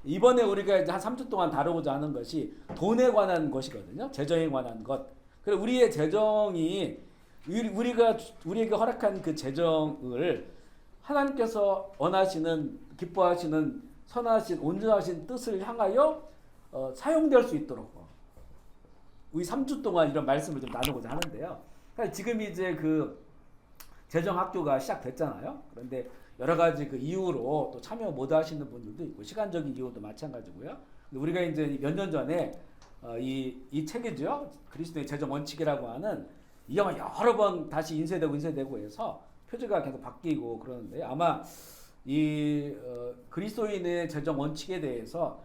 이번에 우리가 이제 한 3주 동안 다루고자 하는 것이 돈에 관한 것이거든요. 재정에 관한 것. 그리고 우리의 재정이 우리에게 허락한 그 재정을 하나님께서 원하시는 기뻐하시는 선하신 온전하신 뜻을 향하여 사용될 수 있도록 우리 3주 동안 이런 말씀을 좀 나누고자 하는데요. 그러니까 지금 이제 그 재정학교가 시작됐잖아요. 그런데 여러 가지 그 이유로 또 참여 못 하시는 분들도 있고 시간적인 이유도 마찬가지고요. 근데 우리가 이제 몇 년 전에 이 책이죠. 그리스도의 재정 원칙이라고 하는 이게 여러 번 다시 인쇄되고 해서 표지가 계속 바뀌고 그러는데 아마 이 그리스도인의 재정 원칙에 대해서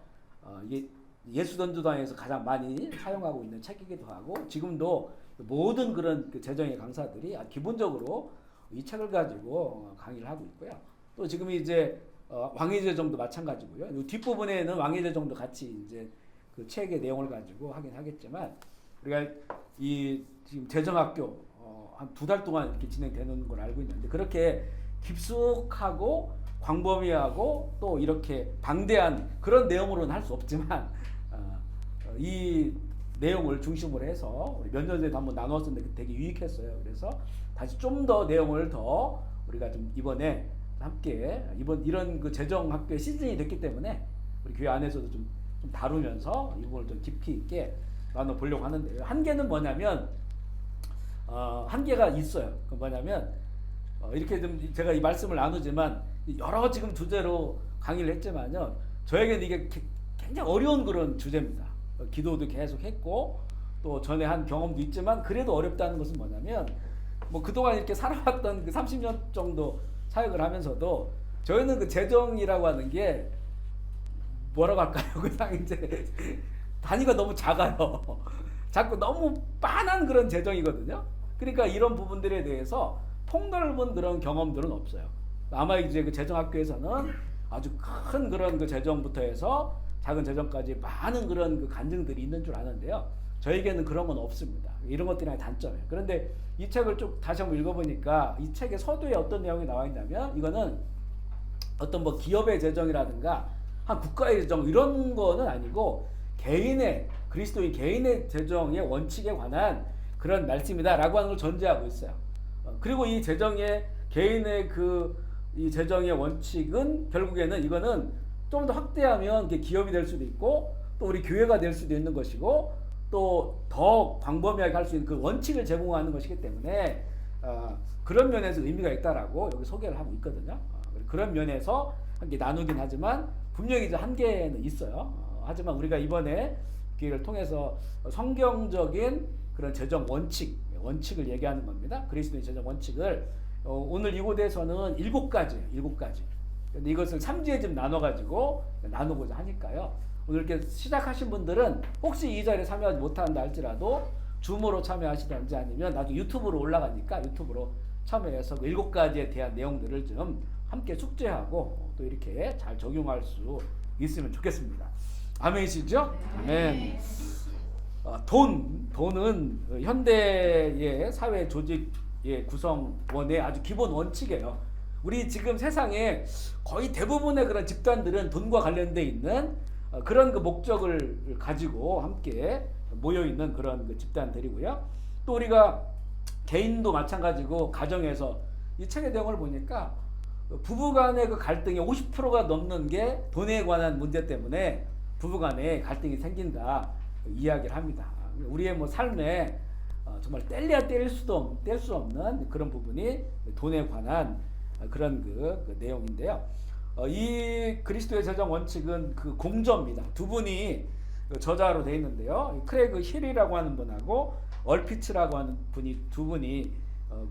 이게 예수전도단에서 가장 많이 사용하고 있는 책이기도 하고 지금도 모든 그런 그 재정의 강사들이 기본적으로 이 책을 가지고 강의를 하고 있고요. 또 지금 이제 왕의재정도 마찬가지고요. 이 뒷부분에는 왕의재정도 같이 이제 그 책의 내용을 가지고 하긴 하겠지만 우리가 이 지금 재정학교 한 2달 동안 이렇게 진행되는 걸 알고 있는데 그렇게 깊숙하고 광범위하고 또 이렇게 방대한 그런 내용으로는 할 수 없지만 이 내용을 중심으로 해서 우리 몇 년 전에도 한번 나눴었는데 되게 유익했어요. 그래서 다시 좀 더 내용을 더 우리가 좀 이번에 함께 이런 그 재정학교의 시즌이 됐기 때문에 우리 교회 안에서도 좀 다루면서 이 부분을 좀 깊이 있게 나눠보려고 하는데요. 한계는 뭐냐면 한계가 있어요. 그 뭐냐면 이렇게 좀 제가 이 말씀을 나누지만 여러 지금 주제로 강의를 했지만요. 저에게는 이게 굉장히 어려운 그런 주제입니다. 기도도 계속 했고 또 전에 한 경험도 있지만 그래도 어렵다는 것은 뭐냐면 뭐 그동안 이렇게 살아왔던 그 30년 정도 사역을 하면서도 저희는 그 재정이라고 하는 게 뭐라고 할까요? 그냥 이제 단위가 너무 작아요. 자꾸 너무 빤한 그런 재정이거든요. 그러니까 이런 부분들에 대해서 폭넓은 그런 경험들은 없어요. 아마 이제 그 재정학교에서는 아주 큰 그런 그 재정부터 해서 작은 재정까지 많은 그런 그 간증들이 있는 줄 아는데요. 저에게는 그런 건 없습니다. 이런 것들이 단점이에요. 그런데 이 책을 쭉 다시 한번 읽어보니까 이 책의 서두에 어떤 내용이 나와 있냐면 이거는 어떤 뭐 기업의 재정이라든가 한 국가의 재정 이런 거는 아니고 개인의 그리스도인 개인의 재정의 원칙에 관한 그런 말씀이다라고 하는 걸 전제하고 있어요. 그리고 이 재정의 개인의 이 재정의 원칙은 결국에는 이거는 좀 더 확대하면 기업이 될 수도 있고 또 우리 교회가 될 수도 있는 것이고 또 더 광범위하게 할 수 있는 그 원칙을 제공하는 것이기 때문에 그런 면에서 의미가 있다라고 여기 소개를 하고 있거든요. 그런 면에서 함께 나누긴 하지만 분명히 이제 한계는 있어요. 하지만 우리가 이번에 기회를 통해서 성경적인 그런 재정 원칙을 얘기하는 겁니다. 그리스도의 재정 원칙을 오늘 이곳에서는 7가지예요. 7가지. 근데 이것을 3주에 좀 나눠가지고 나누고자 하니까요. 오늘 이렇게 시작하신 분들은 혹시 이 자리에 참여하지 못한다 할지라도 줌으로 참여하시든지 아니면 나중에 유튜브로 올라가니까 유튜브로 참여해서 그 7가지에 대한 내용들을 좀 함께 숙제하고 또 이렇게 잘 적용할 수 있으면 좋겠습니다. 아멘이시죠? 아멘. 돈은 현대의 사회 조직의 구성원의 아주 기본 원칙이에요. 우리 지금 세상에 거의 대부분의 그런 집단들은 돈과 관련돼 있는 그런 그 목적을 가지고 함께 모여 있는 그런 그 집단들이고요. 또 우리가 개인도 마찬가지고 가정에서 이 책의 내용을 보니까 부부간의 그 갈등의 50%가 넘는 게 돈에 관한 문제 때문에 부부간에 갈등이 생긴다 이야기를 합니다. 우리의 뭐 삶에 정말 뗄래야 뗄 수 없는 그런 부분이 돈에 관한 그런 그 내용인데요. 이 그리스도의 재정 원칙은 그 공저입니다. 두 분이 저자로 되어 있는데요. 크레이그 힐이라고 하는 분하고 얼피츠라고 하는 두 분이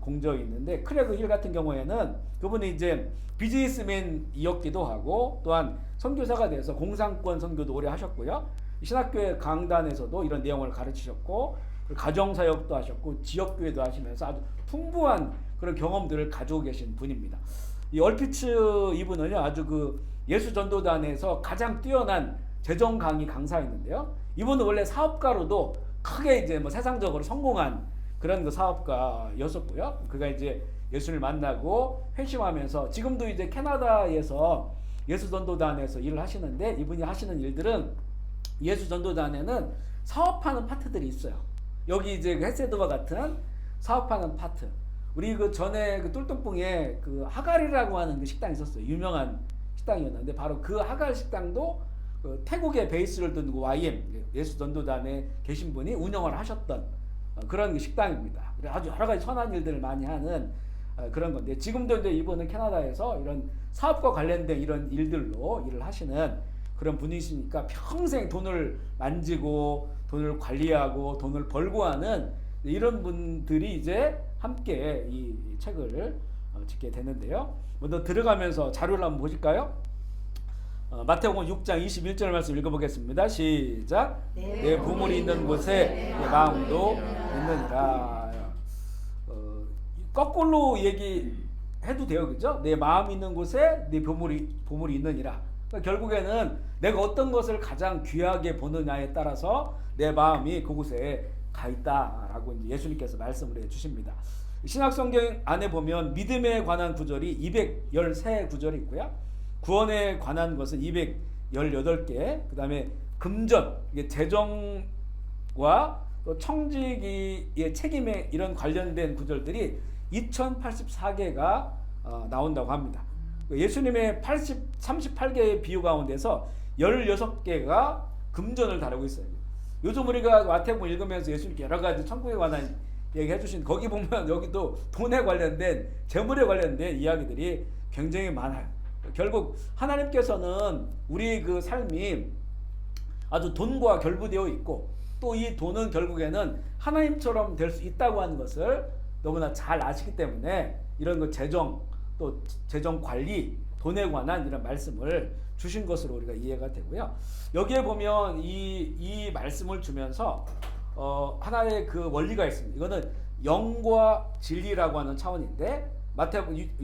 공저에 있는데 크레이그 힐 같은 경우에는 그분이 이제 비즈니스맨이었기도 하고 또한 선교사가 돼서 공산권 선교도 오래 하셨고요. 신학교의 강단에서도 이런 내용을 가르치셨고 가정사역도 하셨고 지역교회도 하시면서 아주 풍부한 그런 경험들을 가지고 계신 분입니다. 이 얼피츠 이분은요 아주 그 예수전도단에서 가장 뛰어난 재정 강의 강사였는데요. 이분은 원래 사업가로도 크게 이제 뭐 세상적으로 성공한 그런 그 사업가였었고요. 그가 이제 예수를 만나고 회심하면서 지금도 이제 캐나다에서 예수전도단에서 일을 하시는데 이분이 하시는 일들은 예수전도단에는 사업하는 파트들이 있어요. 여기 이제 그 헤세드와 같은 사업하는 파트. 우리 그 전에 그 똘똘뽕에 그 하갈이라고 하는 그 식당이 있었어요. 유명한 식당이었는데 바로 그 하갈 식당도 그 태국의 베이스를 둔 그 YM 예수전도단에 계신 분이 운영을 하셨던 그런 그 식당입니다. 아주 여러 가지 선한 일들을 많이 하는 그런 건데 지금도 이제 이분은 캐나다에서 이런 사업과 관련된 이런 일들로 일을 하시는 그런 분이시니까 평생 돈을 만지고 돈을 관리하고 돈을 벌고 하는 이런 분들이 이제 함께 이 책을 짓게 되는데요. 먼저 들어가면서 자료를 한번 보실까요? 마태복음 6장 21절 말씀 읽어보겠습니다. 시작. 내 보물이 있는 곳에 내 마음도 있느니라. 거꾸로 얘기해도 돼요, 그죠? 내 마음 있는 곳에 내 보물이 있느니라. 그러니까 결국에는 내가 어떤 것을 가장 귀하게 보느냐에 따라서 내 마음이 그곳에 가 있다라고 이제 예수님께서 말씀을 해주십니다. 신약성경 안에 보면 믿음에 관한 구절이 213구절이 있고요. 구원에 관한 것은 218개, 그 다음에 금전, 재정과 또 청지기의 책임에 이런 관련된 구절들이 2084개가 나온다고 합니다. 예수님의 38개의 비유 가운데서 16개가 금전을 다루고 있어요. 요즘 우리가 마태복음 읽으면서 예수님께 여러 가지 천국에 관한 얘기해 주신 거기 보면 여기도 돈에 관련된 재물에 관련된 이야기들이 굉장히 많아요. 결국 하나님께서는 우리 그 삶이 아주 돈과 결부되어 있고 또 이 돈은 결국에는 하나님처럼 될 수 있다고 하는 것을 너무나 잘 아시기 때문에 이런 그 재정 또 재정 관리 돈에 관한 이런 말씀을 주신 것으로 우리가 이해가 되고요. 여기에 보면 이 말씀을 주면서 하나의 그 원리가 있습니다. 이거는 영과 진리라고 하는 차원인데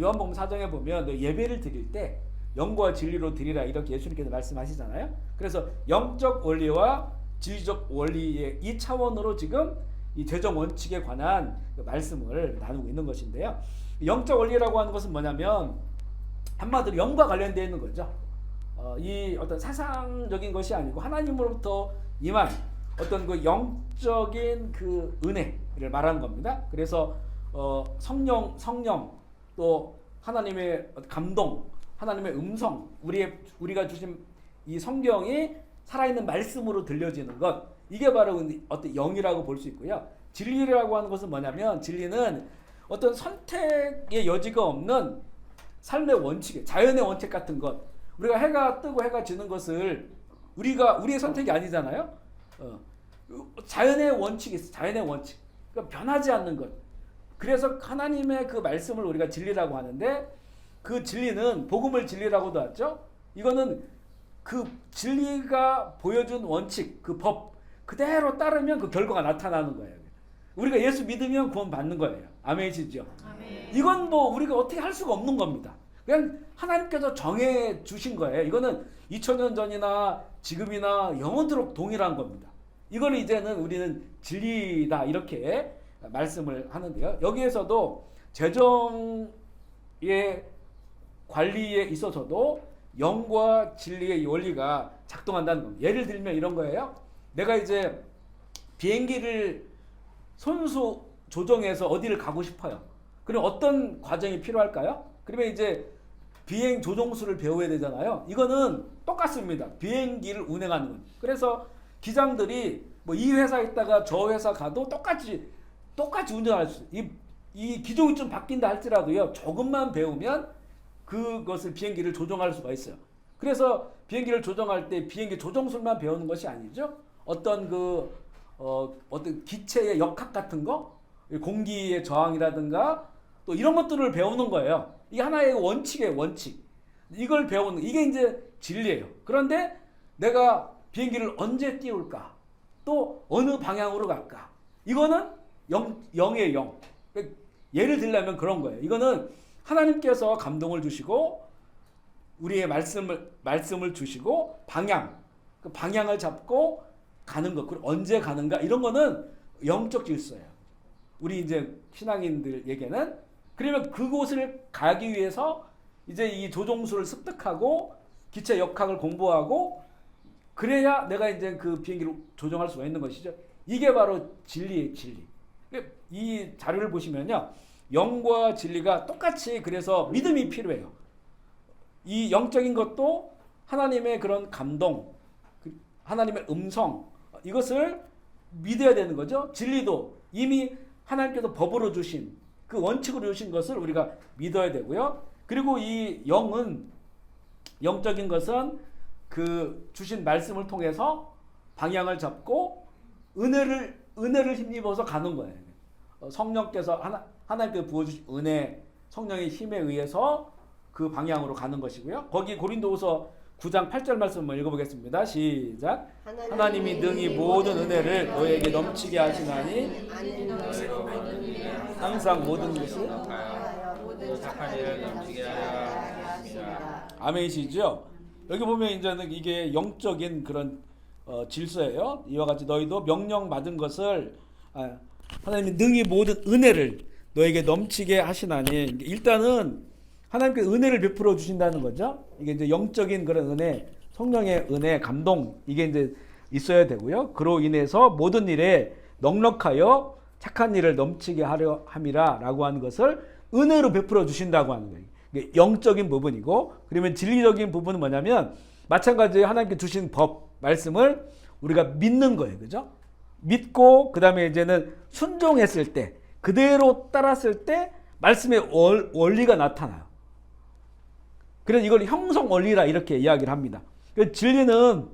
요한복음 4장에 보면 예배를 드릴 때 영과 진리로 드리라 이렇게 예수님께서 말씀하시잖아요. 그래서 영적 원리와 진리적 원리의 이 차원으로 지금 이 재정 원칙에 관한 말씀을 나누고 있는 것인데요. 영적 원리라고 하는 것은 뭐냐면 한마디로 영과 관련되어 있는 거죠. 이 어떤 세상적인 것이 아니고 하나님으로부터 임한 어떤 그 영적인 그 은혜를 말하는 겁니다. 그래서 성령 또 하나님의 감동, 하나님의 음성, 우리가 주신 이 성경이 살아있는 말씀으로 들려지는 것, 이게 바로 어떤 영이라고 볼 수 있고요. 진리라고 하는 것은 뭐냐면 진리는 어떤 선택의 여지가 없는 삶의 원칙, 자연의 원칙 같은 것. 우리가 해가 뜨고 해가 지는 것을 우리의 선택이 아니잖아요. 자연의 원칙이 있어. 자연의 원칙. 그러니까 변하지 않는 것. 그래서 하나님의 그 말씀을 우리가 진리라고 하는데 그 진리는 복음을 진리라고도 하죠. 이거는 그 진리가 보여준 원칙, 그 법 그대로 따르면 그 결과가 나타나는 거예요. 우리가 예수 믿으면 구원 받는 거예요. 아멘이시죠? 아멘. 이건 뭐 우리가 어떻게 할 수가 없는 겁니다. 그냥 하나님께서 정해 주신 거예요. 이거는 2000년 전이나 지금이나 영원토록 동일한 겁니다. 이거는 이제는 우리는 진리다 이렇게 말씀을 하는데요. 여기에서도 재정의 관리에 있어서도 영과 진리의 원리가 작동한다는 겁니다. 예를 들면 이런 거예요. 내가 이제 비행기를 손수 조정해서 어디를 가고 싶어요. 그럼 어떤 과정이 필요할까요? 그러면 이제 비행 조종수를 배워야 되잖아요. 이거는 똑같습니다. 비행기를 운행하는 건. 그래서 기장들이 뭐 이 회사 있다가 저 회사 가도 똑같이 운전할 수 있어요. 이 기종이 좀 바뀐다 할지라도요. 조금만 배우면 그것을 비행기를 조종할 수가 있어요. 그래서 비행기를 조종할 때 비행기 조종술만 배우는 것이 아니죠. 어떤 어떤 기체의 역학 같은 거, 공기의 저항이라든가 또 이런 것들을 배우는 거예요. 이게 하나의 원칙이에요, 원칙. 이걸 배우는 이게 이제 진리예요. 그런데 내가 비행기를 언제 띄울까? 또 어느 방향으로 갈까? 이거는 영의 영. 예를 들려면 그런 거예요. 이거는 하나님께서 감동을 주시고 우리의 말씀을 주시고 그 방향을 잡고 가는 것, 그리고 언제 가는가 이런 거는 영적 질서예요. 우리 이제 신앙인들에게는. 그러면 그곳을 가기 위해서 이제 이 조종수를 습득하고 기체 역학을 공부하고 그래야 내가 이제 그 비행기를 조종할 수가 있는 것이죠. 이게 바로 진리의 진리. 이 자료를 보시면요. 영과 진리가 똑같이 그래서 믿음이 필요해요. 이 영적인 것도 하나님의 그런 감동, 하나님의 음성 이것을 믿어야 되는 거죠. 진리도 이미 하나님께서 법으로 주신 그 원칙으로 주신 것을 우리가 믿어야 되고요. 그리고 이 영은 영적인 것은 그 주신 말씀을 통해서 방향을 잡고 은혜를 힘입어서 가는 거예요. 성령께서 하나님께서 부어주신 은혜, 성령의 힘에 의해서 그 방향으로 가는 것이고요. 거기 고린도후서 9장 8절 말씀 한번 읽어보겠습니다. 시작. 하나님이 능히 모든 은혜를 너에게 넘치게 하시나니 항상 모든 것을 착한 일을 넘치게 하라. 아멘이시죠? 여기 보면 이제는 이게 영적인 그런 질서예요. 이와 같이 너희도 명령 받은 것을 하나님이 능히 모든 은혜를 너에게 넘치게 하시나니 일단은 하나님께 은혜를 베풀어 주신다는 거죠. 이게 이제 영적인 그런 은혜, 성령의 은혜, 감동 이게 이제 있어야 되고요. 그로 인해서 모든 일에 넉넉하여 착한 일을 넘치게 하려 함이라라고 하는 것을 은혜로 베풀어 주신다고 하는 거예요. 이게 영적인 부분이고, 그러면 진리적인 부분은 뭐냐면 마찬가지로 하나님께 주신 법 말씀을 우리가 믿는 거예요, 그죠? 믿고 그 다음에 이제는 순종했을 때 그대로 따랐을 때 말씀의 원리가 나타나요. 그래서 이걸 형성 원리라 이렇게 이야기를 합니다. 진리는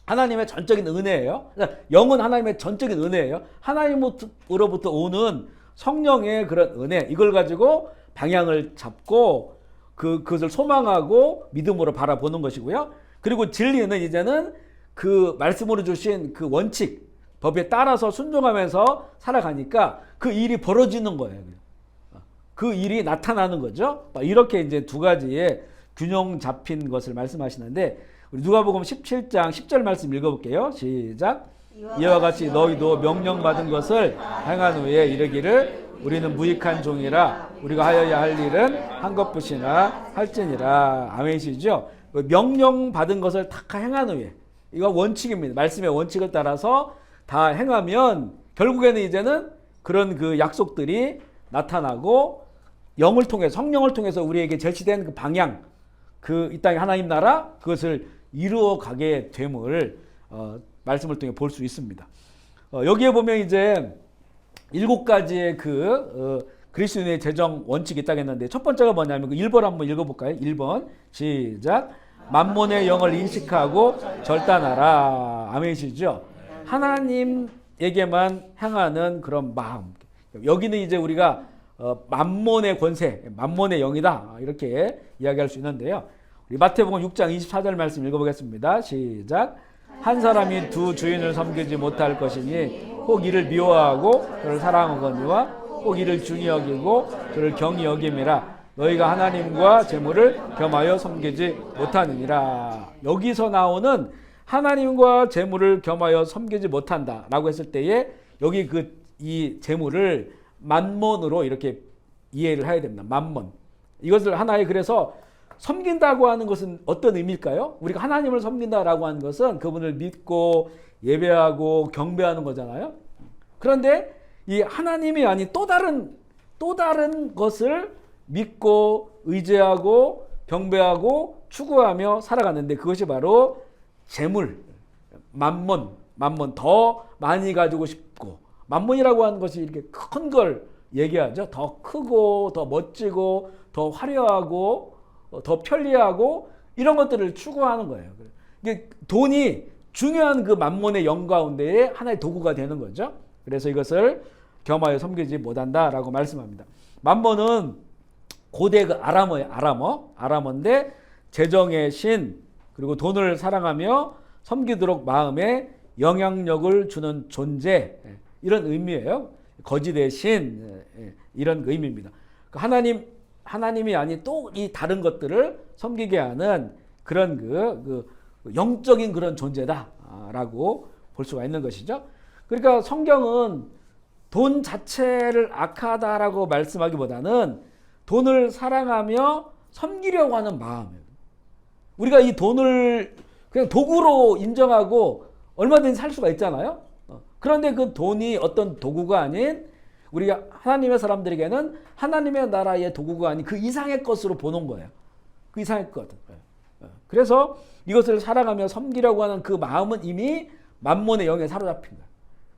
하나님의 전적인 은혜예요. 영은 하나님의 전적인 은혜예요. 하나님으로부터 오는 성령의 그런 은혜, 이걸 가지고 방향을 잡고 그것을 소망하고 믿음으로 바라보는 것이고요. 그리고 진리는 이제는 그 말씀으로 주신 그 원칙, 법에 따라서 순종하면서 살아가니까 그 일이 벌어지는 거예요. 그 일이 나타나는 거죠. 이렇게 이제 두 가지의 균형 잡힌 것을 말씀하시는데, 우리 누가복음 17장 10절 말씀 읽어볼게요. 시작. 이와 같이 너희도 명령받은 것을 행한 후에 이르기를 우리는 무익한 종이라 우리가 하여야 할 일은 한 것뿐이나 할지니라. 아멘이시죠? 명령받은 것을 다 행한 후에, 이거 원칙입니다. 말씀의 원칙을 따라서 다 행하면 결국에는 이제는 그런 그 약속들이 나타나고 영을 통해 성령을 통해서 우리에게 제시된 그 방향, 그 이 땅의 하나님 나라 그것을 이루어 가게 됨을 말씀을 통해 볼 수 있습니다. 여기에 보면 이제 7가지의 그리스도인의 재정 원칙이 있다고 했는데, 첫 번째가 뭐냐면 그 1번 한번 읽어볼까요? 1번 시작. 만몬의 영을 인식하고 절단하라. 아멘이시죠? 하나님에게만 향하는 그런 마음. 여기는 이제 우리가 만몬의 권세, 만몬의 영이다 이렇게 이야기할 수 있는데요. 우리 마태복음 6장 24절 말씀 읽어보겠습니다. 시작. 한 사람이 두 주인을 섬기지 못할 것이니 혹 이를 미워하고 그를 사랑하거니와 혹 이를 중히 여기고 그를 경히 여김이라. 너희가 하나님과 재물을 겸하여 섬기지 못하느니라. 여기서 나오는 하나님과 재물을 겸하여 섬기지 못한다라고 했을 때에 여기 이 재물을 만몬으로 이렇게 이해를 해야 됩니다. 만몬. 이것을 하나의, 그래서 섬긴다고 하는 것은 어떤 의미일까요? 우리가 하나님을 섬긴다라고 하는 것은 그분을 믿고 예배하고 경배하는 거잖아요. 그런데 이 하나님이 아닌 또 다른 것을 믿고 의지하고 경배하고 추구하며 살아가는데, 그것이 바로 재물, 만몬, 더 많이 가지고 싶고, 만몬이라고 하는 것이 이렇게 큰 걸 얘기하죠. 더 크고 더 멋지고 더 화려하고 더 편리하고 이런 것들을 추구하는 거예요. 이게 돈이 중요한 그 만몬의 영 가운데에 하나의 도구가 되는 거죠. 그래서 이것을 겸하여 섬기지 못한다라고 말씀합니다. 만몬은 고대 그 아람어인데 재정의 신, 그리고 돈을 사랑하며 섬기도록 마음에 영향력을 주는 존재, 이런 의미예요. 거짓의 신, 이런 의미입니다. 하나님이 아닌 또 이 다른 것들을 섬기게 하는 그런 그 영적인 그런 존재다라고 볼 수가 있는 것이죠. 그러니까 성경은 돈 자체를 악하다라고 말씀하기보다는 돈을 사랑하며 섬기려고 하는 마음이에요. 우리가 이 돈을 그냥 도구로 인정하고 얼마든지 살 수가 있잖아요. 그런데 그 돈이 어떤 도구가 아닌 우리가 하나님의 사람들에게는 하나님의 나라의 도구가 아닌 그 이상의 것으로 보는 거예요. 그 이상의 것. 그래서 이것을 살아가며 섬기려고 하는 그 마음은 이미 만몬의 영에 사로잡힌 거예요.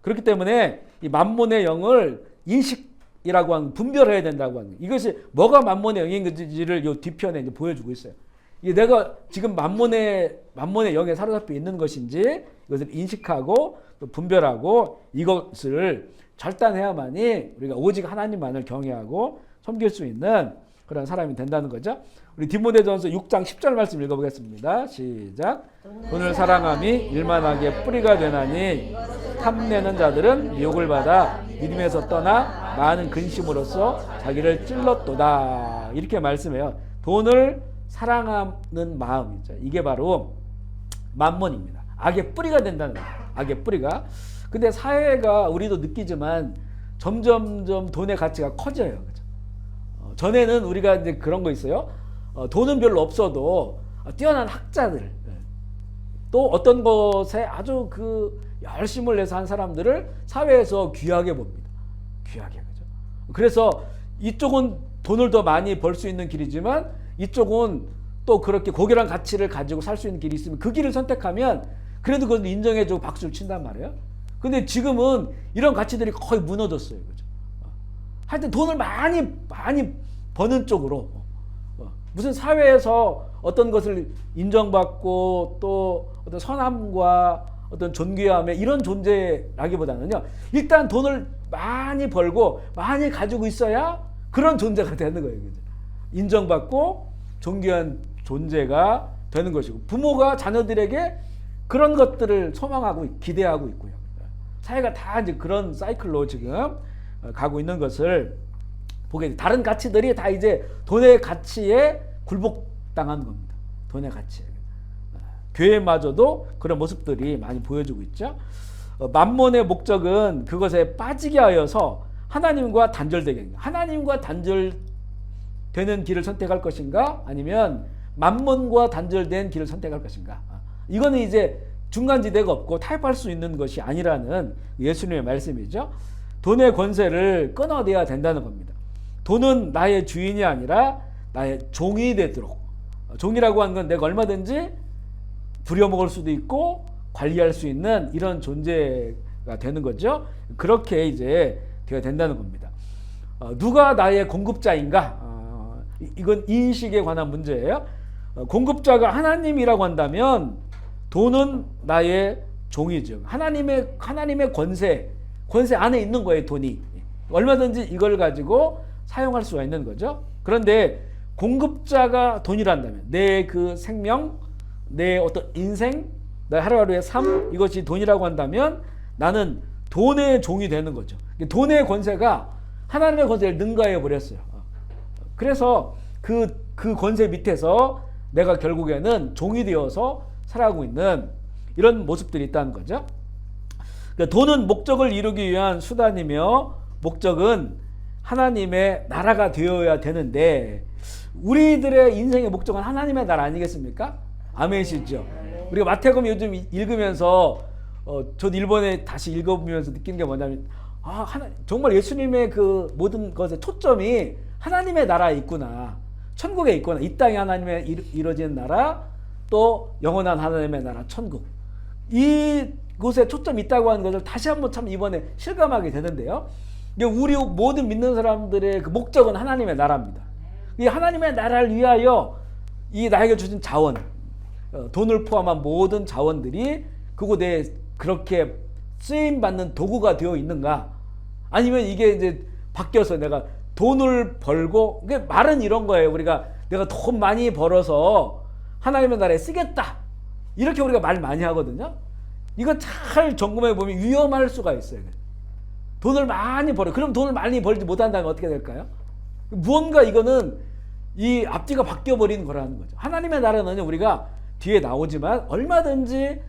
그렇기 때문에 이 만몬의 영을 인식이라고 하는 분별해야 된다고 하는 거예요. 이것이 뭐가 만몬의 영인지를 이 뒤편에 이제 보여주고 있어요. 이게 내가 지금 만몬의 영에 사로잡혀 있는 것인지 이것을 인식하고 또 분별하고 이것을 절단해야만이 우리가 오직 하나님만을 경외하고 섬길 수 있는 그런 사람이 된다는 거죠. 우리 디모데전서 6장 10절 말씀 읽어보겠습니다. 시작. 돈을 사랑함이 일만하게 뿌리가 되나니 탐내는 자들은 미혹을 받아 믿음에서 떠나 많은 근심으로써 자기를 찔렀도다. 이렇게 말씀해요. 돈을 사랑하는 마음이죠. 이게 바로 만몬입니다. 악의 뿌리가 된다는 거예요. 악의 뿌리가. 근데 사회가 우리도 느끼지만 점점점 돈의 가치가 커져요. 그죠? 전에는 우리가 이제 그런 거 있어요. 돈은 별로 없어도 뛰어난 학자들, 또 어떤 것에 아주 그 열심을 내서 한 사람들을 사회에서 귀하게 봅니다. 귀하게. 그죠? 그래서 이쪽은 돈을 더 많이 벌 수 있는 길이지만 이쪽은 또 그렇게 고결한 가치를 가지고 살 수 있는 길이 있으면 그 길을 선택하면 그래도 그건 인정해주고 박수를 친단 말이에요. 근데 지금은 이런 가치들이 거의 무너졌어요. 그죠? 하여튼 돈을 많이 버는 쪽으로 무슨 사회에서 어떤 것을 인정받고 또 어떤 선함과 어떤 존귀함의 이런 존재라기보다는요, 일단 돈을 많이 벌고 많이 가지고 있어야 그런 존재가 되는 거예요. 그죠? 인정받고 존귀한 존재가 되는 것이고, 부모가 자녀들에게 그런 것들을 소망하고 기대하고 있고요. 사회가 다 이제 그런 사이클로 지금 가고 있는 것을 보게 돼. 다른 가치들이 다 이제 돈의 가치에 굴복당한 겁니다. 돈의 가치에. 교회마저도 그런 모습들이 많이 보여지고 있죠. 만몬의 목적은 그것에 빠지게 하여서 하나님과 단절되게 합니다. 하나님과 단절되는 길을 선택할 것인가, 아니면 만몬과 단절된 길을 선택할 것인가. 이거는 이제 중간지대가 없고 타협할 수 있는 것이 아니라는 예수님의 말씀이죠. 돈의 권세를 끊어내야 된다는 겁니다. 돈은 나의 주인이 아니라 나의 종이 되도록. 종이라고 하는 건 내가 얼마든지 부려먹을 수도 있고 관리할 수 있는 이런 존재가 되는 거죠. 그렇게 이제 되어야 된다는 겁니다. 누가 나의 공급자인가? 이건 인식에 관한 문제예요. 공급자가 하나님이라고 한다면 돈은 나의 종이죠. 하나님의 권세 안에 있는 거예요. 돈이 얼마든지 이걸 가지고 사용할 수가 있는 거죠. 그런데 공급자가 돈이란다면 내 그 생명, 내 어떤 인생, 내 하루하루의 삶, 이것이 돈이라고 한다면 나는 돈의 종이 되는 거죠. 돈의 권세가 하나님의 권세를 능가해 버렸어요. 그래서 그 권세 밑에서 내가 결국에는 종이 되어서 살아가고 있는 이런 모습들이 있다는 거죠. 그러니까 돈은 목적을 이루기 위한 수단이며 목적은 하나님의 나라가 되어야 되는데, 우리들의 인생의 목적은 하나님의 나라 아니겠습니까? 아멘이시죠? 우리가 마태복음 요즘 읽으면서 저도 일본에 다시 읽어보면서 느낀 게 뭐냐면, 정말 예수님의 그 모든 것의 초점이 하나님의 나라에 있구나, 천국에 있구나. 이 땅에 하나님의 이루어지는 나라, 또 영원한 하나님의 나라, 천국. 이곳에 초점이 있다고 하는 것을 다시 한번 참 이번에 실감하게 되는데요. 우리 모든 믿는 사람들의 그 목적은 하나님의 나라입니다. 이 하나님의 나라를 위하여 이 나에게 주신 자원, 돈을 포함한 모든 자원들이 그곳에 그렇게 쓰임받는 도구가 되어 있는가? 아니면 이게 이제 바뀌어서 내가 돈을 벌고, 말은 이런 거예요. 내가 돈 많이 벌어서 하나님의 나라에 쓰겠다, 이렇게 우리가 말 많이 하거든요. 이거 잘 점검해 보면 위험할 수가 있어요. 돈을 많이 벌어. 그럼 돈을 많이 벌지 못한다면 어떻게 될까요? 무언가 이거는 이 앞뒤가 바뀌어버리는 거라는 거죠. 하나님의 나라는 우리가 뒤에 나오지만 얼마든지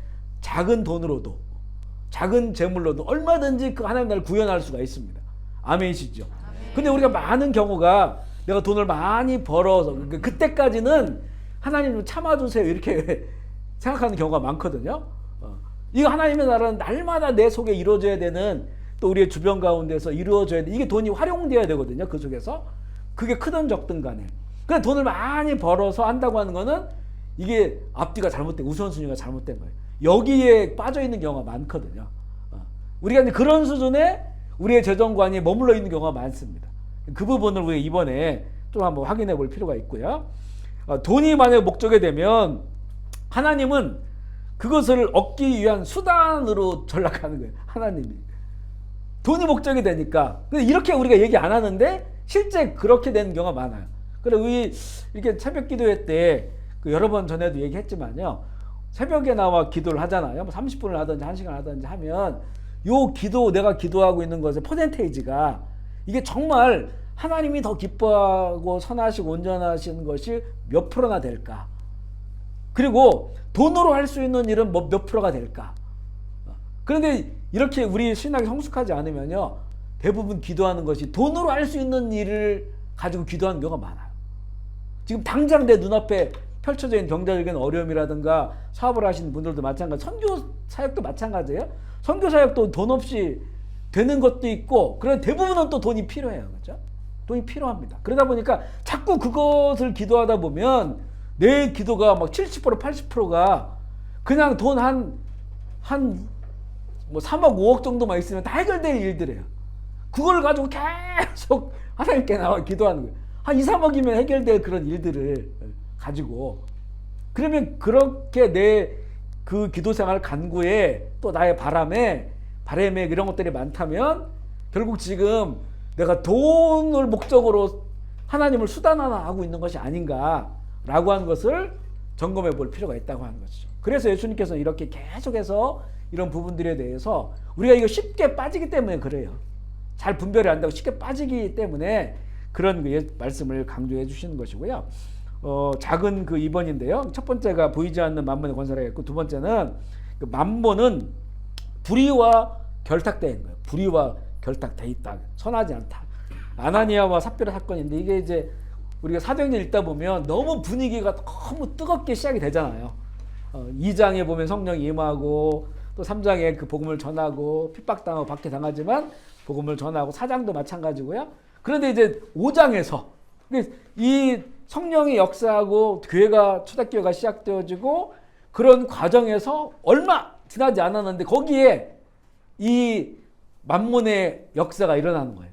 작은 돈으로도, 작은 재물로도 얼마든지 그 하나님의 나라를 구현할 수가 있습니다. 아멘이시죠? 근데 우리가 많은 경우가 내가 돈을 많이 벌어서 그때까지는 하나님 좀 참아주세요 이렇게 생각하는 경우가 많거든요. 이거 하나님의 나라는 날마다 내 속에 이루어져야 되는, 또 우리의 주변 가운데서 이루어져야 돼. 이게 돈이 활용되어야 되거든요. 그 속에서. 그게 크든 적든 간에. 근데 돈을 많이 벌어서 한다고 하는 거는 이게 앞뒤가 잘못된, 우선순위가 잘못된 거예요. 여기에 빠져 있는 경우가 많거든요. 우리가 이제 그런 수준의 우리의 재정관이 머물러 있는 경우가 많습니다. 그 부분을 우리가 이번에 좀 한번 확인해 볼 필요가 있고요. 돈이 만약 목적이 되면 하나님은 그것을 얻기 위한 수단으로 전락하는 거예요. 하나님이. 돈이 목적이 되니까. 근데 이렇게 우리가 얘기 안 하는데 실제 그렇게 되는 경우가 많아요. 그래 우리 이렇게 새벽 기도회 때 그 여러 번 전에도 얘기했지만요. 새벽에 나와 기도를 하잖아요. 뭐 30분을 하든지 1시간 하든지 하면 요 기도, 내가 기도하고 있는 것의 퍼센테이지가 이게 정말 하나님이 더 기뻐하고 선하시고 온전하신 것이 몇 프로나 될까? 그리고 돈으로 할 수 있는 일은 뭐 몇 프로가 될까? 그런데 이렇게 우리 신학이 성숙하지 않으면요. 대부분 기도하는 것이 돈으로 할 수 있는 일을 가지고 기도하는 경우가 많아요. 지금 당장 내 눈앞에 펼쳐져 있는 경제적인 어려움이라든가 사업을 하시는 분들도 마찬가지, 선교 사역도 마찬가지예요. 선교 사역도 돈 없이 되는 것도 있고, 그런데 대부분은 또 돈이 필요해요. 그렇죠? 돈이 필요합니다. 그러다 보니까 자꾸 그것을 기도하다 보면 내 기도가 막 70%, 80%가 그냥 돈 뭐 3억, 5억 정도만 있으면 다 해결될 일들이에요. 그걸 가지고 계속 하나님께 나와 기도하는 거예요. 한 2, 3억이면 해결될 그런 일들을 가지고. 그러면 그렇게 내 그 기도 생활 간구에 또 나의 바람에 이런 것들이 많다면 결국 지금 내가 돈을 목적으로 하나님을 수단 하나 하고 있는 것이 아닌가라고 하는 것을 점검해 볼 필요가 있다고 하는 것이죠. 그래서 예수님께서는 이렇게 계속해서 이런 부분들에 대해서 우리가 이거 쉽게 빠지기 때문에 그래요. 잘 분별이 안 되고 쉽게 빠지기 때문에 그런 말씀을 강조해 주시는 것이고요. 작은 그 2번인데요. 첫 번째가 보이지 않는 만몬의 권세라겠고, 두 번째는 그 만몬은 불의와 결탁되어 있는 거예요. 불의와 결탁되어 있다. 선하지 않다. 아나니아와 삽비라 사건인데 이게 이제 우리가 사도행전 읽다 보면 너무 분위기가 너무 뜨겁게 시작이 되잖아요. 2장에 보면 성령이 임하고, 또 3장에 그 복음을 전하고 핍박당하고 박해당하지만 복음을 전하고, 4장도 마찬가지고요. 그런데 이제 5장에서 이 성령이 역사하고 교회가, 초대교회가 시작되어지고 그런 과정에서 얼마 지나지 않았는데 거기에 이 만몬의 역사가 일어나는 거예요.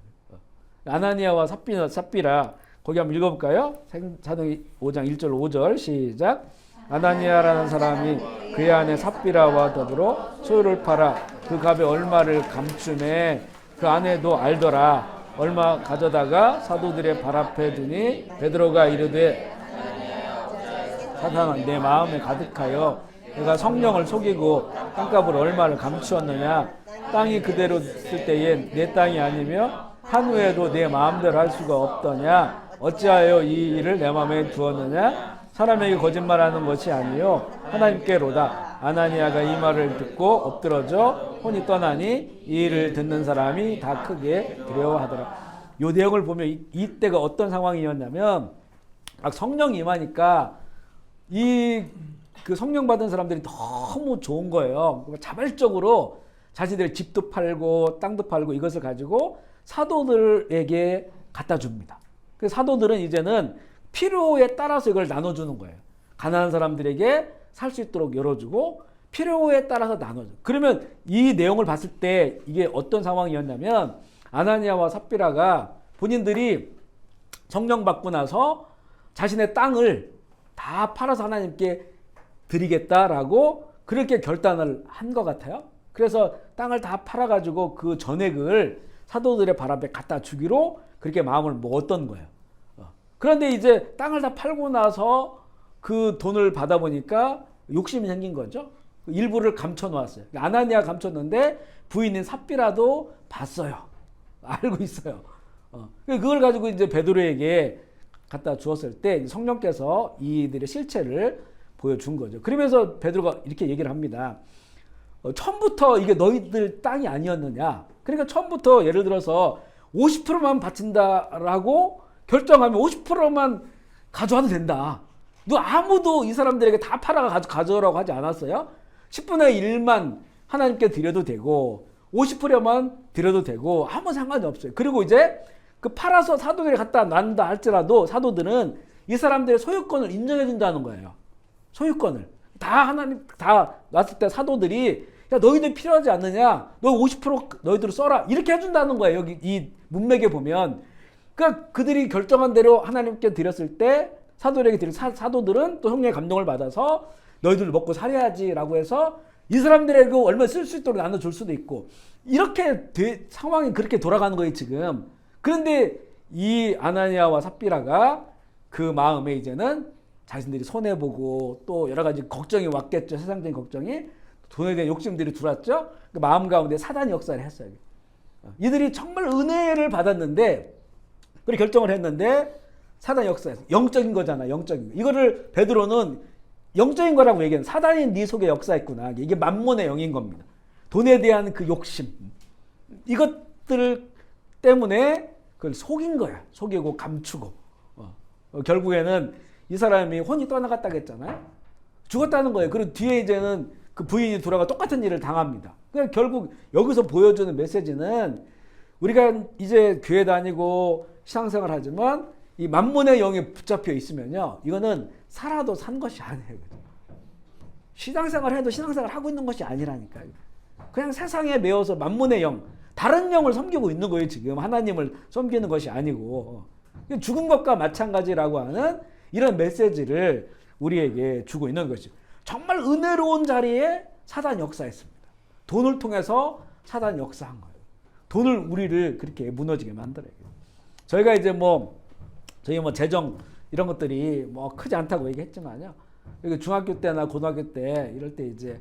아나니아와 삽비라 거기 한번 읽어볼까요? 사도행 5장 1절 5절 시작. 아나니아라는 사람이 그의 아내 삽비라와 더불어 소유를 팔아 그 값에 얼마를 감추매 그 아내도 알더라. 얼마 가져다가 사도들의 발 앞에 두니 베드로가 이르되 사탄아 내 마음에 가득하여 내가 성령을 속이고 땅값을 얼마를 감추었느냐. 땅이 그대로 있을 때에 내 땅이 아니며 한 후에도 내 마음대로 할 수가 없더냐. 어찌하여 이 일을 내 마음에 두었느냐. 사람에게 거짓말하는 것이 아니요 하나님께로다. 아나니아가 이 말을 듣고 엎드러져 혼이 떠나니 이 일을 듣는 사람이 다 크게 두려워하더라. 이 내용을 보면 이때가 어떤 상황이었냐면 막 성령이 임하니까 그 성령 받은 사람들이 너무 좋은 거예요. 자발적으로 자신들의 집도 팔고 땅도 팔고 이것을 가지고 사도들에게 갖다 줍니다. 그래서 사도들은 이제는 필요에 따라서 이걸 나눠주는 거예요. 가난한 사람들에게 살 수 있도록 열어주고 필요에 따라서 나눠줘. 그러면 이 내용을 봤을 때 이게 어떤 상황이었냐면 아나니아와 삽비라가 본인들이 성령 받고 나서 자신의 땅을 다 팔아서 하나님께 드리겠다라고 그렇게 결단을 한 것 같아요. 그래서 땅을 다 팔아가지고 그 전액을 사도들의 발 앞에 갖다 주기로 그렇게 마음을 먹었던 거예요. 그런데 이제 땅을 다 팔고 나서 그 돈을 받아보니까 욕심이 생긴 거죠. 일부를 감춰놓았어요. 아나니아 감췄는데 부인인 삽비라도 봤어요. 알고 있어요. 그걸 가지고 이제 베드로에게 갖다 주었을 때 성령께서 이들의 실체를 보여준 거죠. 그러면서 베드로가 이렇게 얘기를 합니다. 처음부터 이게 너희들 땅이 아니었느냐. 그러니까 처음부터 예를 들어서 50%만 바친다라고 결정하면 50%만 가져와도 된다. 아무도 이 사람들에게 다 팔아가 가져오라고 하지 않았어요? 10분의 1만 하나님께 드려도 되고 50%만 드려도 되고 아무 상관이 없어요. 그리고 이제 그 팔아서 사도들이 갖다 놨다 할지라도 사도들은 이 사람들의 소유권을 인정해 준다는 거예요. 소유권을. 다 하나님 다 놨을 때 사도들이 야 너희들 필요하지 않느냐? 너 50% 너희들 써라. 이렇게 해준다는 거예요. 여기 이 문맥에 보면. 그러니까 그들이 결정한 대로 하나님께 드렸을 때 사도들에게 드린 사도들은 또 성령의 감동을 받아서 너희들 먹고 살아야지라고 해서 이 사람들에게 얼마 쓸 수 있도록 나눠줄 수도 있고 이렇게 상황이 그렇게 돌아가는 거예요 지금. 그런데 이 아나니아와 삽비라가 그 마음에 이제는 자신들이 손해보고 또 여러 가지 걱정이 왔겠죠. 세상적인 걱정이. 돈에 대한 욕심들이 들어왔죠. 그 마음 가운데 사단이 역사를 했어요. 이들이 정말 은혜를 받았는데 그렇게 결정을 했는데 사단이 역사했어. 영적인 거잖아. 영적인 거. 이거를 베드로는 영적인 거라고 얘기하는 사단이 네 속에 역사했구나. 이게 만몬의 영인 겁니다. 돈에 대한 그 욕심. 이것들 때문에 그걸 속인 거야. 속이고 감추고. 결국에는 이 사람이 혼이 떠나갔다고 했잖아요. 죽었다는 거예요. 그리고 뒤에 이제는 그 부인이 돌아가 똑같은 일을 당합니다. 그러니까 결국 여기서 보여주는 메시지는 우리가 이제 교회 다니고 신앙생활 하지만 이 만몬의 영에 붙잡혀 있으면요. 이거는 살아도 산 것이 아니에요. 신앙생활 해도 신앙생활 하고 있는 것이 아니라니까요. 그냥 세상에 매여서 만몬의 영, 다른 영을 섬기고 있는 거예요. 지금 하나님을 섬기는 것이 아니고. 죽은 것과 마찬가지라고 하는 이런 메시지를 우리에게 주고 있는 것이죠. 정말 은혜로운 자리에 사단이 역사했습니다. 돈을 통해서 사단이 역사한 거예요. 돈을 우리를 그렇게 무너지게 만들어요. 저희가 이제 저희 재정 이런 것들이 크지 않다고 얘기했지만요. 중학교 때나 고등학교 때 이럴 때 이제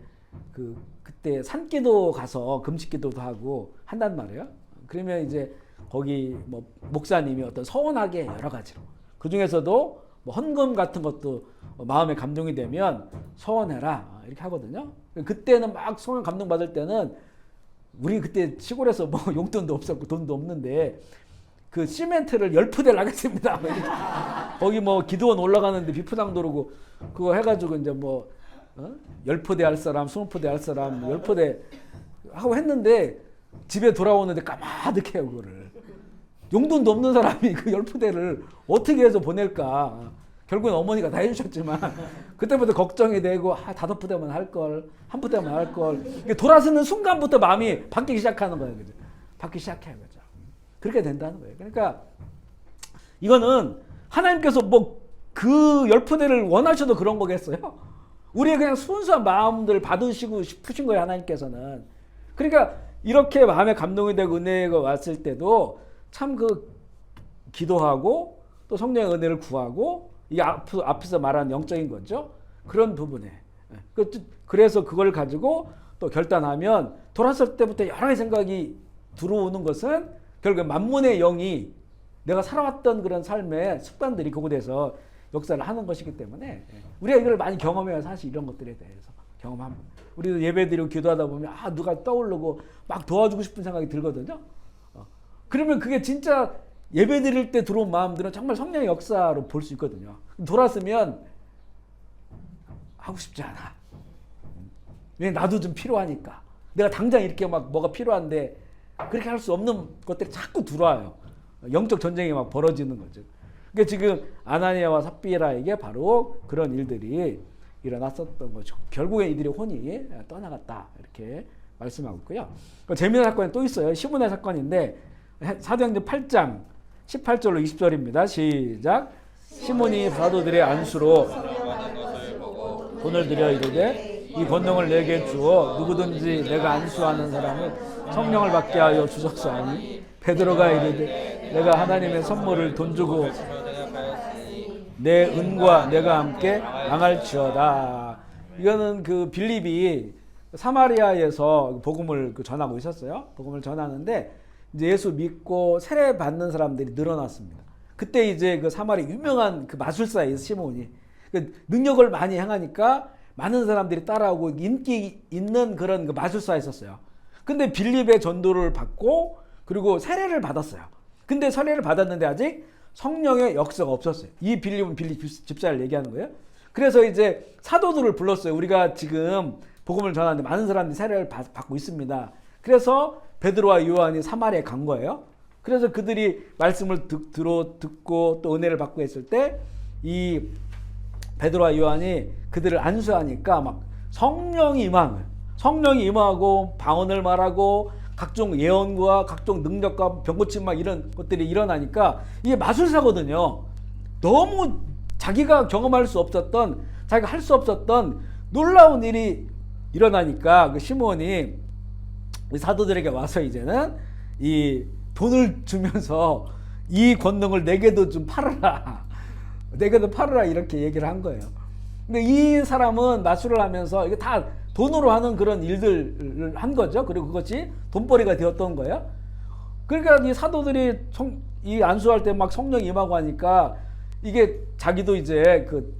그때 산기도 가서 금식기도도 하고 한단 말이에요. 그러면 이제 거기 목사님이 어떤 서원하게 여러 가지로 그 중에서도 헌금 같은 것도 마음에 감동이 되면 서원해라 이렇게 하거든요. 그때는 막 서원 감동 받을 때는 우리 그때 시골에서 용돈도 없었고 돈도 없는데 그 시멘트를 10푸대를 하겠습니다. 거기 기도원 올라가는데 비포장 도르고 그거 해가지고 이제 10푸대 할 사람, 20푸대 할 사람, 10푸대 하고 했는데 집에 돌아오는데 까마득해요, 그거를. 용돈도 없는 사람이 그 10푸대를 어떻게 해서 보낼까. 결국엔 어머니가 다 해주셨지만 그때부터 걱정이 되고 5푸대만 할 걸, 1푸대만 할 걸. 돌아서는 순간부터 마음이 바뀌기 시작하는 거예요. 그죠? 바뀌기 시작해요. 그죠? 그렇게 된다는 거예요. 그러니까 이거는 하나님께서 그 10푸대를 원하셔도 그런 거겠어요? 우리의 그냥 순수한 마음들 받으시고 싶으신 거예요. 하나님께서는. 그러니까 이렇게 마음에 감동이 되고 은혜가 왔을 때도 참 기도하고 또 성령의 은혜를 구하고 이게 앞에서 말한 영적인 거죠. 그런 부분에. 그래서 그걸 가지고 또 결단하면 돌아설 때부터 여러 가지 생각이 들어오는 것은 결국 만몬의 영이 내가 살아왔던 그런 삶의 습관들이 그곳에서 역사를 하는 것이기 때문에 우리가 이걸 많이 경험해야 사실 이런 것들에 대해서 경험합니다. 우리도 예배드리고 기도하다 보면 누가 떠오르고 막 도와주고 싶은 생각이 들거든요. 그러면 그게 진짜 예배드릴 때 들어온 마음들은 정말 성령의 역사로 볼 수 있거든요. 돌았으면 하고 싶지 않아. 왜 나도 좀 필요하니까. 내가 당장 이렇게 뭐가 필요한데 그렇게 할 수 없는 것들이 자꾸 들어와요. 영적 전쟁이 막 벌어지는 거죠. 그러니까 지금 아나니아와 삽비라에게 바로 그런 일들이 일어났었던 거죠. 결국에 이들의 혼이 떠나갔다 이렇게 말씀하고 있고요. 재미난 사건이 또 있어요. 시몬의 사건인데 사도행전 8장 18절로 20절입니다. 시작. 시몬이 사도들의 안수로 돈을 들여 이르되 이 권능을 내게 주어 누구든지 내가 안수하는 사람은 성령을 받게 하여 주소서 하니 베드로가 이르되 내가 하나님의 선물을 돈 주고 내 은과 내가 함께 망할지어다. 이거는 빌립이 사마리아에서 복음을 전하고 있었어요. 복음을 전하는데 이제 예수 믿고 세례 받는 사람들이 늘어났습니다. 그때 이제 사마리 유명한 마술사예요, 시몬이. 능력을 많이 행하니까 많은 사람들이 따라오고 인기 있는 그런 마술사였었어요. 근데 빌립의 전도를 받고 그리고 세례를 받았어요. 근데 세례를 받았는데 아직 성령의 역사가 없었어요. 이 빌립은 빌립 집사를 얘기하는 거예요. 그래서 이제 사도들을 불렀어요. 우리가 지금 복음을 전하는데 많은 사람들이 세례를 받고 있습니다. 그래서 베드로와 요한이 사마리아에 간 거예요. 그래서 그들이 말씀을 듣고 또 은혜를 받고 했을 때 이 베드로와 요한이 그들을 안수하니까 막 성령이 임하고 방언을 말하고 각종 예언과 각종 능력과 병 고침 막 이런 것들이 일어나니까 이게 마술사거든요. 너무 자기가 경험할 수 없었던, 자기가 할 수 없었던 놀라운 일이 일어나니까 그 시몬이 사도들에게 와서 이제는 이 돈을 주면서 이 권능을 내게도 좀 팔아라. 내게도 팔아라 이렇게 얘기를 한 거예요. 근데 이 사람은 마술을 하면서 이게 다 돈으로 하는 그런 일들을 한 거죠. 그리고 그것이 돈벌이가 되었던 거예요. 그러니까 이 사도들이 이 안수할 때 막 성령이 임하고 하니까 이게 자기도 이제 그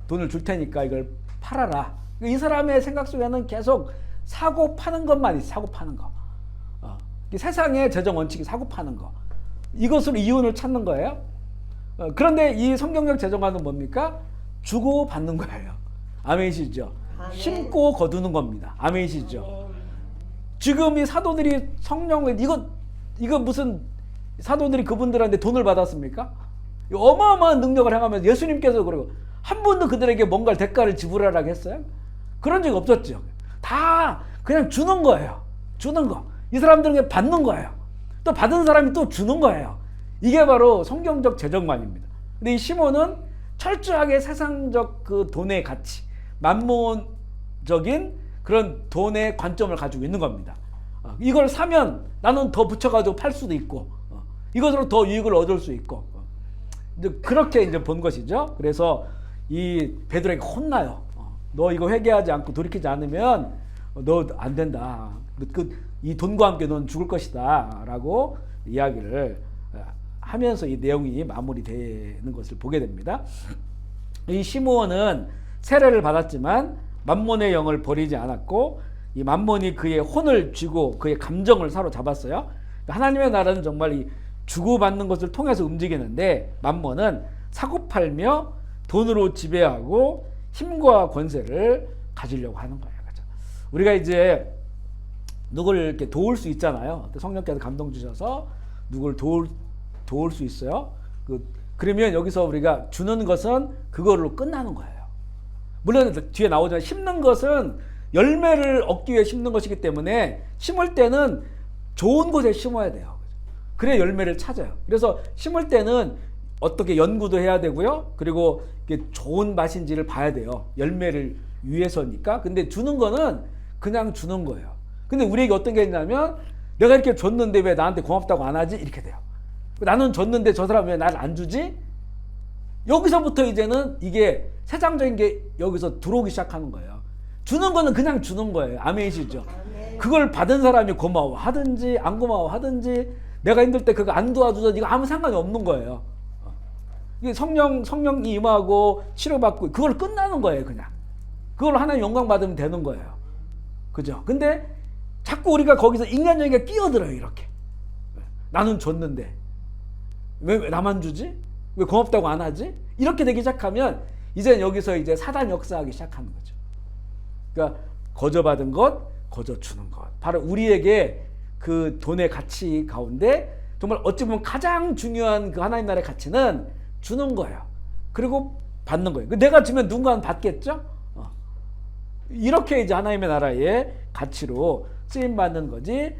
돈을 줄 테니까 이걸 팔아라. 이 사람의 생각 속에는 계속 사고 파는 것만 있어. 사고 파는 거. 세상의 재정 원칙이 사고 파는 거. 이것으로 이윤을 찾는 거예요. 그런데 이 성경적 재정관은 뭡니까? 주고 받는 거예요. 아멘이시죠? 심고 거두는 겁니다. 아멘이시죠? 지금 이 사도들이 성령을 이거 무슨 사도들이 그분들한테 돈을 받았습니까? 어마어마한 능력을 행하면서 예수님께서 그러고 한 번도 그들에게 뭔가 대가를 지불하라고 했어요? 그런 적이 없었죠. 다 그냥 주는 거예요. 주는 거. 이 사람들에게 받는 거예요. 또 받은 사람이 또 주는 거예요. 이게 바로 성경적 재정관입니다. 근데 이 시몬은 철저하게 세상적 그 돈의 가치, 만몬적인 그런 돈의 관점을 가지고 있는 겁니다. 이걸 사면 나는 더 붙여가지고 팔 수도 있고, 이것으로 더 유익을 얻을 수 있고, 이제 그렇게 이제 본 것이죠. 그래서 이 베드로에게 혼나요. 너 이거 회개하지 않고 돌이키지 않으면 너 안 된다. 이 돈과 함께 넌 죽을 것이다. 라고 이야기를 하면서 이 내용이 마무리되는 것을 보게 됩니다. 이 시므온은 세례를 받았지만 만몬의 영을 버리지 않았고 이 만몬이 그의 혼을 쥐고 그의 감정을 사로잡았어요. 하나님의 나라는 정말 이 주고받는 것을 통해서 움직이는데 만몬은 사고팔며 돈으로 지배하고 힘과 권세를 가지려고 하는 거예요. 그렇죠? 우리가 이제 누구를 이렇게 도울 수 있잖아요. 성령께서 감동 주셔서 누구를 도울 수 있어요. 그러면 여기서 우리가 주는 것은 그걸로 끝나는 거예요. 물론 뒤에 나오지만 심는 것은 열매를 얻기 위해 심는 것이기 때문에 심을 때는 좋은 곳에 심어야 돼요. 그래야 열매를 찾아요. 그래서 심을 때는 어떻게 연구도 해야 되고요. 그리고 이게 좋은 맛인지를 봐야 돼요. 열매를 위해서니까. 근데 주는 거는 그냥 주는 거예요. 근데 우리에게 어떤 게 있냐면 내가 이렇게 줬는데 왜 나한테 고맙다고 안 하지? 이렇게 돼요. 나는 줬는데 저 사람 왜 나를 안 주지? 여기서부터 이제는 이게 세상적인 게 여기서 들어오기 시작하는 거예요. 주는 거는 그냥 주는 거예요. 아멘이시죠? 그걸 받은 사람이 고마워하든지 안 고마워하든지 내가 힘들 때 그거 안 도와주든 이거 아무 상관이 없는 거예요. 이게 성령이 임하고 치료받고 그걸 끝나는 거예요. 그냥 그걸 하나님 영광 받으면 되는 거예요. 그죠? 근데 자꾸 우리가 거기서 인간적인 게 끼어들어요. 이렇게 나는 줬는데 왜 나만 주지? 왜 고맙다고 안 하지? 이렇게 되기 시작하면 이제 여기서 이제 사단 역사하기 시작하는 거죠. 그러니까 거저받은 것, 거저 주는 것. 바로 우리에게 그 돈의 가치 가운데 정말 어찌 보면 가장 중요한 그 하나님 나라의 가치는 주는 거예요. 그리고 받는 거예요. 내가 주면 누군가는 받겠죠? 이렇게 이제 하나님의 나라의 가치로 쓰임 받는 거지.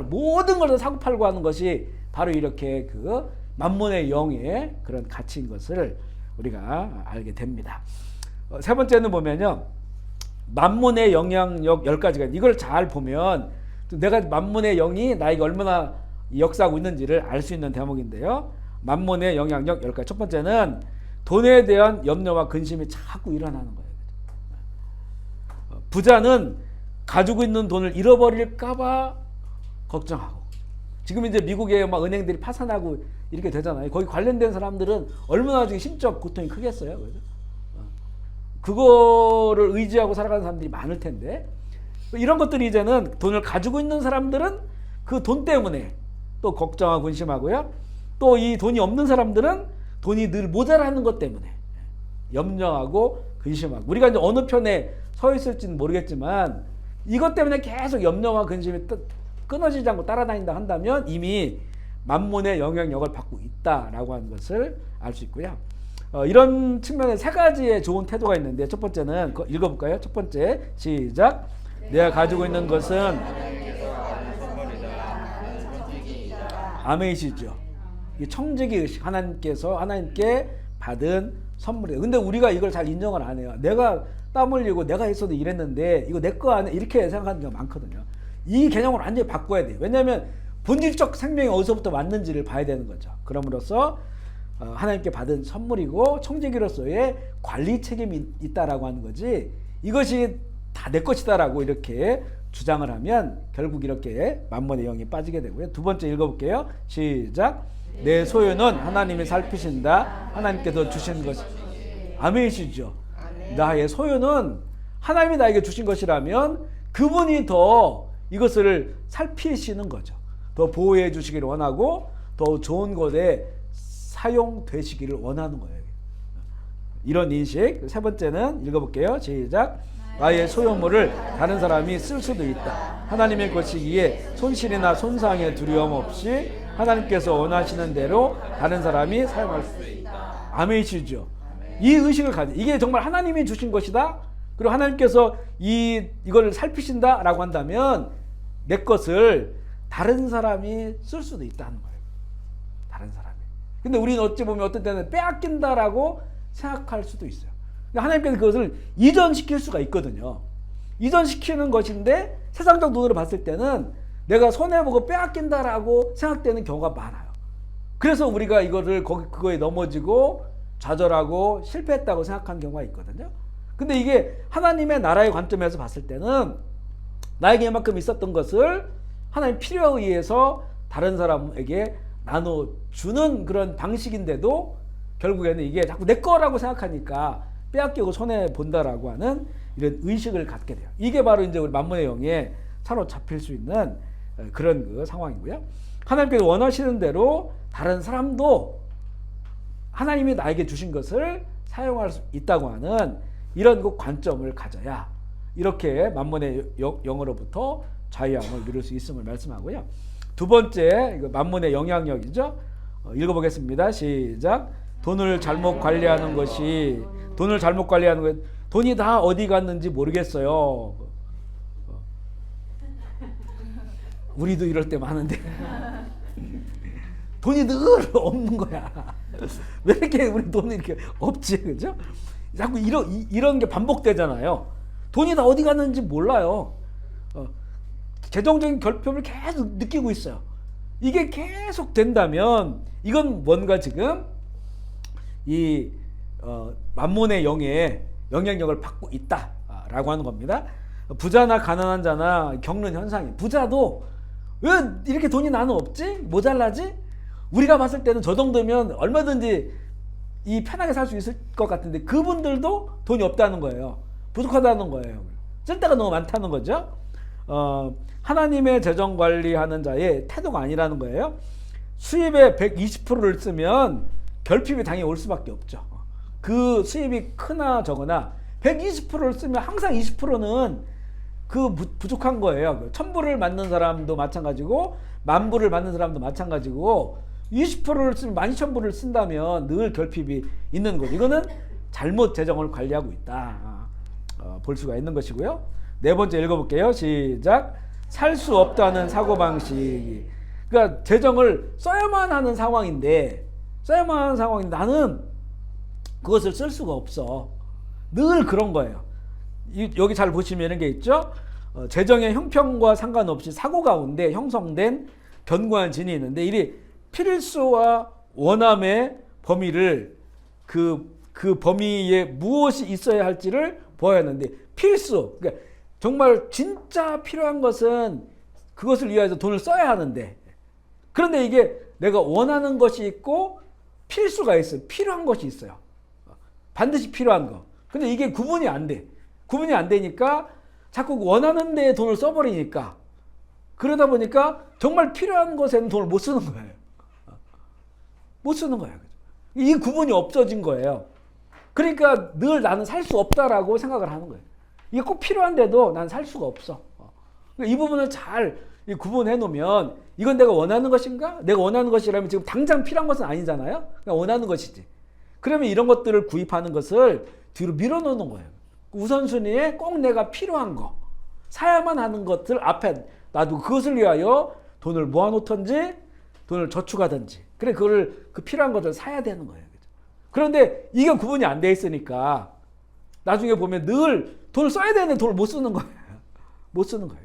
모든 걸 다 사고 팔고 하는 것이 바로 이렇게 그 만몬의 영의 그런 가치인 것을 우리가 알게 됩니다. 세 번째는 보면요. 만몬의 영향력 10가지가 이걸 잘 보면 내가 만몬의 영이 나에게 얼마나 역사하고 있는지를 알 수 있는 대목인데요. 만몬의 영향력 10가지. 첫 번째는 돈에 대한 염려와 근심이 자꾸 일어나는 거예요. 부자는 가지고 있는 돈을 잃어버릴까봐 걱정하고, 지금 이제 미국에 막 은행들이 파산하고 이렇게 되잖아요. 거기 관련된 사람들은 얼마나 심적 고통이 크겠어요. 그죠? 그거를 의지하고 살아가는 사람들이 많을 텐데, 이런 것들이 이제는 돈을 가지고 있는 사람들은 그 돈 때문에 또 걱정하고 근심하고요. 또 이 돈이 없는 사람들은 돈이 늘 모자라는 것 때문에 염려하고 근심하고 우리가 이제 어느 편에 서 있을지는 모르겠지만 이것 때문에 계속 염려와 근심이 끊어지지 않고 따라다닌다 한다면 이미 만몬의 영향력을 받고 있다라고 하는 것을 알 수 있고요. 이런 측면에 세 가지의 좋은 태도가 있는데 첫 번째는 읽어볼까요? 첫 번째 시작. 내가 가지고 있는 것은 아멘이시죠. 이 청지기 의식 하나님께 받은 선물이에요. 근데 우리가 이걸 잘 인정을 안 해요. 내가 땀 흘리고 내가 했어도 이랬는데 이거 내 거 아니야 이렇게 생각하는 경우가 많거든요. 이 개념을 완전히 바꿔야 돼요. 왜냐하면 본질적 생명이 어디서부터 왔는지를 봐야 되는 거죠. 그럼으로써 하나님께 받은 선물이고 청지기로서의 관리 책임이 있다라고 하는 거지 이것이 다 내 것이다라고 이렇게 주장을 하면 결국 이렇게 만몬의 영이 빠지게 되고요. 두 번째 읽어볼게요. 시작. 내 소유는 하나님이 살피신다. 하나님께서 주신 것이 아멘이시죠. 나의 소유는 하나님이 나에게 주신 것이라면 그분이 더 이것을 살피시는 거죠. 더 보호해 주시기를 원하고 더 좋은 것에 사용되시기를 원하는 거예요. 이런 인식. 세 번째는 읽어볼게요. 시작. 나의 소유물을 다른 사람이 쓸 수도 있다. 하나님의 것이기에 손실이나 손상의 두려움 없이 하나님께서 원하시는 대로 다른 사람이 사용할 수 있다. 아멘이시죠. 이 의식을 가져. 이게 정말 하나님이 주신 것이다. 그리고 하나님께서 이걸 살피신다라고 한다면 내 것을 다른 사람이 쓸 수도 있다는 거예요. 다른 사람이. 근데 우리는 어찌 보면 어떤 때는 빼앗긴다라고 생각할 수도 있어요. 하나님께서 그것을 이전시킬 수가 있거든요. 이전시키는 것인데 세상적 눈으로 봤을 때는 내가 손해보고 빼앗긴다라고 생각되는 경우가 많아요. 그래서 우리가 이거를 그거에 넘어지고 좌절하고 실패했다고 생각하는 경우가 있거든요. 근데 이게 하나님의 나라의 관점에서 봤을 때는 나에게 이만큼 있었던 것을 하나님 필요에 의해서 다른 사람에게 나눠주는 그런 방식인데도 결국에는 이게 자꾸 내 거라고 생각하니까 빼앗기고 손해본다라고 하는 이런 의식을 갖게 돼요. 이게 바로 이제 우리 만몬의 영에 사로잡힐 수 있는 그런 그 상황이고요. 하나님께서 원하시는 대로 다른 사람도 하나님이 나에게 주신 것을 사용할 수 있다고 하는 이런 그 관점을 가져야 이렇게 만몬의 영으로부터 자유함을 누릴 수 있음을 말씀하고요. 두 번째 만몬의 영향력이죠. 읽어보겠습니다. 시작. 돈을 잘못 관리하는 것이 돈이 다 어디 갔는지 모르겠어요. 우리도 이럴 때 많은데 돈이 늘 없는 거야. 왜 이렇게 우리 돈이 이렇게 없지, 그죠? 자꾸 이런 게 반복되잖아요. 돈이 다 어디 갔는지 몰라요. 재정적인 결핍을 계속 느끼고 있어요. 이게 계속 된다면 이건 뭔가 지금 이 만몬의 영의 영향력을 받고 있다라고 하는 겁니다. 부자나 가난한 자나 겪는 현상이 부자도 왜 이렇게 돈이 나는 없지? 모자라지? 우리가 봤을 때는 저 정도면 얼마든지 이 편하게 살 수 있을 것 같은데 그분들도 돈이 없다는 거예요. 부족하다는 거예요. 쓸 데가 너무 많다는 거죠. 하나님의 재정 관리하는 자의 태도가 아니라는 거예요. 수입의 120%를 쓰면 결핍이 당연히 올 수밖에 없죠. 그 수입이 크나 적으나 120%를 쓰면 항상 20%는 그 부족한 거예요. 1000불을 맞는 사람도 마찬가지고 10,000불을 맞는 사람도 마찬가지고 20%를 쓰면 12,000불을 쓴다면 늘 결핍이 있는 거죠. 이거는 잘못 재정을 관리하고 있다. 볼 수가 있는 것이고요. 네 번째 읽어볼게요. 시작. 살 수 없다는 사고방식이. 그러니까 재정을 써야만 하는 상황인데 나는 그것을 쓸 수가 없어. 늘 그런 거예요. 여기 잘 보시면 이런 게 있죠. 재정의 형편과 상관없이 사고 가운데 형성된 견고한 진이 있는데 이 필수와 원함의 범위를 그 범위에 무엇이 있어야 할지를 보아야 하는데 필수, 그러니까 정말 진짜 필요한 것은 그것을 위해서 돈을 써야 하는데 그런데 이게 내가 원하는 것이 있고 필수가 있어요. 필요한 것이 있어요. 반드시 필요한 거. 근데 이게 구분이 안 돼. 구분이 안 되니까 자꾸 원하는 데에 돈을 써버리니까 그러다 보니까 정말 필요한 것에는 돈을 못 쓰는 거예요. 못 쓰는 거예요. 이 구분이 없어진 거예요. 그러니까 늘 나는 살 수 없다라고 생각을 하는 거예요. 이게 꼭 필요한데도 난 살 수가 없어. 그러니까 이 부분을 잘 구분해 놓으면 이건 내가 원하는 것인가? 내가 원하는 것이라면 지금 당장 필요한 것은 아니잖아요. 그냥 원하는 것이지. 그러면 이런 것들을 구입하는 것을 뒤로 밀어놓는 거예요. 우선순위에 꼭 내가 필요한 거, 사야만 하는 것들 앞에 놔두고 그것을 위하여 돈을 모아놓든지 돈을 저축하든지, 그래 그걸 그 필요한 것을 사야 되는 거예요. 그런데 이게 구분이 안 돼 있으니까 나중에 보면 늘 돈을 써야 되는데 돈을 못 쓰는 거예요. 못 쓰는 거예요.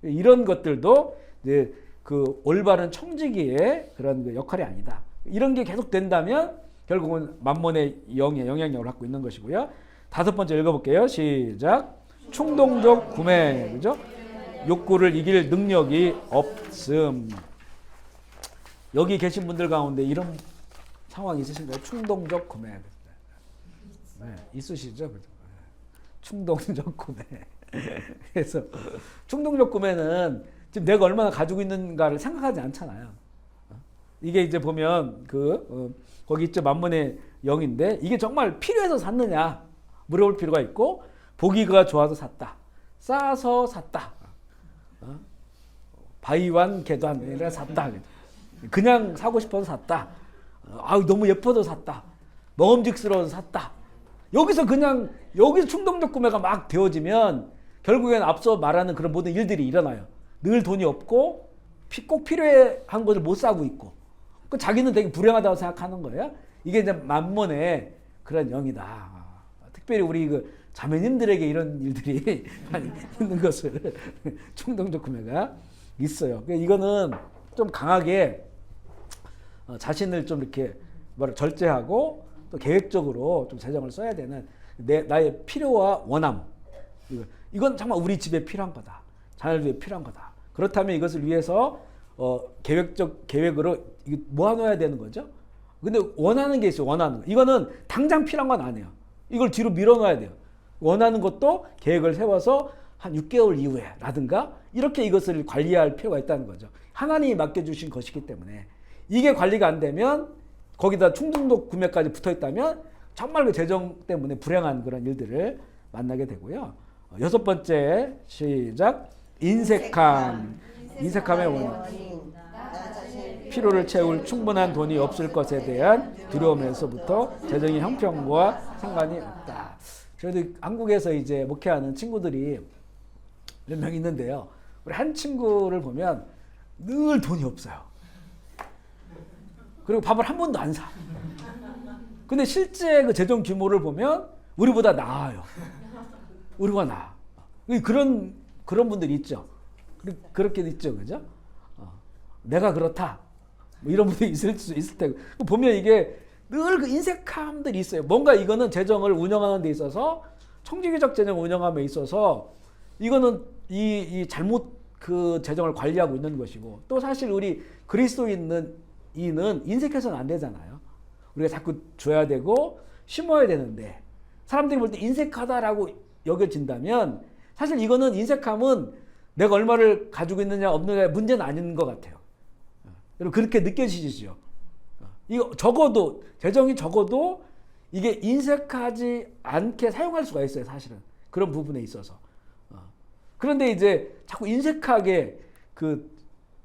이런 것들도 이제 그 올바른 청지기의 그런 그 역할이 아니다. 이런 게 계속 된다면 결국은 만몬의 영의 영향력을 갖고 있는 것이고요. 다섯 번째 읽어볼게요. 시작. 충동적 구매, 그죠? 욕구를 이길 능력이 없음. 여기 계신 분들 가운데 이런 상황이 있으신가요? 충동적 구매. 네, 있으시죠? 충동적 구매. 그래서 충동적 구매는 지금 내가 얼마나 가지고 있는가를 생각하지 않잖아요. 이게 이제 보면 거기 있죠, 만몬의 영인데 이게 정말 필요해서 샀느냐 물어볼 필요가 있고, 보기가 좋아서 샀다, 싸서 샀다, 바이완 계단이라 샀다, 그냥 사고 싶어서 샀다, 너무 예뻐서 샀다, 먹음직스러워서 샀다. 여기서 충동적 구매가 막 되어지면 결국엔 앞서 말하는 그런 모든 일들이 일어나요. 늘 돈이 없고 꼭 필요한 것을 못 사고 있고, 자기는 되게 불행하다고 생각하는 거예요. 이게 이제 만몬의 그런 영이다. 특별히 우리 그 자매님들에게 이런 일들이 많이 있는 것을 충동적 구매가 있어요. 그러니까 이거는 좀 강하게 자신을 좀 이렇게 절제하고 또 계획적으로 좀 재정을 써야 되는 나의 필요와 원함. 이건 정말 우리 집에 필요한 거다. 자녀들에게 필요한 거다. 그렇다면 이것을 위해서 계획으로 모아놓아야 되는 거죠. 근데 원하는 게 있어요. 원하는 거. 이거는 당장 필요한 건 아니에요. 이걸 뒤로 밀어놔야 돼요. 원하는 것도 계획을 세워서 한 6개월 이후에 라든가 이렇게 이것을 관리할 필요가 있다는 거죠. 하나님이 맡겨주신 것이기 때문에 이게 관리가 안 되면, 거기다 충동적 구매까지 붙어있다면 정말 그 재정 때문에 불행한 그런 일들을 만나게 되고요. 여섯 번째, 시작. 인색함. 인색함의 원인. 필요를 채울 충분한 돈이 없을 것에 대한 두려움에서부터 재정의 형편과 상관이 없다. 저희도 한국에서 이제 목회하는 친구들이 몇 명 있는데요. 우리 한 친구를 보면 늘 돈이 없어요. 그리고 밥을 한 번도 안 사. 근데 실제 그 재정 규모를 보면 우리보다 나아요. 우리가 나아. 그런 분들이 있죠. 그렇게 있죠, 그죠? 내가 그렇다. 뭐 이런 분들이 있을 수 있을 테고. 보면 이게 늘 그 인색함들이 있어요. 뭔가 이거는 재정을 운영하는 데 있어서, 청지기적 재정 운영함에 있어서 이거는 이 잘못 그 재정을 관리하고 있는 것이고, 또 사실 우리 그리스도인은 인색해서는 안 되잖아요. 우리가 자꾸 줘야 되고 심어야 되는데, 사람들이 볼 때 인색하다라고 여겨진다면 사실 이거는, 인색함은 내가 얼마를 가지고 있느냐 없느냐의 문제는 아닌 것 같아요. 여러분 그렇게 느껴지시죠? 이거 적어도 재정이 적어도 이게 인색하지 않게 사용할 수가 있어요. 사실은 그런 부분에 있어서. 그런데 이제 자꾸 인색하게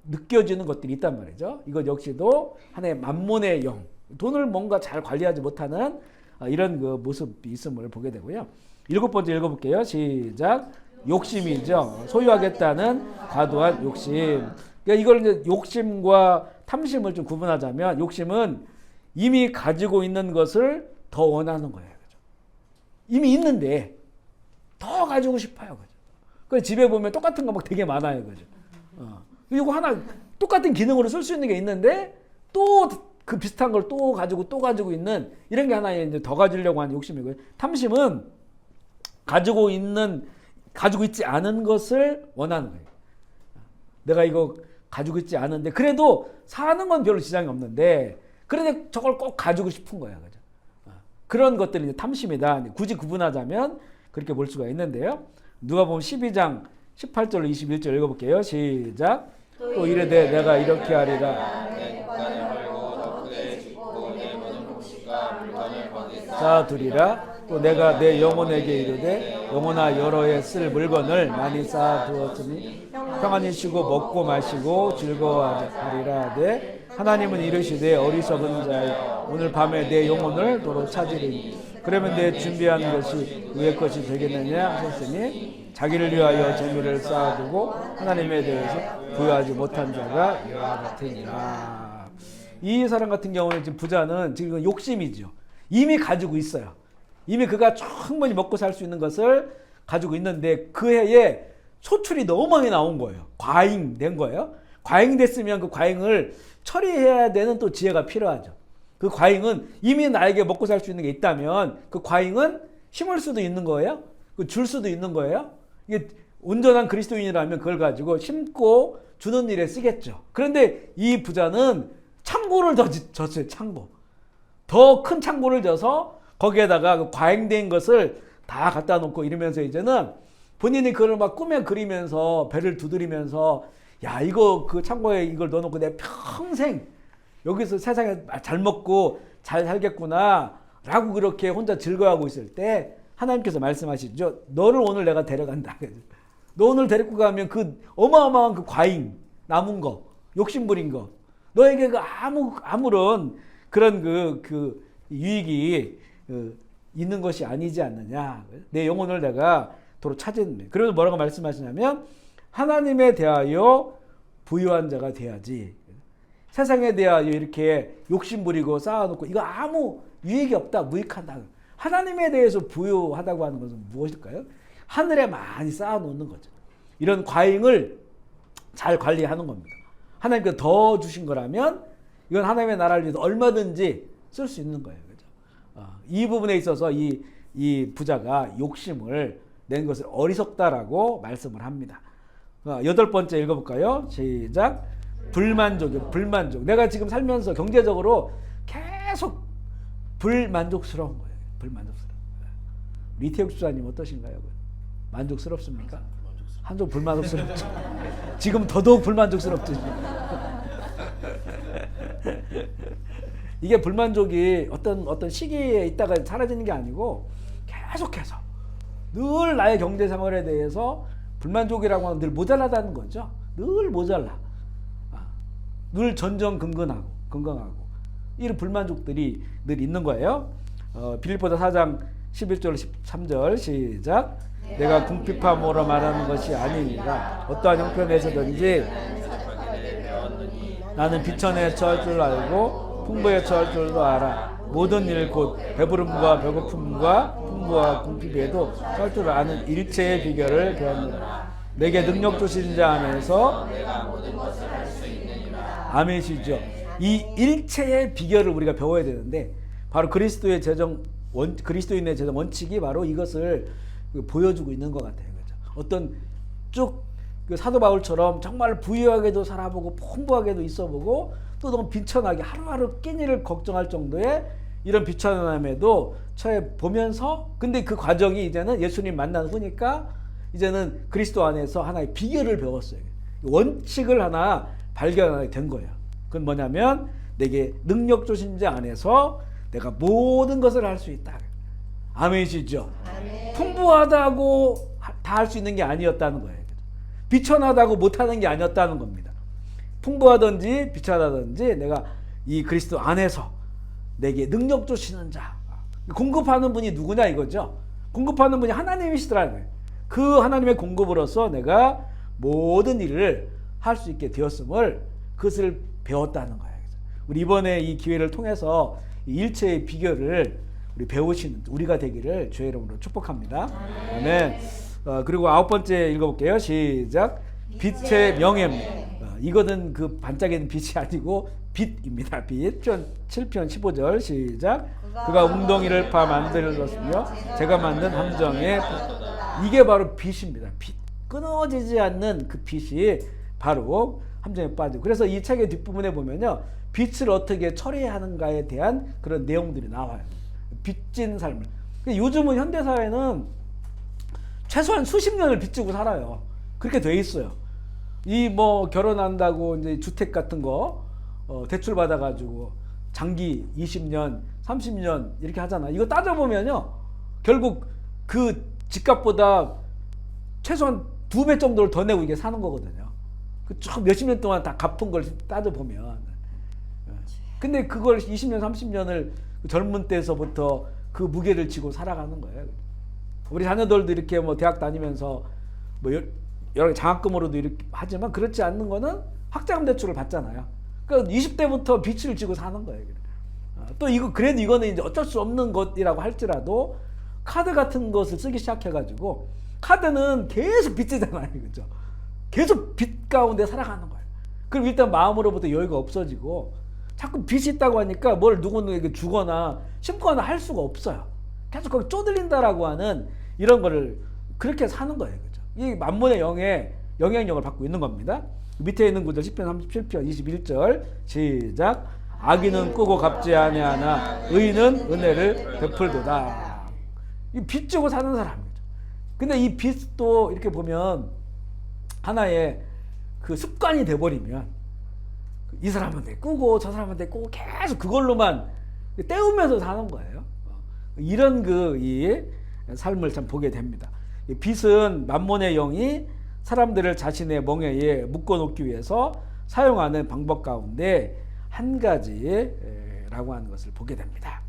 느껴지는 것들이 있단 말이죠. 이것 역시도 하나의 만몬의 영, 돈을 뭔가 잘 관리하지 못하는 이런 그 모습이 있음을 보게 되고요. 일곱 번째 읽어볼게요. 시작. 욕심이죠. 소유하겠다는 과도한 욕심. 그러니까 이걸 이제 욕심과 탐심을 좀 구분하자면, 욕심은 이미 가지고 있는 것을 더 원하는 거예요. 그죠? 이미 있는데 더 가지고 싶어요. 그죠? 그래서 집에 보면 똑같은 거 막 되게 많아요. 그죠? 그리고 하나 똑같은 기능으로 쓸 수 있는 게 있는데 또 그 비슷한 걸 또 가지고 있는, 이런 게 하나의 이제 더 가지려고 하는 욕심이고요. 탐심은 가지고 있지 않은 것을 원하는 거예요. 내가 이거 가지고 있지 않은데 그래도 사는 건 별로 지장이 없는데 그런데 저걸 꼭 가지고 싶은 거야. 그죠? 그런 것들이 이제 탐심이다. 굳이 구분하자면 그렇게 볼 수가 있는데요. 누가복음 12장 18절로 21절 읽어볼게요. 시작. 또 이르되 내가 이렇게 하리라. 내 것을 벌고 더 크게 짓고 내 모든 곡식과 물건을 거기서 쌓아두리라. 또 내가 내 영혼에게 이르되 영혼아 여러 해 쓸 물건을 많이 쌓아두었으니 평안히 쉬고 먹고 마시고 즐거워하리라 하되 하나님은 이르시되 어리석은 자여 오늘 밤에 내 영혼을 도로 찾으리니 그러면 내 준비한 것이 의의 것이 되겠느냐 하셨으니 자기를 위하여 재물을 쌓아두고 하나님에 대해서 부여하지 못한 자가 이와 같으니라. 이 사람 같은 경우는 지금 부자는 지금 욕심이죠. 이미 가지고 있어요. 이미 그가 충분히 먹고 살 수 있는 것을 가지고 있는데 그 해에 소출이 너무 많이 나온 거예요. 과잉된 거예요. 과잉됐으면 그 과잉을 처리해야 되는 또 지혜가 필요하죠. 그 과잉은 이미 나에게 먹고 살 수 있는 게 있다면 그 과잉은 심을 수도 있는 거예요. 줄 수도 있는 거예요. 이게 온전한 그리스도인이라면 그걸 가지고 심고 주는 일에 쓰겠죠. 그런데 이 부자는 창고를 더 졌어요. 창고. 더 큰 창고를 져서 거기에다가 그 과잉된 것을 다 갖다 놓고 이러면서 이제는 본인이 그걸 막 꾸며 그리면서 배를 두드리면서 야 이거 그 창고에 이걸 넣어놓고 내가 평생 여기서 세상에 잘 먹고 잘 살겠구나 라고 그렇게 혼자 즐거워하고 있을 때 하나님께서 말씀하시죠. 너를 오늘 내가 데려간다. 너 오늘 데리고 가면 그 어마어마한 그 과잉 남은 거 욕심부린 거 너에게 그 아무런 그런 그 유익이 있는 것이 아니지 않느냐. 내 영혼을 내가 도로 찾은. 그래서 뭐라고 말씀하시냐면 하나님에 대하여 부유한 자가 돼야지. 세상에 대하여 이렇게 욕심부리고 쌓아놓고 이거 아무 유익이 없다. 무익하다. 하나님에 대해서 부유하다고 하는 것은 무엇일까요? 하늘에 많이 쌓아놓는 거죠. 이런 과잉을 잘 관리하는 겁니다. 하나님께서 더 주신 거라면 이건 하나님의 나라를 위해서 얼마든지 쓸 수 있는 거예요. 그죠? 이 부분에 있어서 이 부자가 욕심을 낸 것을 어리석다라고 말씀을 합니다. 8번째 읽어볼까요? 시작. 불만족이요. 불만족. 내가 지금 살면서 경제적으로 계속 불만족스러운 거예요. 불만족스러운. 리태욱 수사님 어떠신가요? 만족스럽습니까? 한쪽 불만족스럽죠. 지금 더더욱 불만족스럽죠. 이게 불만족이 어떤 시기에 있다가 사라지는 게 아니고 계속해서 늘 나의 경제 생활에 대해서 불만족이라고 하면 늘 모자라다는 거죠. 늘 모자라. 늘 전전긍긍하고 이런 불만족들이 늘 있는 거예요. 빌립보서 4장 11절 13절 시작. 내가 궁핍함으로 말하는 것이 아니니라. 어떠한 형편에서든지 나는 비천에 처할 줄 알고 풍부에 처할 줄도 알아. 모든 일 곧 배부름과 배고픔과 풍부와 궁핍에도 처할 줄 아는 일체의 비결을 배웠노라. 내게 능력 주신 자 안에서 아멘이시죠. 이 일체의 비결을 우리가 배워야 되는데 바로 그리스도인의 재정 원칙이 바로 이것을 보여주고 있는 것 같아요. 그렇죠? 어떤 쭉 그 사도 바울처럼 정말 부유하게도 살아보고 풍부하게도 있어보고 또 너무 빈천하게 하루하루 끼니를 걱정할 정도의 이런 비천함에도 처해 보면서 근데 그 과정이 이제는 예수님 만난 후니까 이제는 그리스도 안에서 하나의 비결을 배웠어요. 원칙을 하나 발견하게 된 거예요. 그건 뭐냐면 내게 능력 주신 자 안에서 내가 모든 것을 할 수 있다. 아멘이시죠? 아멘. 풍부하다고 다 할 수 있는 게 아니었다는 거예요. 비천하다고 못하는 게 아니었다는 겁니다. 풍부하든지 비천하든지 내가 이 그리스도 안에서 내게 능력 주시는 자. 공급하는 분이 누구냐 이거죠. 공급하는 분이 하나님이시더라는 거예요. 그 하나님의 공급으로서 내가 모든 일을 할 수 있게 되었음을 그것을 배웠다는 거예요. 우리 이번에 이 기회를 통해서 이 일체의 비결을 우리 배우시는 우리가 되기를 주의 이름으로 축복합니다. 아멘. 그리고 9번째 읽어볼게요. 시작. 빛의 명예입니다. 이거는 그 반짝이는 빛이 아니고 빛입니다. 빛. 7편 15절 시작. 그가 웅덩이를 파 만들었으며 제가 만든 함정에 이게 바로 빛입니다. 빛. 끊어지지 않는 그 빛이 바로 함정에 빠지고 그래서 이 책의 뒷부분에 보면요. 빛을 어떻게 처리하는가에 대한 그런 내용들이 나와요. 빚진 삶을. 요즘은 현대사회는 최소한 수십 년을 빚지고 살아요. 그렇게 돼 있어요. 이 뭐 결혼한다고 이제 주택 같은 거 대출 받아가지고 장기 20년, 30년 이렇게 하잖아. 이거 따져보면요. 결국 그 집값보다 최소한 2배 정도를 더 내고 이게 사는 거거든요. 그 쭉 몇십 년 동안 다 갚은 걸 따져보면. 근데 그걸 20년, 30년을 젊은 때에서부터 그 무게를 지고 살아가는 거예요. 우리 자녀들도 이렇게 뭐 대학 다니면서 뭐 여러 장학금으로도 이렇게 하지만 그렇지 않는 거는 학자금 대출을 받잖아요. 그러니까 20대부터 빚을 지고 사는 거예요. 또 이거 그래도 이거는 이제 어쩔 수 없는 것이라고 할지라도 카드 같은 것을 쓰기 시작해가지고 카드는 계속 빚지잖아요, 그죠? 계속 빚 가운데 살아가는 거예요. 그럼 일단 마음으로부터 여유가 없어지고 자꾸 빚이 있다고 하니까 뭘 누구에게 주거나 심거나 할 수가 없어요. 계속 거기 쪼들린다라고 하는 이런 거를 그렇게 사는 거예요, 그죠? 이 만문의 영의 영향력을 받고 있는 겁니다. 밑에 있는 구절 10편 37편 21절 시작. 악인은 꾸고 갚지 아니하나 의인은 은혜를 베풀도다. 이 빚 지고 사는 사람이죠. 근데 이 빚도 이렇게 보면 하나의 그 습관이 돼버리면 이 사람한테 꾸고 저 사람한테 꾸고 계속 그걸로만 때우면서 사는 거예요. 이런 이 삶을 참 보게 됩니다. 빚은 만몬의 영이 사람들을 자신의 멍에에 묶어놓기 위해서 사용하는 방법 가운데 한 가지라고 하는 것을 보게 됩니다.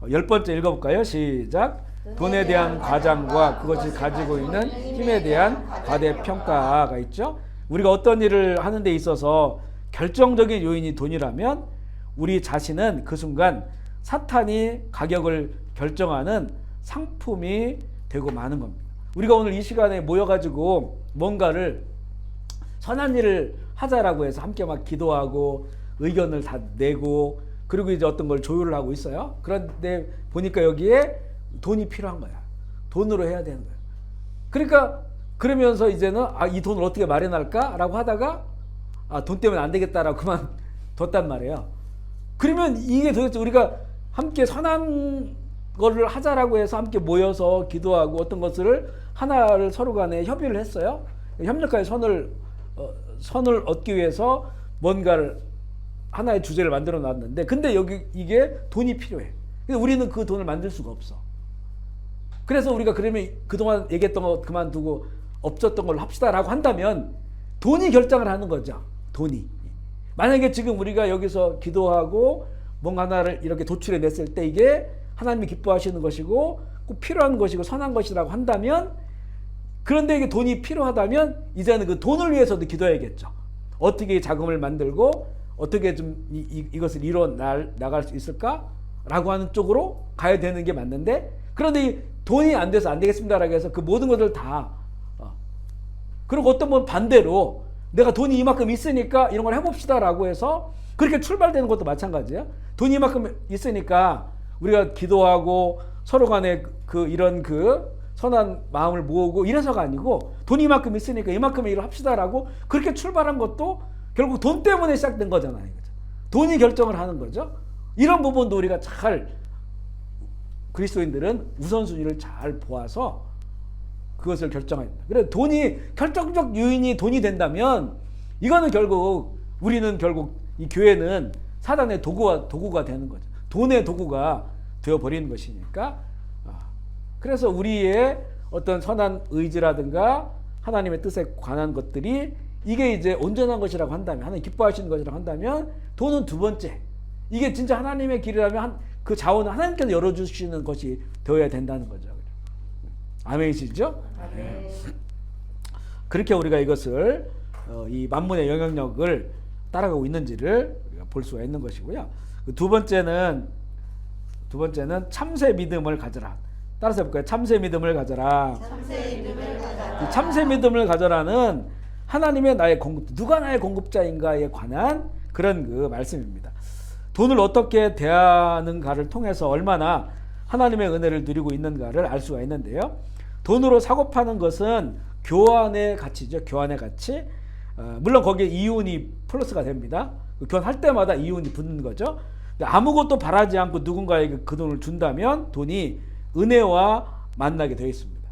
10번째 읽어볼까요? 시작. 돈에 대한 과장과 그것이 가지고 있는 힘에 대한 과대평가가 있죠. 우리가 어떤 일을 하는 데 있어서 결정적인 요인이 돈이라면 우리 자신은 그 순간 사탄이 가격을 결정하는 상품이 되고 마는 겁니다. 우리가 오늘 이 시간에 모여가지고 뭔가를 선한 일을 하자라고 해서 함께 막 기도하고 의견을 다 내고 그리고 이제 어떤 걸 조율을 하고 있어요. 그런데 보니까 여기에 돈이 필요한 거야. 돈으로 해야 되는 거야. 그러니까 그러면서 이제는 이 돈을 어떻게 마련할까? 라고 하다가 돈 때문에 안 되겠다라고 그만뒀단 말이에요. 그러면 이게 도대체 우리가 함께 선한 거를 하자라고 해서 함께 모여서 기도하고 어떤 것을 하나를 서로 간에 협의를 했어요. 협력하여 선을 얻기 위해서 뭔가를 하나의 주제를 만들어 놨는데 근데 여기 이게 돈이 필요해. 근데 우리는 그 돈을 만들 수가 없어. 그래서 우리가 그러면 그동안 얘기했던 거 그만두고 없었던 걸로 합시다라고 한다면 돈이 결정을 하는 거죠. 돈이. 만약에 지금 우리가 여기서 기도하고 뭔가 하나를 이렇게 도출해 냈을 때 이게 하나님이 기뻐하시는 것이고 꼭 필요한 것이고 선한 것이라고 한다면 그런데 이게 돈이 필요하다면 이제는 그 돈을 위해서도 기도해야겠죠. 어떻게 자금을 만들고 어떻게 좀 이것을 이뤄 나갈 수 있을까라고 하는 쪽으로 가야 되는 게 맞는데 그런데 돈이 안 돼서 안 되겠습니다라고 해서 그 모든 것을 다 그리고 어떤 분 반대로 내가 돈이 이만큼 있으니까 이런 걸 해봅시다라고 해서 그렇게 출발되는 것도 마찬가지예요. 돈이 이만큼 있으니까 우리가 기도하고 서로 간에 이런 선한 마음을 모으고 이래서가 아니고 돈이 이만큼 있으니까 이만큼의 일을 합시다라고 그렇게 출발한 것도 결국 돈 때문에 시작된 거잖아요. 돈이 결정을 하는 거죠. 이런 부분도 우리가 잘 그리스도인들은 우선순위를 잘 보아서 그것을 결정해야 된다. 그래 돈이 결정적 요인이 돈이 된다면 이거는 결국 우리는 결국 이 교회는 사단의 도구가 되는 거죠. 돈의 도구가 되어버리는 것이니까 그래서 우리의 어떤 선한 의지라든가 하나님의 뜻에 관한 것들이 이게 이제 온전한 것이라고 한다면 하나님 기뻐하시는 것이라고 한다면 돈은 두 번째 이게 진짜 하나님의 길이라면 그 자원을 하나님께서 열어주시는 것이 되어야 된다는 거죠. 아멘이시죠? 네. 그렇게 우리가 이것을 이 만문의 영향력을 따라가고 있는지를 우리가 볼 수가 있는 것이고요. 두 번째는 참새 믿음을 가져라. 따라서 해볼까요? 참새 믿음을 가져라. 참새 믿음을 가져라. 참새 믿음을 가져라는 하나님의 나의 공급, 누가 나의 공급자인가에 관한 그런 말씀입니다. 돈을 어떻게 대하는가를 통해서 얼마나 하나님의 은혜를 누리고 있는가를 알 수가 있는데요. 돈으로 사고 파는 것은 교환의 가치죠. 교환의 가치. 물론 거기에 이윤이 플러스가 됩니다. 교환할 때마다 이윤이 붙는 거죠. 아무것도 바라지 않고 누군가에게 그 돈을 준다면 돈이 은혜와 만나게 되어 있습니다.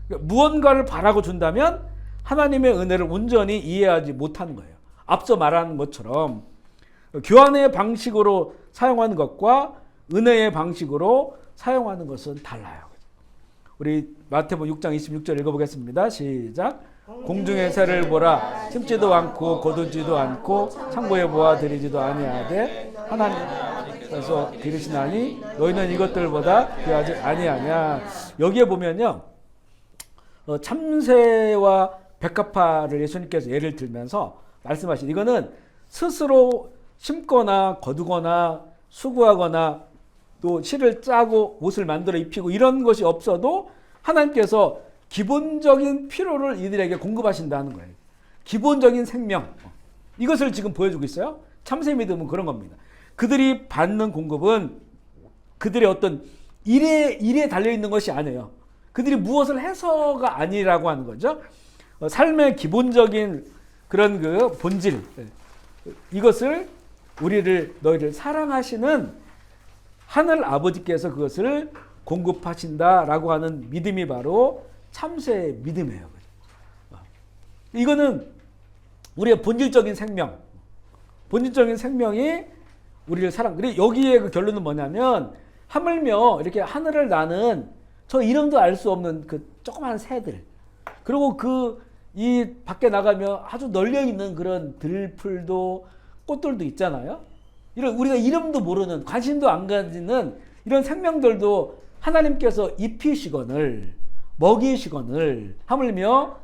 그러니까 무언가를 바라고 준다면 하나님의 은혜를 온전히 이해하지 못하는 거예요. 앞서 말한 것처럼 교환의 방식으로 사용하는 것과 은혜의 방식으로 사용하는 것은 달라요. 우리 마태복음 6장 26절 읽어보겠습니다. 시작. 공중의 새를 보라. 심지도 않고 거두지도 않고 창고에 모아 들이지도 아니하되 하나님께서 기르시나니 너희는 이것들보다 귀하지 아니하냐. 여기에 보면요, 참새와 백합화를 예수님께서 예를 들면서 말씀하신, 이거는 스스로 심거나 거두거나 수고하거나 또 실을 짜고 옷을 만들어 입히고 이런 것이 없어도 하나님께서 기본적인 필요를 이들에게 공급하신다는 거예요. 기본적인 생명. 이것을 지금 보여주고 있어요. 참새 믿음은 그런 겁니다. 그들이 받는 공급은 그들의 어떤 일에 달려있는 것이 아니에요. 그들이 무엇을 해서가 아니라고 하는 거죠. 삶의 기본적인 그런 그 본질, 이것을 너희를 사랑하시는 하늘 아버지께서 그것을 공급하신다라고 하는 믿음이 바로 참새의 믿음이에요. 이거는 우리의 본질적인 생명, 본질적인 생명이 우리를 그리고 여기에 그 결론은 뭐냐면, 하물며 이렇게 하늘을 나는 저 이름도 알 수 없는 그 조그만 새들, 그리고 이 밖에 나가면 아주 널려 있는 그런 들풀도 꽃들도 있잖아요. 이런 우리가 이름도 모르는, 관심도 안 가지는 이런 생명들도 하나님께서 입히시거늘 먹이시거늘 하물며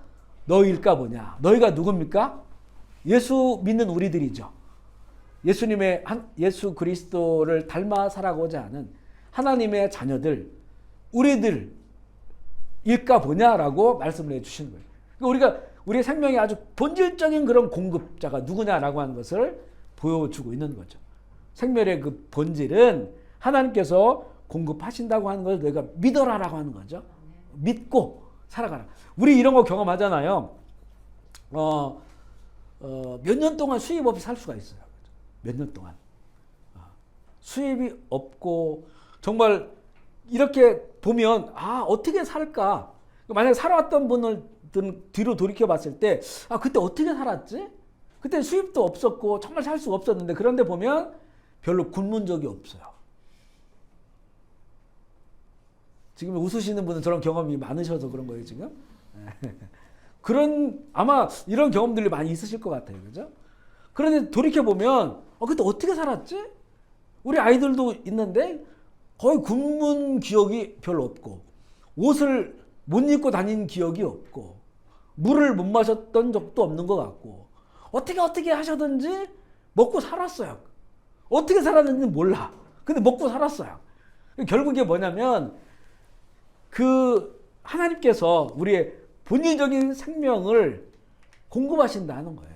너희일까 보냐. 너희가 누굽니까? 예수 믿는 우리들이죠. 예수 그리스도를 닮아 살아가고자 하는 하나님의 자녀들, 우리들일까 보냐라고 말씀을 해주시는 거예요. 그러니까 우리의 생명의 아주 본질적인 그런 공급자가 누구냐라고 하는 것을 보여주고 있는 거죠. 생명의 그 본질은 하나님께서 공급하신다고 하는 것을 너희가 믿어라라고 하는 거죠. 믿고 살아가라. 우리 이런 거 경험하잖아요. 몇 년 동안 수입 없이 살 수가 있어요. 몇 년 동안. 수입이 없고, 정말 이렇게 보면, 어떻게 살까? 만약에 살아왔던 분을 뒤로 돌이켜 봤을 때, 그때 어떻게 살았지? 그때 수입도 없었고, 정말 살 수가 없었는데, 그런데 보면 별로 굶은 적이 없어요. 지금 웃으시는 분은 저런 경험이 많으셔서 그런 거예요, 지금. 아마 이런 경험들이 많이 있으실 것 같아요. 그죠? 그런데 돌이켜보면, 그때 어떻게 살았지? 우리 아이들도 있는데, 거의 굶은 기억이 별로 없고, 옷을 못 입고 다닌 기억이 없고, 물을 못 마셨던 적도 없는 것 같고, 어떻게 하셨든지 먹고 살았어요. 어떻게 살았는지 몰라. 근데 먹고 살았어요. 결국 이게 뭐냐면, 하나님께서 우리의 본질적인 생명을 공급하신다는 거예요.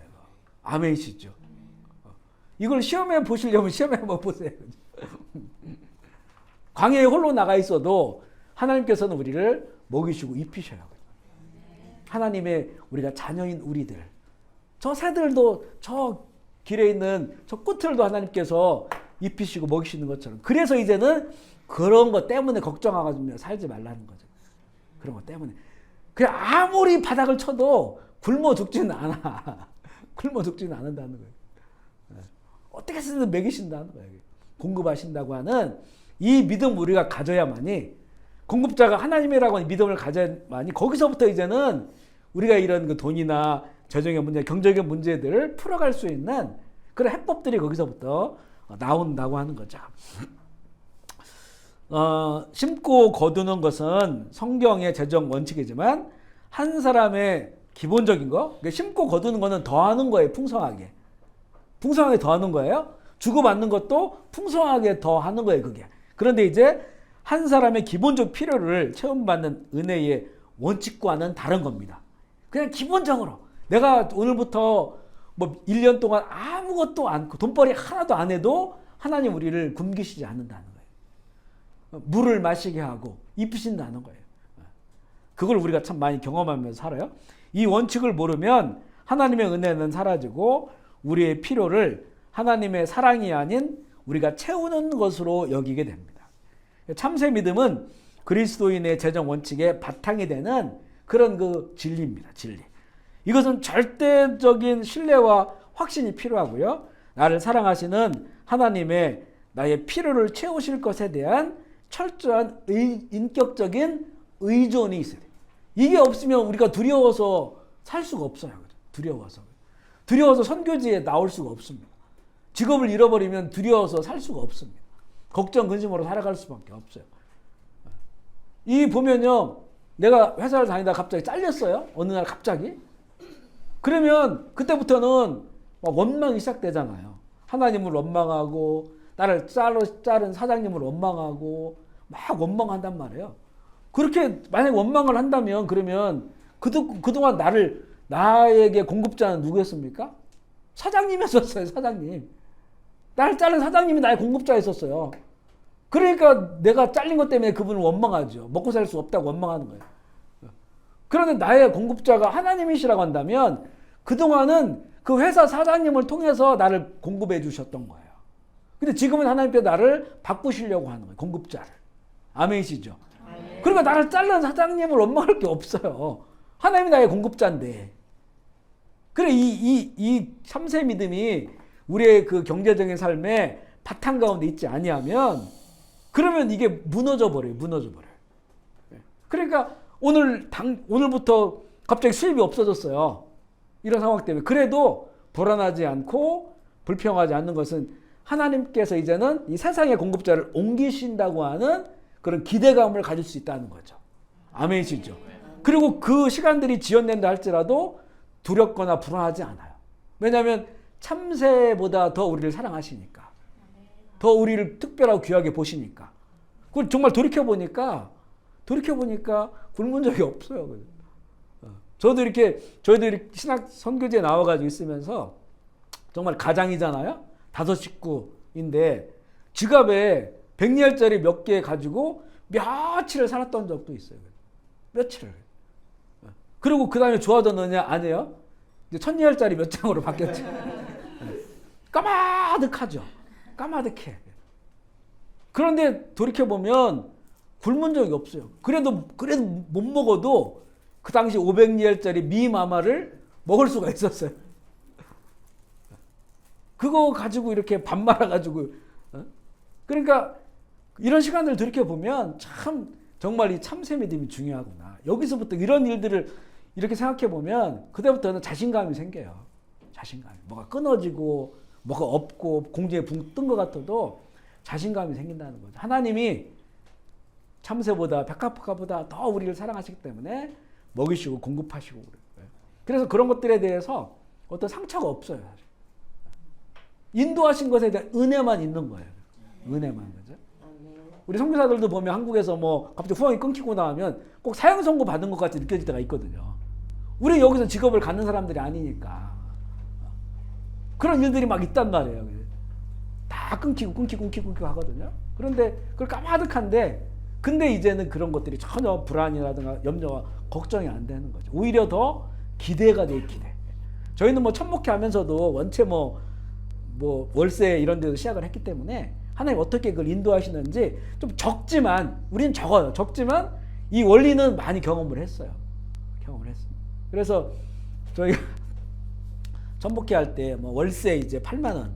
아멘이시죠? 이걸 시험해 보시려면 시험해 한번 보세요. 광야에 홀로 나가 있어도 하나님께서는 우리를 먹이시고 입히셔요. 하나님의 우리가 자녀인 우리들, 저 새들도 저 길에 있는 저 꽃들도 하나님께서 입히시고 먹이시는 것처럼, 그래서 이제는 그런 것 때문에 걱정하고 살지 말라는 거죠. 그런 것 때문에. 그냥 아무리 바닥을 쳐도 굶어 죽지는 않아. 굶어 죽지는 않는다는 거예요. 어떻게 해서든 먹이신다는 거예요. 공급하신다고 하는 이 믿음 우리가 가져야만이, 공급자가 하나님이라고 하는 믿음을 가져야만이, 거기서부터 이제는 우리가 이런 그 돈이나 재정의 문제, 경제적인 문제들을 풀어갈 수 있는 그런 해법들이 거기서부터 나온다고 하는 거죠. 심고 거두는 것은 성경의 재정 원칙이지만, 한 사람의 기본적인 거, 그러니까 심고 거두는 거는 더하는 거예요. 풍성하게 더하는 거예요. 주고받는 것도 풍성하게 더하는 거예요. 그게. 그런데 이제 한 사람의 기본적 필요를 체험받는 은혜의 원칙과는 다른 겁니다. 그냥 기본적으로 내가 오늘부터 1년 동안 아무것도 않고 돈벌이 하나도 안 해도 하나님 우리를 굶기시지 않는다는 거예요. 물을 마시게 하고 입히신다는 거예요. 그걸 우리가 참 많이 경험하면서 살아요. 이 원칙을 모르면 하나님의 은혜는 사라지고 우리의 필요를 하나님의 사랑이 아닌 우리가 채우는 것으로 여기게 됩니다. 참새 믿음은 그리스도인의 재정 원칙의 바탕이 되는 그런 그 진리입니다. 진리. 이것은 절대적인 신뢰와 확신이 필요하고요. 나를 사랑하시는 하나님의 나의 필요를 채우실 것에 대한 철저한 인격적인 의존이 있어야 돼. 이게 없으면 우리가 두려워서 살 수가 없어요. 두려워서 선교지에 나올 수가 없습니다. 직업을 잃어버리면 두려워서 살 수가 없습니다. 걱정 근심으로 살아갈 수밖에 없어요. 이 보면요, 내가 회사를 다니다 갑자기 잘렸어요. 어느 날 갑자기. 그러면 그때부터는 막 원망이 시작되잖아요. 하나님을 원망하고 나를 자른 사장님을 원망하고 막 원망한단 말이에요. 그렇게 만약에 원망을 한다면 그러면 그동안 나에게 공급자는 누구였습니까? 사장님이었어요. 사장님. 나를 자른 사장님이 나의 공급자였었어요. 그러니까 내가 잘린 것 때문에 그분을 원망하죠. 먹고 살 수 없다고 원망하는 거예요. 그런데 나의 공급자가 하나님이시라고 한다면 그동안은 그 회사 사장님을 통해서 나를 공급해 주셨던 거예요. 근데 지금은 하나님께서 나를 바꾸시려고 하는 거예요. 공급자를. 아멘이시죠? 그러니까 나를 자른 사장님을 원망할 게 없어요. 하나님이 나의 공급자인데. 그래, 이 참새 믿음이 우리의 그 경제적인 삶에 바탕 가운데 있지 아니하면 그러면 이게 무너져 버려요. 그러니까 오늘부터 갑자기 수입이 없어졌어요. 이런 상황 때문에. 그래도 불안하지 않고 불평하지 않는 것은 하나님께서 이제는 이 세상의 공급자를 옮기신다고 하는 그런 기대감을 가질 수 있다는 거죠. 아멘이시죠? 그리고 그 시간들이 지연된다 할지라도 두렵거나 불안하지 않아요. 왜냐하면 참새보다 더 우리를 사랑하시니까. 더 우리를 특별하고 귀하게 보시니까. 그걸 정말 돌이켜보니까 굶은 적이 없어요. 저희도 이렇게 신학 선교지에 나와가지고 있으면서 정말 가장이잖아요. 5 식구인데 지갑에 100리알짜리 몇 개 가지고 며칠을 살았던 적도 있어요. 며칠을. 그리고 그 다음에 좋아졌느냐? 아니에요. 이제 1000리알짜리 몇 장으로 바뀌었죠. 까마득하죠. 까마득해. 그런데 돌이켜보면 굶은 적이 없어요. 그래도 못 먹어도 그 당시 500리알짜리 미마마를 먹을 수가 있었어요. 그거 가지고 이렇게 밥 말아가지고. 그러니까 이런 시간을 돌이켜보면 참 정말 이 참새 믿음이 중요하구나. 여기서부터 이런 일들을 이렇게 생각해보면 그때부터는 자신감이 생겨요. 자신감이. 뭐가 끊어지고 뭐가 없고 공중에 붕 뜬 것 같아도 자신감이 생긴다는 거죠. 하나님이 참새보다 백합화보다 더 우리를 사랑하시기 때문에 먹이시고 공급하시고 그래요. 그래서 그런 것들에 대해서 어떤 상처가 없어요. 사실. 인도하신 것에 대한 은혜만 있는 거예요. 은혜만. 그죠? 우리 선교사들도 보면 한국에서 뭐 갑자기 후원이 끊기고 나면 꼭 사형 선고 받은 것 같이 느껴질 때가 있거든요. 우리 여기서 직업을 갖는 사람들이 아니니까. 그런 일들이 막 있단 말이에요. 다 끊기고 하거든요. 그런데 그걸 까마득한데 근데 이제는 그런 것들이 전혀 불안이라든가 염려와 걱정이 안 되는 거죠. 오히려 더 기대가 돼, 기대. 저희는 뭐 천목회 하면서도 원체 뭐 월세 이런 데도 시작을 했기 때문에 하나님 어떻게 그걸 인도하시는지 좀 적지만 우리는 적어요. 적지만 이 원리는 많이 경험을 했어요. 그래서 저희가 천목회 할 때 뭐 월세 이제 8만 원,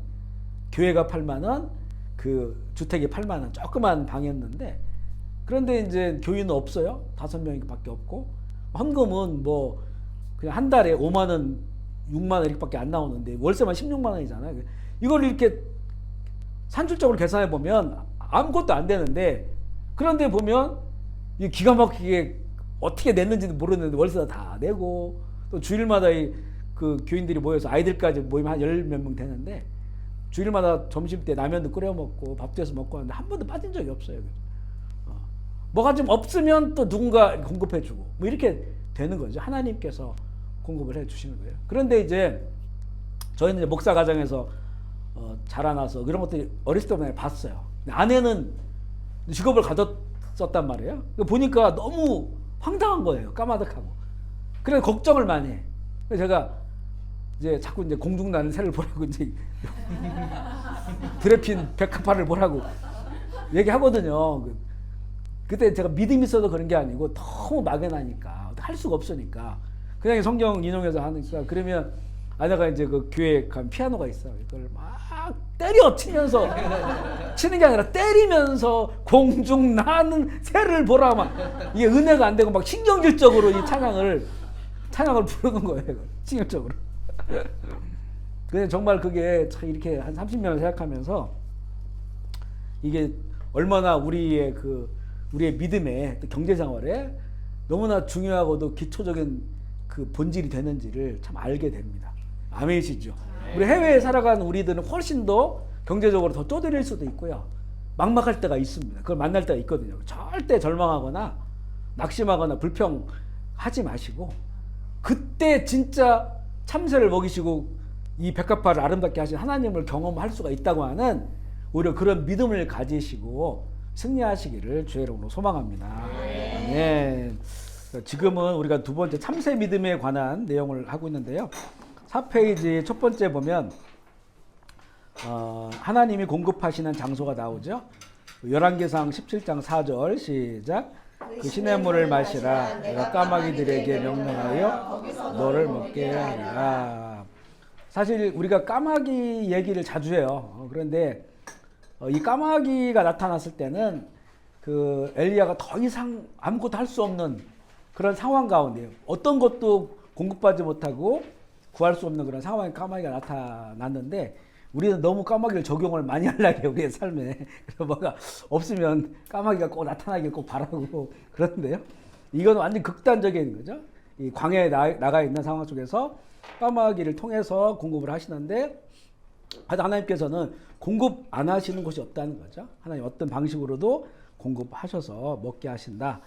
교회가 8만 원, 그 주택이 8만 원, 조그만 방이었는데 그런데 이제 교인은 없어요. 5명밖에 없고 헌금은 뭐 그냥 한 달에 5만 원, 6만 원 이렇게밖에 안 나오는데 월세만 16만 원이잖아요. 이걸 이렇게 산술적으로 계산해 보면 아무것도 안 되는데 그런데 보면 이 기가 막히게 어떻게 냈는지도 모르는데 월세 다 내고 또 주일마다 그 교인들이 모여서 아이들까지 모이면 한 10몇 명 되는데 주일마다 점심 때 라면도 끓여 먹고 밥도 해서 먹고 하는데 한 번도 빠진 적이 없어요. 뭐가 좀 없으면 또 누군가 공급해 주고 뭐 이렇게 되는 거죠. 하나님께서 공급을 해 주시는 거예요. 그런데 이제 저희는 이제 목사 가정에서 자라나서 그런 것들이 어렸을 때부터 봤어요. 아내는 직업을 가졌었단 말이에요. 보니까 너무 황당한 거예요. 까마득하고. 그래서 걱정을 많이 해. 그래서 제가 이제 자꾸 이제 공중나는 새를 보라고 이제 드레핀 백합화를 보라고 얘기하거든요. 그때 제가 믿음이 있어도 그런 게 아니고 너무 막연하니까 할 수가 없으니까 그냥 성경 인용해서 하니까 그러면 아내가 이제 그 교회에 가면 피아노가 있어. 이걸 막 때려 치면서 치는 게 아니라 때리면서 공중 나는 새를 보라 막 이게 은혜가 안 되고 막 신경질적으로 이 찬양을 부르는 거예요. 신경적으로. 근데 정말 그게 참 이렇게 한 30년을 생각하면서 이게 얼마나 우리의 믿음의 경제 생활에 너무나 중요하고도 기초적인 그 본질이 되는지를 참 알게 됩니다. 아멘이시죠? 우리 해외에 살아가는 우리들은 훨씬 더 경제적으로 더 쪼들릴 수도 있고요. 막막할 때가 있습니다. 그걸 만날 때가 있거든요. 절대 절망하거나 낙심하거나 불평하지 마시고 그때 진짜 참새를 먹이시고 이 백합화를 아름답게 하신 하나님을 경험할 수가 있다고 하는 오히려 그런 믿음을 가지시고 승리하시기를 주의 이름으로 소망합니다. 네. 지금은 우리가 두 번째 참새 믿음에 관한 내용을 하고 있는데요. 4페이지 첫 번째 보면 하나님이 공급하시는 장소가 나오죠. 열왕기상 17장 4절 시작. 그 시냇물을 마시라. 내가 까마귀들에게 명령하여 너를 먹게 하리라. 사실 우리가 까마귀 얘기를 자주 해요. 그런데 이 까마귀가 나타났을 때는 그 엘리야가 더 이상 아무것도 할 수 없는 그런 상황 가운데요. 어떤 것도 공급받지 못하고 구할 수 없는 그런 상황에 까마귀가 나타났는데 우리는 너무 까마귀를 적용을 많이 하려고 해요. 우리의 삶에. 그래서 뭐가 없으면 까마귀가 꼭 나타나길 꼭 바라고 그러는데요. 이건 완전 극단적인 거죠. 이 광야에 나가 있는 상황 속에서 까마귀를 통해서 공급을 하시는데 하나님께서는 공급 안 하시는 곳이 없다는 거죠. 하나님 어떤 방식으로도 공급하셔서 먹게 하신다.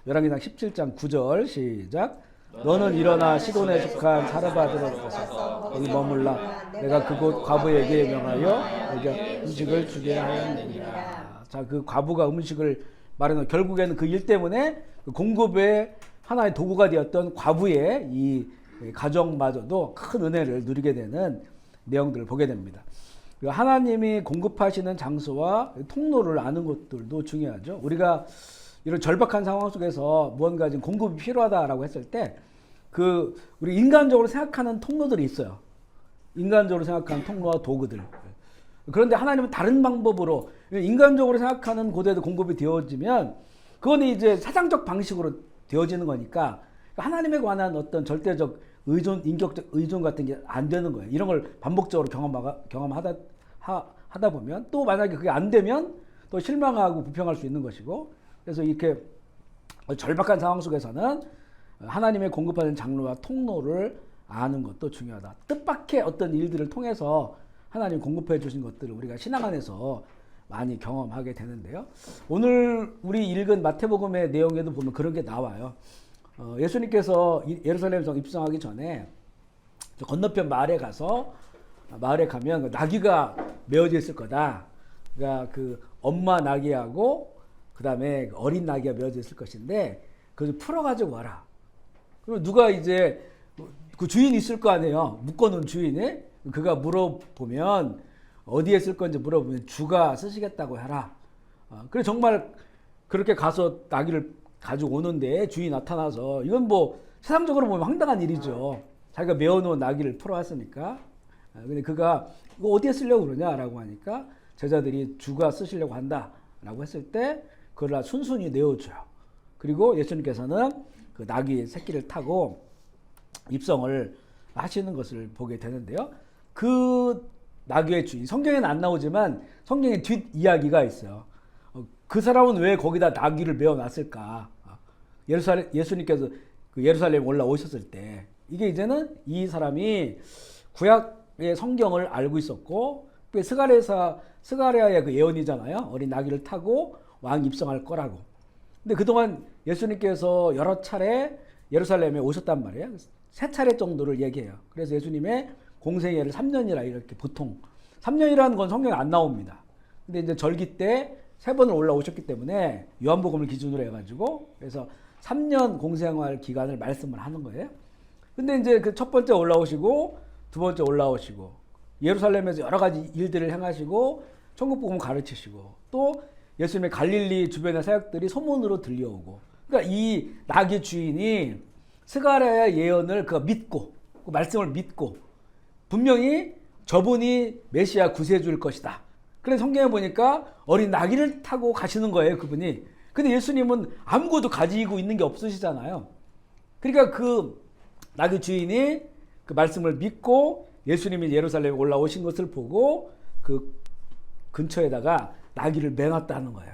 열왕기상 17장 9절 시작. 너는 일어나 시돈에 속한 사르바드로 가서 거기 머물라. 내가 그곳 과부에게 명하여 내게 음식을 주게 하였느니라. 자, 그 과부가 음식을 마련한 결국에는 그 일 때문에 그 공급의 하나의 도구가 되었던 과부의 이 가정마저도 큰 은혜를 누리게 되는 내용들을 보게 됩니다. 하나님이 공급하시는 장소와 통로를 아는 것들도 중요하죠. 우리가 이런 절박한 상황 속에서 무언가 지금 공급이 필요하다라고 했을 때 우리 인간적으로 생각하는 통로들이 있어요. 인간적으로 생각하는 통로와 도구들. 그런데 하나님은 다른 방법으로 인간적으로 생각하는 곳에도 공급이 되어지면 그거는 이제 사상적 방식으로 되어지는 거니까 하나님에 관한 어떤 절대적 의존, 인격적 의존 같은 게 안 되는 거예요. 이런 걸 반복적으로 경험하다 보면 또 만약에 그게 안 되면 또 실망하고 불평할 수 있는 것이고 그래서 이렇게 절박한 상황 속에서는 하나님의 공급하는 장로와 통로를 아는 것도 중요하다. 뜻밖의 어떤 일들을 통해서 하나님 공급해 주신 것들을 우리가 신앙 안에서 많이 경험하게 되는데요. 오늘 우리 읽은 마태복음의 내용에도 보면 그런 게 나와요. 예수님께서 예루살렘 성 입성하기 전에 건너편 마을에 가면 나귀가 메어져 있을 거다. 그러니까 그 엄마 나귀하고 그 다음에 어린 나귀가 메어져 있을 것인데 그걸 풀어가지고 와라. 그럼 누가 이제 그 주인이 있을 거 아니에요. 묶어놓은 주인이. 그가 물어보면 어디에 쓸 건지 물어보면 주가 쓰시겠다고 해라. 그래 정말 그렇게 가서 나귀를 가지고 오는데 주인이 나타나서 이건 뭐 세상적으로 보면 황당한 일이죠. 자기가 메어놓은 나귀를 풀어왔으니까. 근데 그가 이거 어디에 쓰려고 그러냐라고 하니까 제자들이 주가 쓰시려고 한다라고 했을 때 그걸 순순히 내어줘요. 그리고 예수님께서는 그 나귀 새끼를 타고 입성을 하시는 것을 보게 되는데요. 그 나귀의 주인, 성경에는 안 나오지만 성경에 뒷 이야기가 있어요. 그 사람은 왜 거기다 나귀를 메어놨을까? 예수님께서 그 예루살렘에 올라오셨을 때 이게 이제는 이 사람이 구약의 성경을 알고 있었고 스가랴의 그 예언이잖아요. 어린 나귀를 타고 왕 입성할 거라고. 근데 그동안 예수님께서 여러 차례 예루살렘에 오셨단 말이에요. 3차례 정도를 얘기해요. 그래서 예수님의 공생애를 3년이라 이렇게 보통 3년이라는 건 성경에 안 나옵니다. 근데 이제 절기 때 3번을 올라오셨기 때문에 요한복음을 기준으로 해가지고 그래서 3년 공생활 기간을 말씀을 하는 거예요. 근데 이제 그 첫 번째 올라오시고 두 번째 올라오시고 예루살렘에서 여러 가지 일들을 행하시고 천국복음 가르치시고 또 예수님의 갈릴리 주변의 사역들이 소문으로 들려오고 그러니까 이 나귀 주인이 스가랴의 예언을 믿고 그 말씀을 믿고 분명히 저분이 메시아 구세주일 것이다. 그래서 성경에 보니까 어린 나귀를 타고 가시는 거예요, 그분이. 근데 예수님은 아무것도 가지고 있는 게 없으시잖아요. 그러니까 그 나귀 주인이 그 말씀을 믿고 예수님이 예루살렘에 올라오신 것을 보고 그 근처에다가 나귀를 매놨다는 거예요.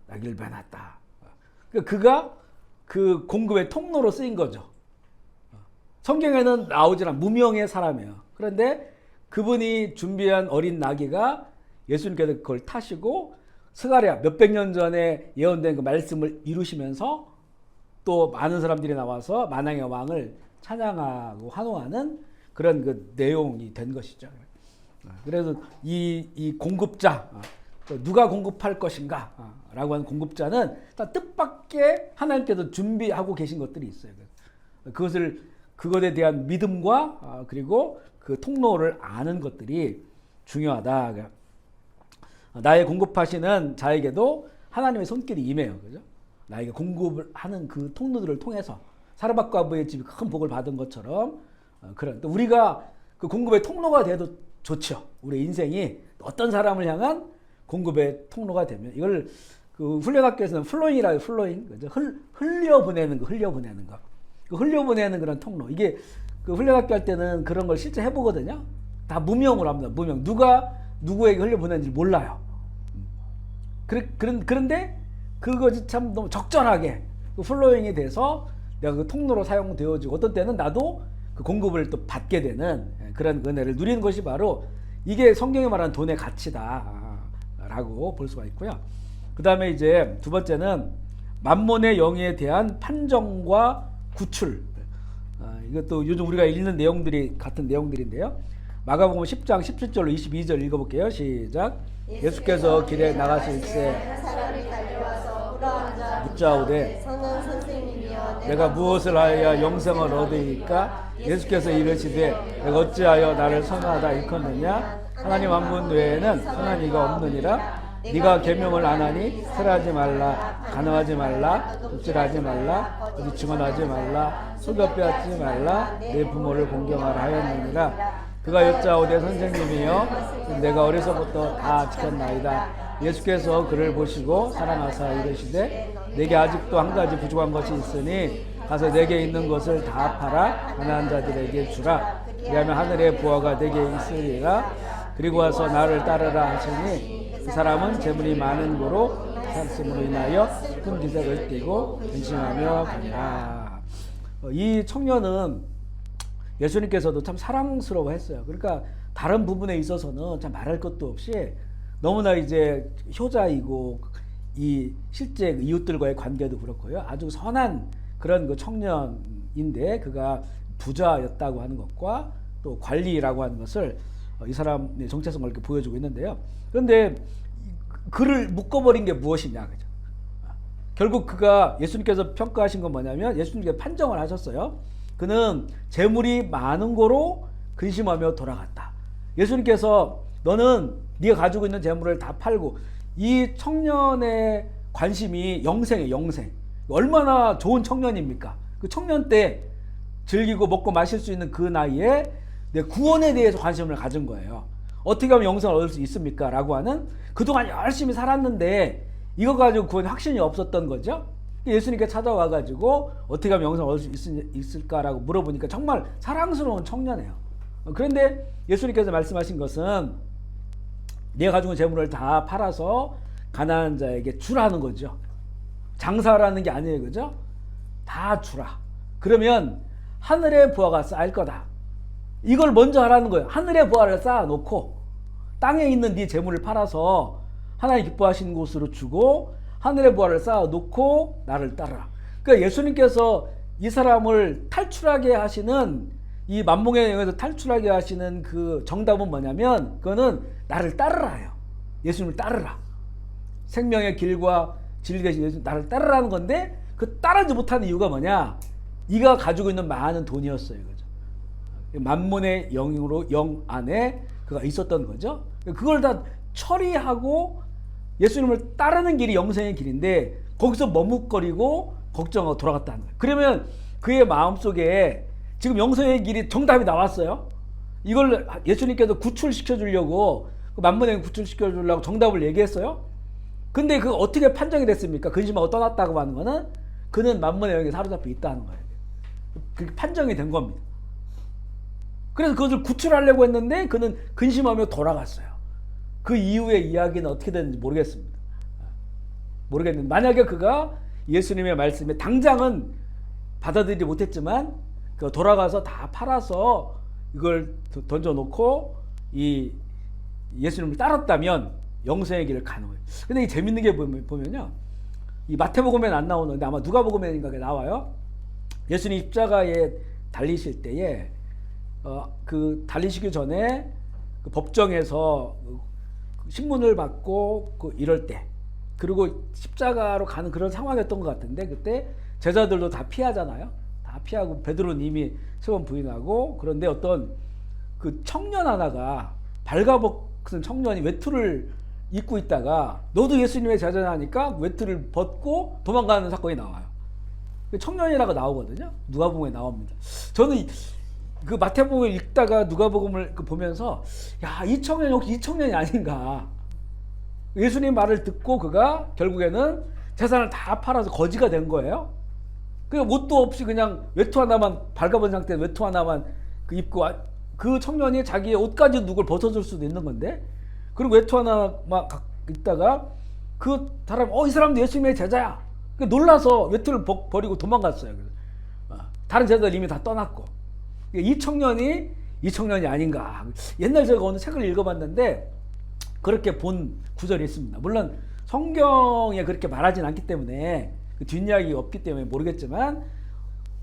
나귀를 매놨다. 그러니까 그가 그 공급의 통로로 쓰인 거죠. 성경에는 나오질 않은 무명의 사람이에요. 그런데 그분이 준비한 어린 나귀가 예수님께서 그걸 타시고 스가랴 몇백 년 전에 예언된 그 말씀을 이루시면서 또 많은 사람들이 나와서 만왕의 왕을 찬양하고 환호하는 그런 그 내용이 된 것이죠. 그래서 이 공급자, 누가 공급할 것인가 라고 하는 공급자는 다 뜻밖의 하나님께서 준비하고 계신 것들이 있어요. 그것에 대한 믿음과 그리고 그 통로를 아는 것들이 중요하다. 나의 공급하시는 자에게도 하나님의 손길이 임해요. 그죠? 나에게 공급을 하는 그 통로들을 통해서 사르밧과 아부의 집이 큰 복을 받은 것처럼 그런 또 우리가 그 공급의 통로가 돼도 좋죠. 우리 인생이 어떤 사람을 향한 공급의 통로가 되면 이걸 그 훈련학교에서는 플로잉이라고 플로잉, 그죠? 흘려보내는 거. 그 흘려보내는 그런 통로. 이게 그 훈련학교 할 때는 그런 걸 실제 해보거든요. 다 무명으로 합니다. 무명. 누가 누구에게 흘려보내는지 몰라요. 그런데 그것이 참 너무 적절하게 그 플로잉이 돼서 내가 그 통로로 사용되어지고 어떤 때는 나도 그 공급을 또 받게 되는 그런 은혜를 누리는 것이 바로 이게 성경이 말하는 돈의 가치다라고 볼 수가 있고요. 그 다음에 이제 두 번째는 만몬의 영에 대한 판정과 구출. 이것도 요즘 우리가 읽는 내용들이 같은 내용들인데요. 마가복음 10장 17절로 22절 읽어볼게요. 시작. 예수께서 길에 나가실새 묻자오되 내가 무엇을 하여야 영생을 얻으리까? 예수께서 이르시되 내가 어찌하여 나를 선하다 일컫느냐? 하나님 한 분 외에는 선한 이가 없느니라. 네가 계명을 안 하니 살하지 말라, 간음하지 말라, 독질하지 말라, 어디 증언하지 말라, 속여 빼앗지 말라, 내 부모를 공경하라 하였느니라. 그가 여짜오되 선생님이여 내가 어려서부터 다 지켰나이다. 예수께서 그를 보시고 사랑하사 이르시되 내게 아직도 한 가지 부족한 것이 있으니 가서 내게 있는 것을 다 팔아 가난한 자들에게 주라. 그리하면 하늘의 부활가 내게 있으리라. 그리고 와서 나를 따르라 하시니 그 사람은 재물이 많은 고로 샀음으로 인하여 큰 기색을 띠고 근심하며 가니라. 이 청년은 예수님께서도 참 사랑스러워했어요. 그러니까 다른 부분에 있어서는 참 말할 것도 없이 너무나 이제 효자이고 이 실제 이웃들과의 관계도 그렇고요. 아주 선한 그런 그 청년인데 그가 부자였다고 하는 것과 또 관리라고 하는 것을 이 사람의 정체성을 이렇게 보여주고 있는데요. 그런데 그를 묶어버린 게 무엇이냐, 그죠? 결국 그가 예수님께서 평가하신 건 뭐냐면 예수님께서 판정을 하셨어요. 그는 재물이 많은 거로 근심하며 돌아갔다. 예수님께서 너는 네가 가지고 있는 재물을 다 팔고 이 청년의 관심이 영생이에요. 영생. 얼마나 좋은 청년입니까? 그 청년 때 즐기고 먹고 마실 수 있는 그 나이에 내 구원에 대해서 관심을 가진 거예요. 어떻게 하면 영생을 얻을 수 있습니까? 라고 하는 그동안 열심히 살았는데 이거 가지고 구원에 확신이 없었던 거죠. 예수님께 찾아와가지고 어떻게 하면 영생을 얻을 수 있을까라고 물어보니까 정말 사랑스러운 청년이에요. 그런데 예수님께서 말씀하신 것은 네가 가지고 있는 재물을 다 팔아서 가난한 자에게 주라는 거죠. 장사라는 게 아니에요. 그죠? 다 주라. 그러면 하늘의 부화가 쌓일 거다. 이걸 먼저 하라는 거예요. 하늘의 부화를 쌓아놓고 땅에 있는 네 재물을 팔아서 하나님 기뻐하시는 곳으로 주고 하늘의 부활을 쌓아놓고 나를 따르라. 그러니까 예수님께서 이 사람을 탈출하게 하시는 이 만몽의 영에서 탈출하게 하시는 그 정답은 뭐냐면 그거는 나를 따르라예요. 예수님을 따르라. 생명의 길과 진리 되신 예수님 나를 따르라는 건데 그 따르지 못하는 이유가 뭐냐? 네가 가지고 있는 많은 돈이었어요. 그죠? 만몬의 영으로 영 안에 그가 있었던 거죠. 그걸 다 처리하고 예수님을 따르는 길이 영생의 길인데 거기서 머뭇거리고 걱정하고 돌아갔다는 거예요. 그러면 그의 마음속에 지금 영생의 길이 정답이 나왔어요. 이걸 예수님께서 구출시켜 주려고 만문의 영 구출시켜 주려고 정답을 얘기했어요. 근데 그 어떻게 판정이 됐습니까? 근심하고 떠났다고 하는 거는 그는 만문의 영에 사로잡혀 있다는 거예요. 그렇게 판정이 된 겁니다. 그래서 그것을 구출하려고 했는데 그는 근심하며 돌아갔어요. 그 이후의 이야기는 어떻게 됐는지 모르겠습니다. 모르겠는데 만약에 그가 예수님의 말씀에 당장은 받아들이지 못했지만 그 돌아가서 다 팔아서 이걸 던져놓고 이 예수님을 따랐다면 영생의 길을 가는 거예요. 근데 이 재밌는 게 보면요, 이 마태복음에는 안 나오는데 아마 누가복음인가 나와요. 예수님 십자가에 달리실 때에 그 달리시기 전에 그 법정에서 신문을 받고 이럴 때, 그리고 십자가로 가는 그런 상황이었던 것 같은데 그때 제자들도 다 피하잖아요. 다 피하고 베드로는 이미 3번 부인하고, 그런데 어떤 그 청년 하나가 발가벗은 청년이 외투를 입고 있다가 너도 예수님의 제자냐니까 외투를 벗고 도망가는 사건이 나와요. 청년이라고 나오거든요. 누가복음에 나옵니다. 저는 그 마태복음을 읽다가 누가복음을 보면서 야, 이 청년이 혹시 이 청년이 아닌가. 예수님 말을 듣고 그가 결국에는 재산을 다 팔아서 거지가 된 거예요. 그냥 옷도 없이 그냥 외투 하나만, 발가벗은 상태에서 외투 하나만 입고, 그 청년이 자기의 옷까지 누굴 벗어줄 수도 있는 건데, 그리고 외투 하나만 입다가 그 사람이 이 사람도 예수님의 제자야. 놀라서 외투를 버리고 도망갔어요. 다른 제자들 이미 다 떠났고. 이 청년이 아닌가. 옛날 제가 어느 책을 읽어봤는데 그렇게 본 구절이 있습니다. 물론 성경에 그렇게 말하진 않기 때문에, 그 뒷이야기가 없기 때문에 모르겠지만,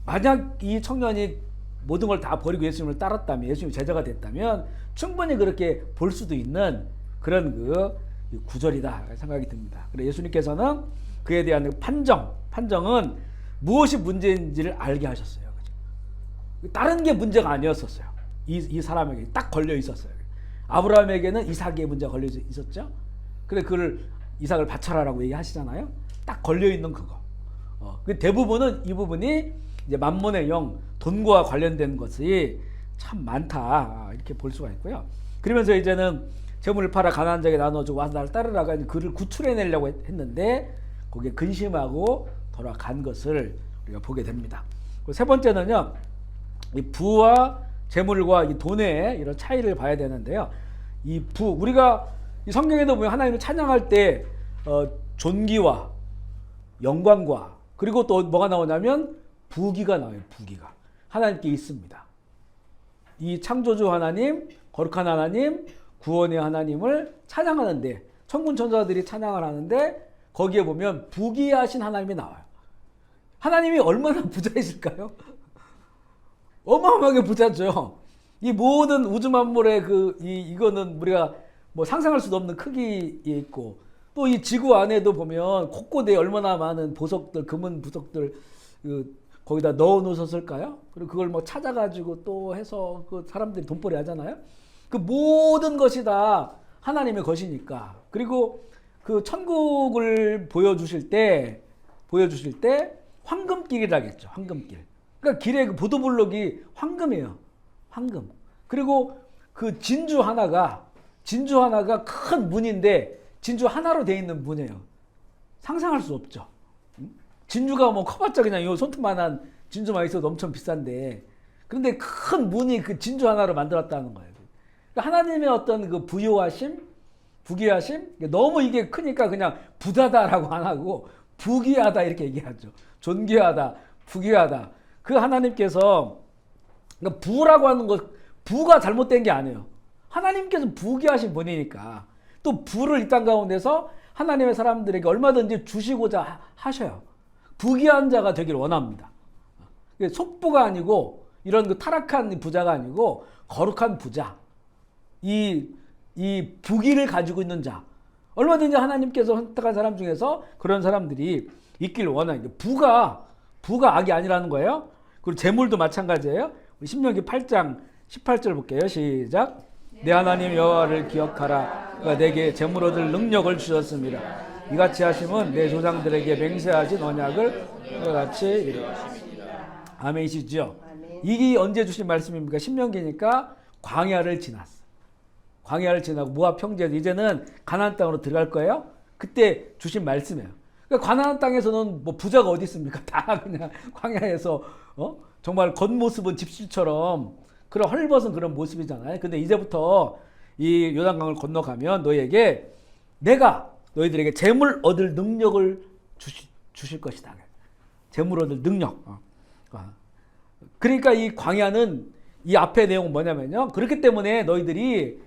만약 이 청년이 모든 걸 다 버리고 예수님을 따랐다면, 예수님 제자가 됐다면 충분히 그렇게 볼 수도 있는 그런 그 구절이다 생각이 듭니다. 그래서 예수님께서는 그에 대한 판정은 무엇이 문제인지를 알게 하셨어요. 그죠? 다른 게 문제가 아니었었어요. 이 사람에게 딱 걸려 있었어요. 아브라함에게는 이삭의 문제가 걸려 있었죠. 그래, 그걸 이삭을 바쳐라라고 얘기하시잖아요. 딱 걸려 있는 그거. 대부분은 이 부분이 이제 만문의 영, 돈과 관련된 것이 참 많다, 이렇게 볼 수가 있고요. 그러면서 이제는 재물을 팔아 가난한 자에게 나눠주고 와서 나를 따르라가 그를 구출해내려고 했는데 거기에 근심하고 돌아간 것을 우리가 보게 됩니다. 세 번째는요, 이 부와 재물과 이 돈의 이런 차이를 봐야 되는데요. 이 우리가 이 성경에도 보면 하나님을 찬양할 때 존귀와 영광과, 그리고 또 뭐가 나오냐면 부귀가 나와요. 부귀가 하나님께 있습니다. 이 창조주 하나님, 거룩한 하나님, 구원의 하나님을 찬양하는데, 천군 천사들이 찬양을 하는데 거기에 보면 부귀하신 하나님이 나와요. 하나님이 얼마나 부자이실까요? 어마어마하게 부자죠. 이 모든 우주 만물의 이거는 우리가 뭐 상상할 수도 없는 크기에 있고, 또 이 지구 안에도 보면 곳곳에 얼마나 많은 보석들, 금은 보석들 거기다 넣어 놓으셨을까요? 그리고 그걸 뭐 찾아가지고 또 해서 그 사람들이 돈벌이 하잖아요. 그 모든 것이 다 하나님의 것이니까. 그리고 그 천국을 보여주실 때 황금길이라겠죠. 황금길. 그러니까 길에 그 보도블록이 황금이에요. 황금. 그리고 그 진주 하나가 큰 문인데 진주 하나로 되어 있는 문이에요. 상상할 수 없죠. 진주가 뭐 커봤자 그냥 이 손톱만한 진주만 있어도 엄청 비싼데, 그런데 큰 문이 그 진주 하나로 만들었다는 거예요. 그러니까 하나님의 어떤 그 부유하심, 부귀하심, 너무 이게 크니까 그냥 부자다라고 안 하고 부귀하다 이렇게 얘기하죠. 존귀하다, 부귀하다. 그 하나님께서, 그러니까 부라고 하는 것, 부가 잘못된 게 아니에요. 하나님께서 부귀하신 분이니까 또 부를 이 땅 가운데서 하나님의 사람들에게 얼마든지 주시고자 하셔요. 부귀한 자가 되길 원합니다. 속부가 아니고 이런 그 타락한 부자가 아니고 거룩한 부자, 이 부귀를 가지고 있는 자, 얼마든지 하나님께서 선택한 사람 중에서 그런 사람들이 있길 원하는, 부가 악이 아니라는 거예요. 그리고 재물도 마찬가지예요. 우리 신명기 8장 18절 볼게요. 시작. 내 하나님 여호와를 기억하라. 그가 내게 재물 얻을 능력을 주셨습니다. 이같이 하심은 내 조상들에게 맹세하신 언약을 같이 이루었습니다. 아멘이시죠? 이게 언제 주신 말씀입니까? 신명기니까 광야를 지났어. 광야를 지나고 모압 평지에서 이제는 가나안 땅으로 들어갈 거예요. 그때 주신 말씀이에요. 그러니까 가나안 땅에서는 뭐 부자가 어디 있습니까? 다 그냥 광야에서 정말 겉모습은 집시처럼 그런 헐벗은 그런 모습이잖아요. 근데 이제부터 이 요단강을 건너가면 너희에게 내가 너희들에게 재물 얻을 능력을 주실 것이다. 재물 얻을 능력. 그러니까 이 광야는 이 앞의 내용은 뭐냐면요. 그렇기 때문에 너희들이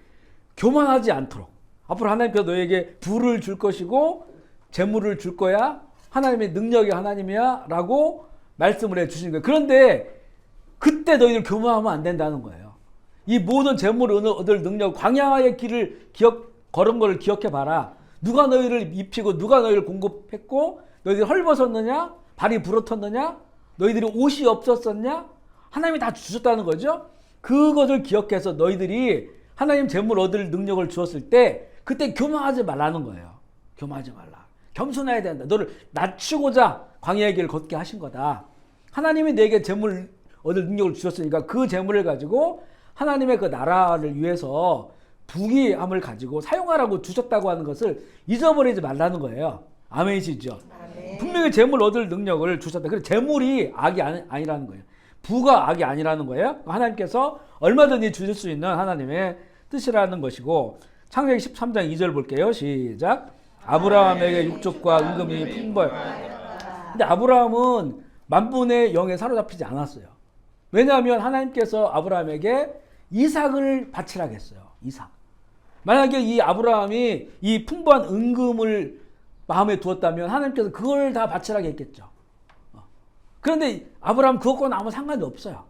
교만하지 않도록 앞으로 하나님께서 너희에게 부를 줄 것이고 재물을 줄 거야. 하나님의 능력이 하나님이야 라고 말씀을 해주신 거예요. 그런데 그때 너희들 교만하면 안 된다는 거예요. 이 모든 재물을 얻을 능력, 광야의 길을 걸은 걸 기억해 봐라. 누가 너희를 입히고 누가 너희를 공급했고 너희들이 헐벗었느냐? 발이 부러졌느냐? 너희들이 옷이 없었었냐? 하나님이 다 주셨다는 거죠. 그것을 기억해서 너희들이 하나님 재물 얻을 능력을 주었을 때 그때 교만하지 말라는 거예요. 교만하지 말라. 겸손해야 된다. 너를 낮추고자 광야의 길을 걷게 하신 거다. 하나님이 내게 재물 얻을 능력을 주셨으니까 그 재물을 가지고 하나님의 그 나라를 위해서 부귀함을 가지고 사용하라고 주셨다고 하는 것을 잊어버리지 말라는 거예요. 아멘이시죠? 아멘. 분명히 재물 얻을 능력을 주셨다. 그래서 재물이 악이 아니라는 거예요. 부가 악이 아니라는 거예요. 하나님께서 얼마든지 주실 수 있는 하나님의 뜻이라는 것이고 창세기 13장 2절 볼게요. 시작. 아브라함에게 육족과 은금이 풍부해. 근데 아브라함은 만분의 영에 사로잡히지 않았어요. 왜냐하면 하나님께서 아브라함에게 이삭을 바치라고 했어요. 이삭. 만약에 이 아브라함이 이 풍부한 은금을 마음에 두었다면 하나님께서 그걸 다 바치라고 했겠죠. 그런데 아브라함 그것과는 아무 상관이 없어요.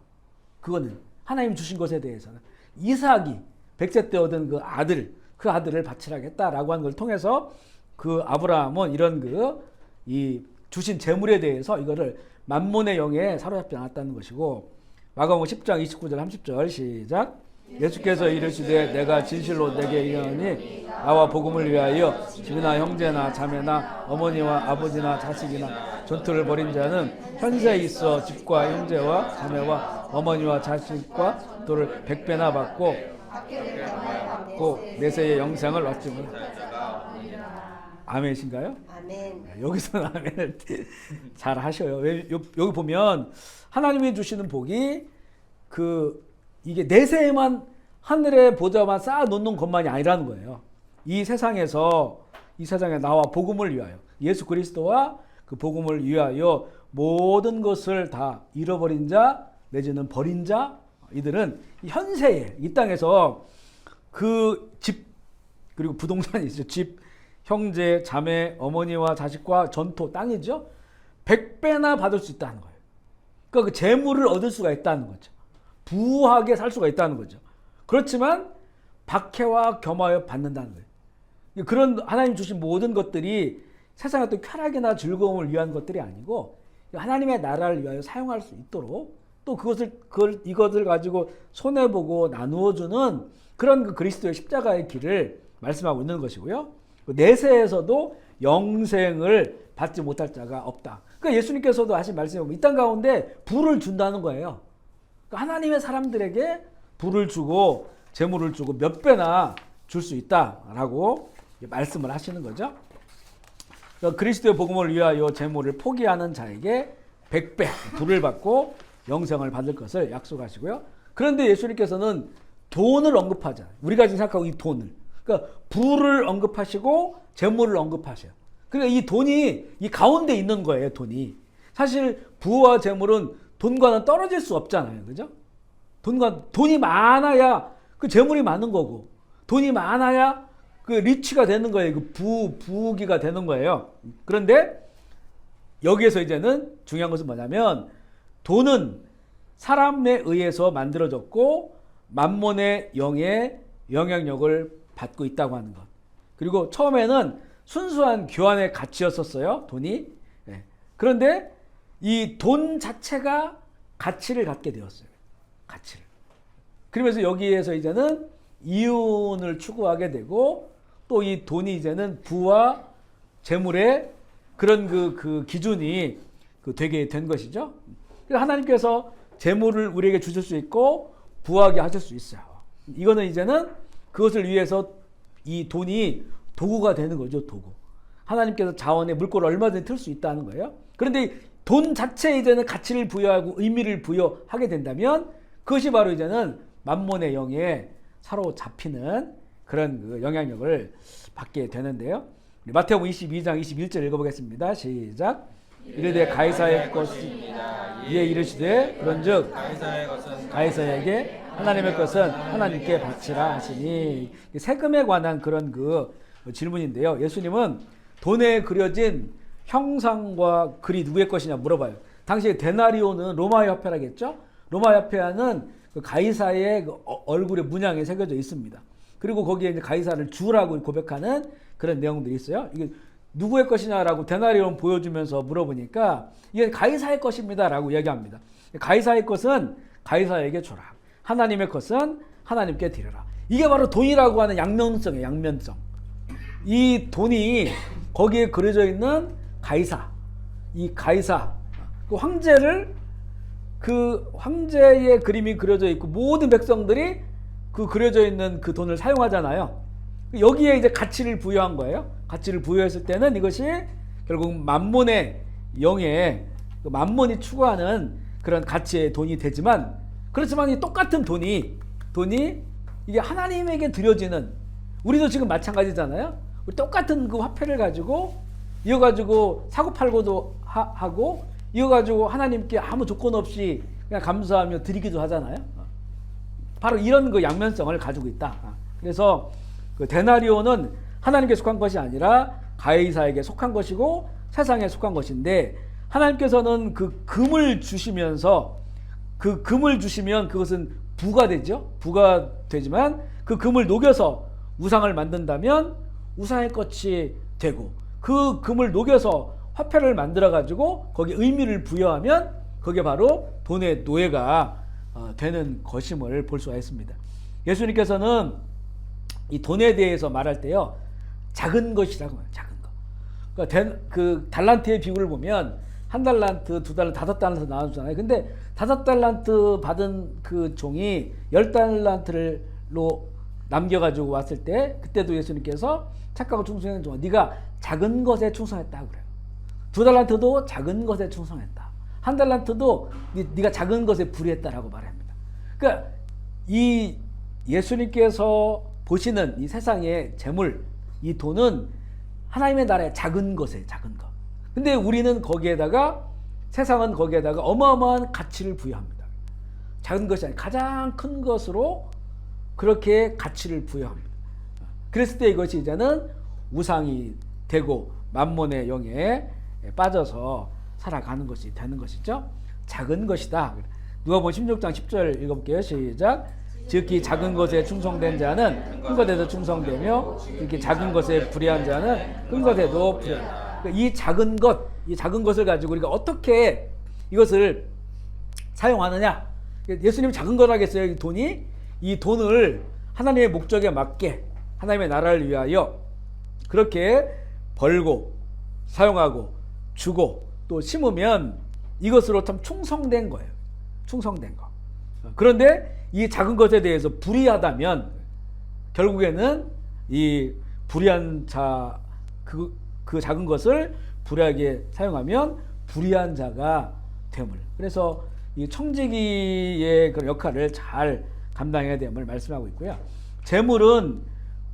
그거는 하나님 주신 것에 대해서는 이삭이 100세 때 얻은 그 아들을 바치라고 했다라고 하는 걸 통해서 그 아브라함은 이런 이 주신 재물에 대해서 이거를 만몬의 영에 사로잡지 않았다는 것이고 마가복음 10장 29절 30절 시작. 예수께서 이르시되 내가 진실로 내게 이르노니 나와 복음을 위하여 집이나 형제나 자매나 어머니와 아버지나 자식이나 전투를 벌인 자는 현세에 있어 집과 형제와 자매와 어머니와 자식과 도를 100배나 받고 내세의 영생을 얻지 못하리라. 아멘이신가요? 아멘. 여기서는 아멘을 잘 하셔요. 여기 보면 하나님이 주시는 복이 이게 내세에만 하늘의 보좌만 쌓아 놓는 것만이 아니라는 거예요. 이 세상에 나와 복음을 위하여 예수 그리스도와 그 복음을 위하여 모든 것을 다 잃어버린 자 내지는 버린 자 이들은 현세에 이 땅에서 그 집 그리고 부동산이 있죠. 집, 형제, 자매, 어머니와 자식과 전토 땅이죠. 100배나 받을 수 있다는 거예요. 그러니까 그 재물을 얻을 수가 있다는 거죠. 부하게 살 수가 있다는 거죠. 그렇지만 박해와 겸하여 받는다는 거예요. 그런 하나님 주신 모든 것들이 세상의 어떤 쾌락이나 즐거움을 위한 것들이 아니고 하나님의 나라를 위하여 사용할 수 있도록 또 이것을 가지고 손해보고 나누어주는 그런 그 그리스도의 십자가의 길을 말씀하고 있는 것이고요. 내세에서도 영생을 받지 못할 자가 없다. 그러니까 예수님께서도 하신 말씀이 보면 이 땅 가운데 부를 준다는 거예요. 그러니까 하나님의 사람들에게 부를 주고 재물을 주고 몇 배나 줄 수 있다라고 말씀을 하시는 거죠. 그러니까 그리스도의 복음을 위하여 재물을 포기하는 자에게 100배 부를 받고 영생을 받을 것을 약속하시고요. 그런데 예수님께서는 돈을 언급하잖아요. 우리가 지금 생각하고 이 돈을. 그러니까 부를 언급하시고 재물을 언급하셔요. 그러니까 이 돈이 이 가운데 있는 거예요. 돈이. 사실 부와 재물은 돈과는 떨어질 수 없잖아요. 그죠? 돈이 많아야 그 재물이 많은 거고 돈이 많아야 그 리치가 되는 거예요. 그 부귀가 되는 거예요. 그런데 여기에서 이제는 중요한 것은 뭐냐면 돈은 사람에 의해서 만들어졌고 만몬의 영의 영향력을 받고 있다고 하는 것. 그리고 처음에는 순수한 교환의 가치였었어요. 돈이. 네. 그런데 이 돈 자체가 가치를 갖게 되었어요. 가치를. 그러면서 여기에서 이제는 이윤을 추구하게 되고 또 이 돈이 이제는 부와 재물의 그런 그 기준이 되게 된 것이죠. 그래서 하나님께서 재물을 우리에게 주실 수 있고 부하게 하실 수 있어요. 이거는 이제는 그것을 위해서 이 돈이 도구가 되는 거죠. 도구. 하나님께서 자원의 물꼬를 얼마든지 틀 수 있다는 거예요. 그런데 돈 자체에 이제는 가치를 부여하고 의미를 부여하게 된다면 그것이 바로 이제는 만몬의 영에 사로잡히는 그런 그 영향력을 받게 되는데요. 마태복음 22장 21절 읽어보겠습니다. 시작. 이르되 가이사의 것이 이에 이르시되 그런즉 가이사에게 하나님의 것은 하나님께 바치라 하시니 세금에 관한 그런 그 질문인데요. 예수님은 돈에 그려진 형상과 글이 누구의 것이냐 물어봐요. 당시에 데나리오는 로마의 화폐라겠죠. 로마 화폐는 그 가이사의 그 얼굴의 문양이 새겨져 있습니다. 그리고 거기에 이제 가이사를 주라고 고백하는 그런 내용들이 있어요. 이게 누구의 것이냐라고 데나리온 보여주면서 물어보니까 이게 가이사의 것입니다라고 얘기합니다. 가이사의 것은 가이사에게 줘라. 하나님의 것은 하나님께 드려라. 이게 바로 돈이라고 하는 양면성이에요. 양면성. 이 돈이 거기에 그려져 있는 가이사, 이 가이사, 그 황제를 그 황제의 그림이 그려져 있고 모든 백성들이 그 그려져 있는 그 돈을 사용하잖아요. 여기에 이제 가치를 부여한 거예요. 가치를 부여했을 때는 이것이 결국 만몬의 영에 만몬이 추구하는 그런 가치의 돈이 되지만 그렇지만 이 똑같은 돈이 이게 하나님에게 드려지는 우리도 지금 마찬가지잖아요. 우리 똑같은 그 화폐를 가지고 이거 가지고 사고 팔고도 하고 이거 가지고 하나님께 아무 조건 없이 그냥 감사하며 드리기도 하잖아요. 바로 이런 그 양면성을 가지고 있다. 그래서 그 데나리오는 하나님께 속한 것이 아니라 가이사에게 속한 것이고 세상에 속한 것인데 하나님께서는 그 금을 주시면서 그 금을 주시면 그것은 부가 되죠. 부가 되지만 그 금을 녹여서 우상을 만든다면 우상의 것이 되고 그 금을 녹여서 화폐를 만들어 가지고 거기에 의미를 부여하면 그게 바로 돈의 노예가 되는 것임을 볼 수가 있습니다. 예수님께서는 이 돈에 대해서 말할 때요 작은 것이라고 말해요. 작은 것. 그러니까 그 달란트의 비율을 보면 한 달란트, 두 달란트, 5달란트 나눠주잖아요. 근데 5달란트 받은 그 종이 10달란트로 남겨가지고 왔을 때 그때도 예수님께서 착하고 충성된 종아 네가 작은 것에 충성했다 그래요. 2달란트도 작은 것에 충성했다. 1달란트도 네가 작은 것에 불의했다라고 말합니다. 그러니까 이 예수님께서 보시는 이 세상의 재물, 이 돈은 하나님의 나라의 작은 것에 작은 것. 근데 우리는 거기에다가 세상은 거기에다가 어마어마한 가치를 부여합니다. 작은 것이 아니라 가장 큰 것으로 그렇게 가치를 부여합니다. 그랬을 때 이것이 이제는 우상이 되고 만몬의 영에 빠져서 살아가는 것이 되는 것이죠. 작은 것이다. 누가복음 16장 10절 읽어볼게요. 시작. 즉이 작은 것에 충성된 자는 큰 것에도 충성되며 이렇게 작은 것에 불의한 자는 큰 것에도 불의하다. 이 작은 것을 가지고 우리가 어떻게 이것을 사용하느냐? 예수님 작은 거라겠어요. 이 돈이 이 돈을 하나님의 목적에 맞게 하나님의 나라를 위하여 그렇게 벌고 사용하고 주고 또 심으면 이것으로 참 충성된 거예요. 충성된 거. 그런데 이 작은 것에 대해서 불의하다면 결국에는 이 불의한 자 그 작은 것을 불의하게 사용하면 불의한 자가 됨을. 그래서 이 청지기의 그 역할을 잘 감당해야 됨을 말씀하고 있고요. 재물은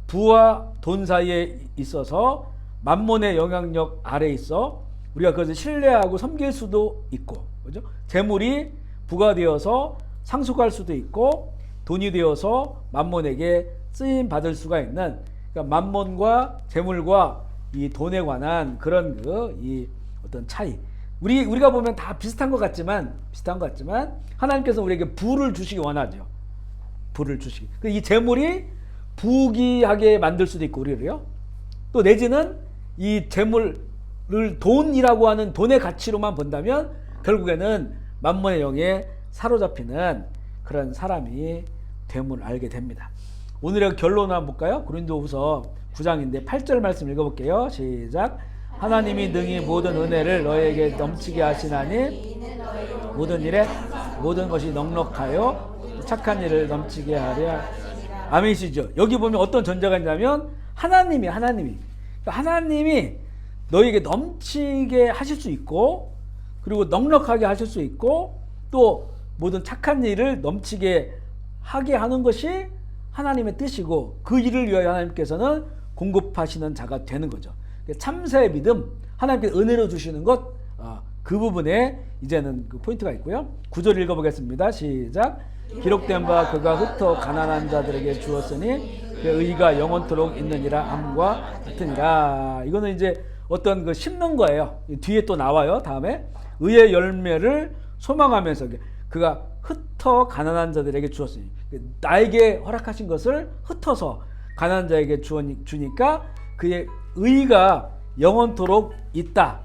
부와 돈 사이에 있어서 만몬의 영향력 아래에 있어 우리가 그것을 신뢰하고 섬길 수도 있고, 그죠? 재물이 부가 되어서 상속할 수도 있고 돈이 되어서 만몬에게 쓰임 받을 수가 있는, 그러니까 만몬과 재물과 이 돈에 관한 그런 이 어떤 차이. 우리가 보면 다 비슷한 것 같지만 하나님께서 우리에게 부를 주시기 원하죠. 부를 주시기. 이 재물이 부귀하게 만들 수도 있고 우리를요. 또 내지는 이 재물을 돈이라고 하는 돈의 가치로만 본다면 결국에는 만몬의 영에 사로잡히는 그런 사람이 됨을 알게 됩니다. 오늘의 결론을 한번 볼까요? 고린도후서 9장인데 8절 말씀 읽어볼게요. 시작. 하나님이 능히 모든 은혜를 너에게 넘치게 하시나니 모든 일에 모든 것이 넉넉하여 착한 일을 넘치게 하려 아멘이시죠? 여기 보면 어떤 전제가 있냐면 하나님이 그러니까 하나님이 너에게 넘치게 하실 수 있고 그리고 넉넉하게 하실 수 있고 또 모든 착한 일을 넘치게 하게 하는 것이 하나님의 뜻이고 그 일을 위하여 하나님께서는 공급하시는 자가 되는 거죠. 참새의 믿음, 하나님께서 은혜로 주시는 것, 그 부분에 이제는 그 포인트가 있고요. 9절 읽어보겠습니다. 시작. 기록된 바 그가 흩어 가난한 자들에게 주었으니 그 의가 영원토록 있느니라 함과 같으니라. 이거는 이제 어떤 그 심는 거예요. 뒤에 또 나와요. 다음에 의의 열매를 소망하면서 그가 흩어 가난한 자들에게 주었으니 나에게 허락하신 것을 흩어서 가난한 자에게 주니까 그의 의가 영원토록 있다.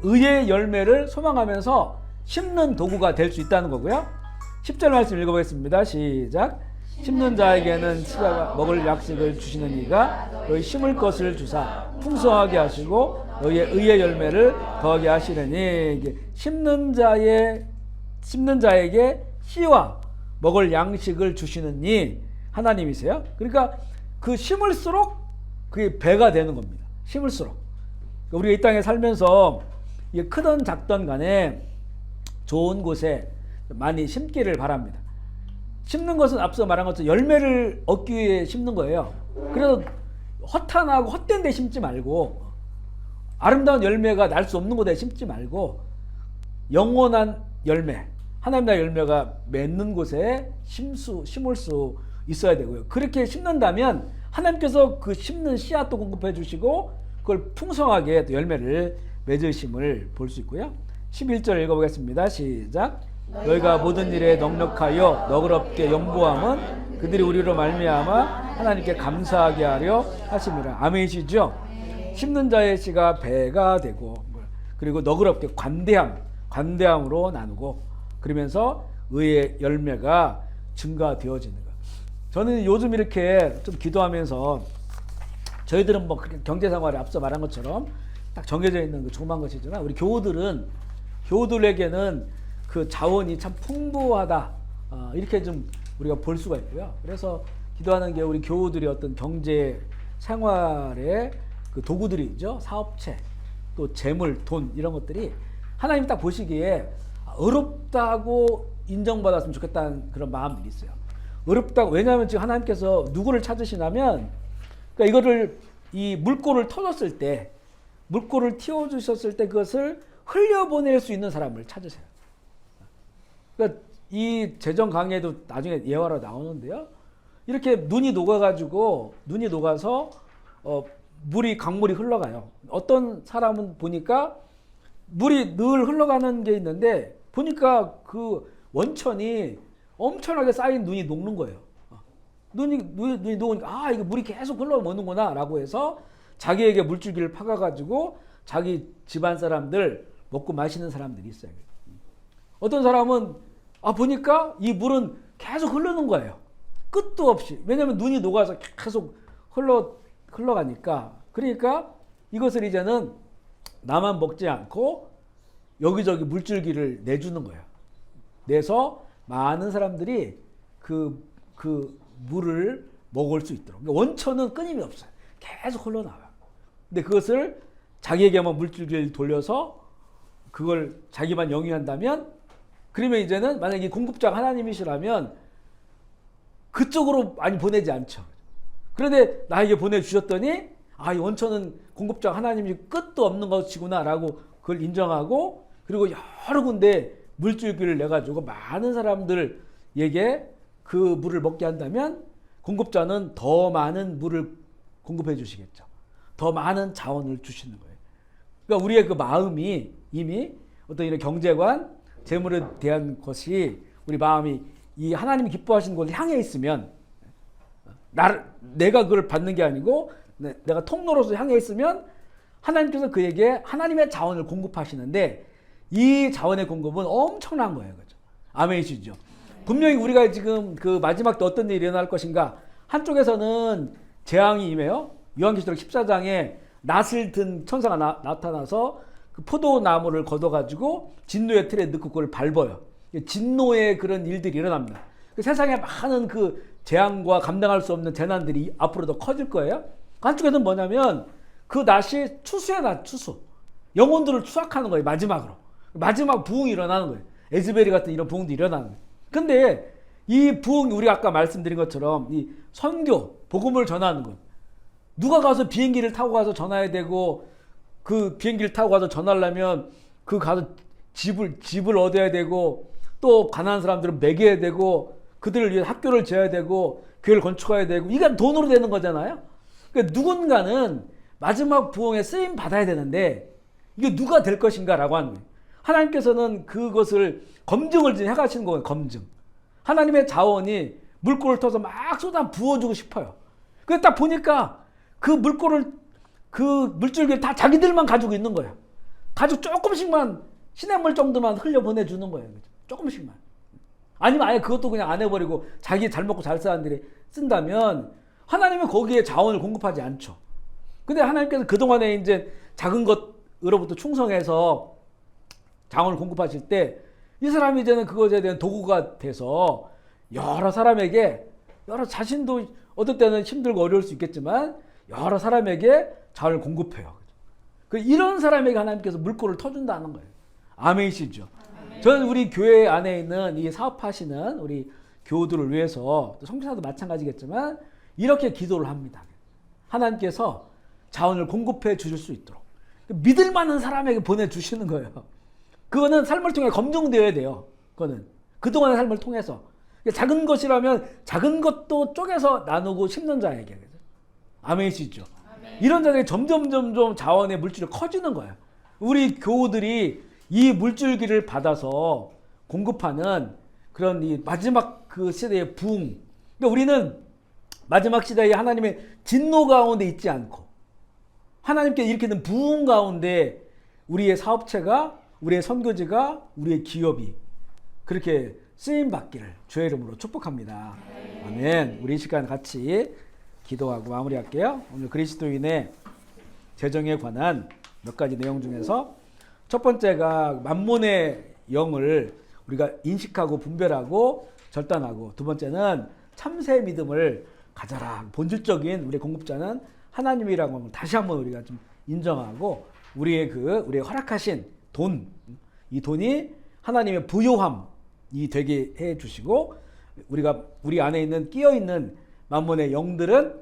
의의 열매를 소망하면서 심는 도구가 될 수 있다는 거고요. 10절 말씀 읽어보겠습니다. 시작. 심는 자에게는 치가 먹을 약식을 주시는 이가 너희 심을 것을 주사 풍성하게 하시고 너희의 의의 열매를 더하게 하시려니 심는 자에게 씨와 먹을 양식을 주시는 이 하나님이세요. 그러니까 그 심을수록 그게 배가 되는 겁니다. 심을수록 우리가 이 땅에 살면서 이게 크든 작든 간에 좋은 곳에 많이 심기를 바랍니다. 심는 것은 앞서 말한 것처럼 열매를 얻기 위해 심는 거예요. 그래서 허탄하고 헛된 데 심지 말고 아름다운 열매가 날 수 없는 곳에 심지 말고 영원한 열매, 하나님 나라의 열매가 맺는 곳에 심을 수 있어야 되고요. 그렇게 심는다면 하나님께서 그 심는 씨앗도 공급해 주시고 그걸 풍성하게 또 열매를 맺으심을 볼 수 있고요. 11절 읽어보겠습니다. 시작. 너희가 모든 일에 넉넉하여 너그럽게 연보함은 그들이 우리로 말미암아 하나님께 감사하게 하려 하심이라. 아멘이시죠? 심는 자의 씨가 배가 되고 그리고 너그럽게 관대함으로 나누고 그러면서 의의 열매가 증가되어지는 것. 저는 요즘 이렇게 좀 기도하면서 저희들은 뭐 경제생활에 앞서 말한 것처럼 딱 정해져 있는 그 조그만 것이지만 우리 교우들에게는 그 자원이 참 풍부하다, 이렇게 좀 우리가 볼 수가 있고요. 그래서 기도하는 게 우리 교우들이 어떤 경제 생활의 그 도구들이죠. 사업체, 또 재물, 돈 이런 것들이 하나님이 딱 보시기에 어렵다고 인정받았으면 좋겠다는 그런 마음들이 있어요. 어렵다고. 왜냐하면 지금 하나님께서 누구를 찾으시냐면 그러니까 이거를 이 물꼬를 터졌을 때 물꼬를 틔워주셨을 때 그것을 흘려보낼 수 있는 사람을 찾으세요. 그러니까 이 재정 강의에도 나중에 예화로 나오는데요. 이렇게 눈이 녹아서 강물이 흘러가요. 어떤 사람은 보니까 물이 늘 흘러가는 게 있는데 보니까 그 원천이 엄청나게 쌓인 눈이 녹는 거예요. 눈이 녹으니까 이거 물이 계속 흘러오는구나 라고 해서 자기에게 물줄기를 파가가지고 자기 집안 사람들 먹고 마시는 사람들이 있어요. 어떤 사람은 보니까 이 물은 계속 흐르는 거예요. 끝도 없이. 왜냐하면 눈이 녹아서 계속 흘러가니까. 그러니까 이것을 이제는 나만 먹지 않고 여기저기 물줄기를 내주는 거예요. 내서 많은 사람들이 그 물을 먹을 수 있도록. 그러니까 원천은 끊임이 없어요. 계속 흘러나와요. 근데 그것을 자기에게만 물줄기를 돌려서 그걸 자기만 영위한다면 그러면 이제는 만약에 공급자가 하나님이시라면 그쪽으로 많이 보내지 않죠. 그런데 나에게 보내주셨더니 이 원천은 공급자가 하나님이 끝도 없는 것이구나 라고 그걸 인정하고 그리고 여러 군데 물줄기를 내가지고 많은 사람들에게 그 물을 먹게 한다면 공급자는 더 많은 물을 공급해 주시겠죠. 더 많은 자원을 주시는 거예요. 그러니까 우리의 그 마음이 이미 어떤 이런 경제관, 재물에 대한 것이 우리 마음이 이 하나님이 기뻐하시는 곳을 향해 있으면 내가 그걸 받는 게 아니고 내가 통로로서 향해 있으면 하나님께서 그에게 하나님의 자원을 공급하시는데 이 자원의 공급은 엄청난 거예요. 그렇죠? 아멘이시죠? 분명히 우리가 지금 그 마지막 때 어떤 일이 일어날 것인가 한쪽에서는 재앙이 임해요. 요한계시록 14장에 낫을 든 천사가 나타나서 그 포도나무를 걷어가지고 진노의 틀에 넣고 그걸 밟아요. 진노의 그런 일들이 일어납니다. 그 세상에 많은 그 재앙과 감당할 수 없는 재난들이 앞으로 더 커질 거예요. 한쪽에서는 뭐냐면 그 낫이 추수의 낫, 추수. 영혼들을 추악하는 거예요. 마지막으로. 마지막 부흥이 일어나는 거예요. 에즈베리 같은 이런 부흥도 일어나는 거예요. 근데 이 부흥이 우리가 아까 말씀드린 것처럼 이 선교, 복음을 전하는 것. 누가 가서 비행기를 타고 가서 전해야 되고 그 비행기를 타고 가서 전하려면 그 가서 집을 얻어야 되고 또 가난한 사람들은 먹여야 되고 그들을 위해 학교를 지어야 되고 교회를 건축해야 되고 이게 돈으로 되는 거잖아요. 그러니까 누군가는 마지막 부흥에 쓰임 받아야 되는데 이게 누가 될 것인가라고 하는 거예요. 하나님께서는 그것을 검증을 해가시는 거예요. 검증. 하나님의 자원이 물꼬를 터서 막 쏟아 부어주고 싶어요. 그래서 딱 보니까 그 물줄기를 다 자기들만 가지고 있는 거예요. 가지고 조금씩만 시냇물 정도만 흘려 보내주는 거예요. 조금씩만. 아니면 아예 그것도 그냥 안 해버리고 자기 잘 먹고 잘 사는 사람들이 쓴다면 하나님은 거기에 자원을 공급하지 않죠. 근데 하나님께서 그동안에 이제 작은 것으로부터 충성해서 자원을 공급하실 때 이 사람이 이제는 그것에 대한 도구가 돼서 여러 사람에게 자신도 어떨 때는 힘들고 어려울 수 있겠지만 여러 사람에게 자원을 공급해요. 이런 사람에게 하나님께서 물꼬를 터준다는 거예요. 아멘이시죠? 아멘. 저는 우리 교회 안에 있는 이 사업하시는 우리 교우들을 위해서 성교사도 마찬가지겠지만 이렇게 기도를 합니다. 하나님께서 자원을 공급해 주실 수 있도록 믿을 만한 사람에게 보내주시는 거예요. 그거는 삶을 통해 검증되어야 돼요. 그거는 그동안의 삶을 통해서 작은 것이라면 작은 것도 쪼개서 나누고 심는 자에게. 아멘이시죠? 아멘. 이런 자들이 점점 자원의 물줄이 커지는 거예요. 우리 교우들이 이 물줄기를 받아서 공급하는 그런 이 마지막 그 시대의 부흥. 그러니까 우리는 마지막 시대에 하나님의 진노 가운데 있지 않고 하나님께 일으키는 부흥 가운데 우리의 사업체가, 우리의 선교지가, 우리의 기업이 그렇게 쓰임 받기를 주의 이름으로 축복합니다. 아멘. 우리 이 시간 같이 기도하고 마무리할게요. 오늘 그리스도인의 재정에 관한 몇 가지 내용 중에서 첫 번째가 만몬의 영을 우리가 인식하고 분별하고 절단하고, 두 번째는 참새 믿음을 가져라. 본질적인 우리의 공급자는 하나님이라고 다시 한번 우리가 좀 인정하고 우리의 허락하신 돈, 이 돈이 하나님의 부요함이 되게 해 주시고 우리 안에 있는 끼어 있는 만몬의 영들은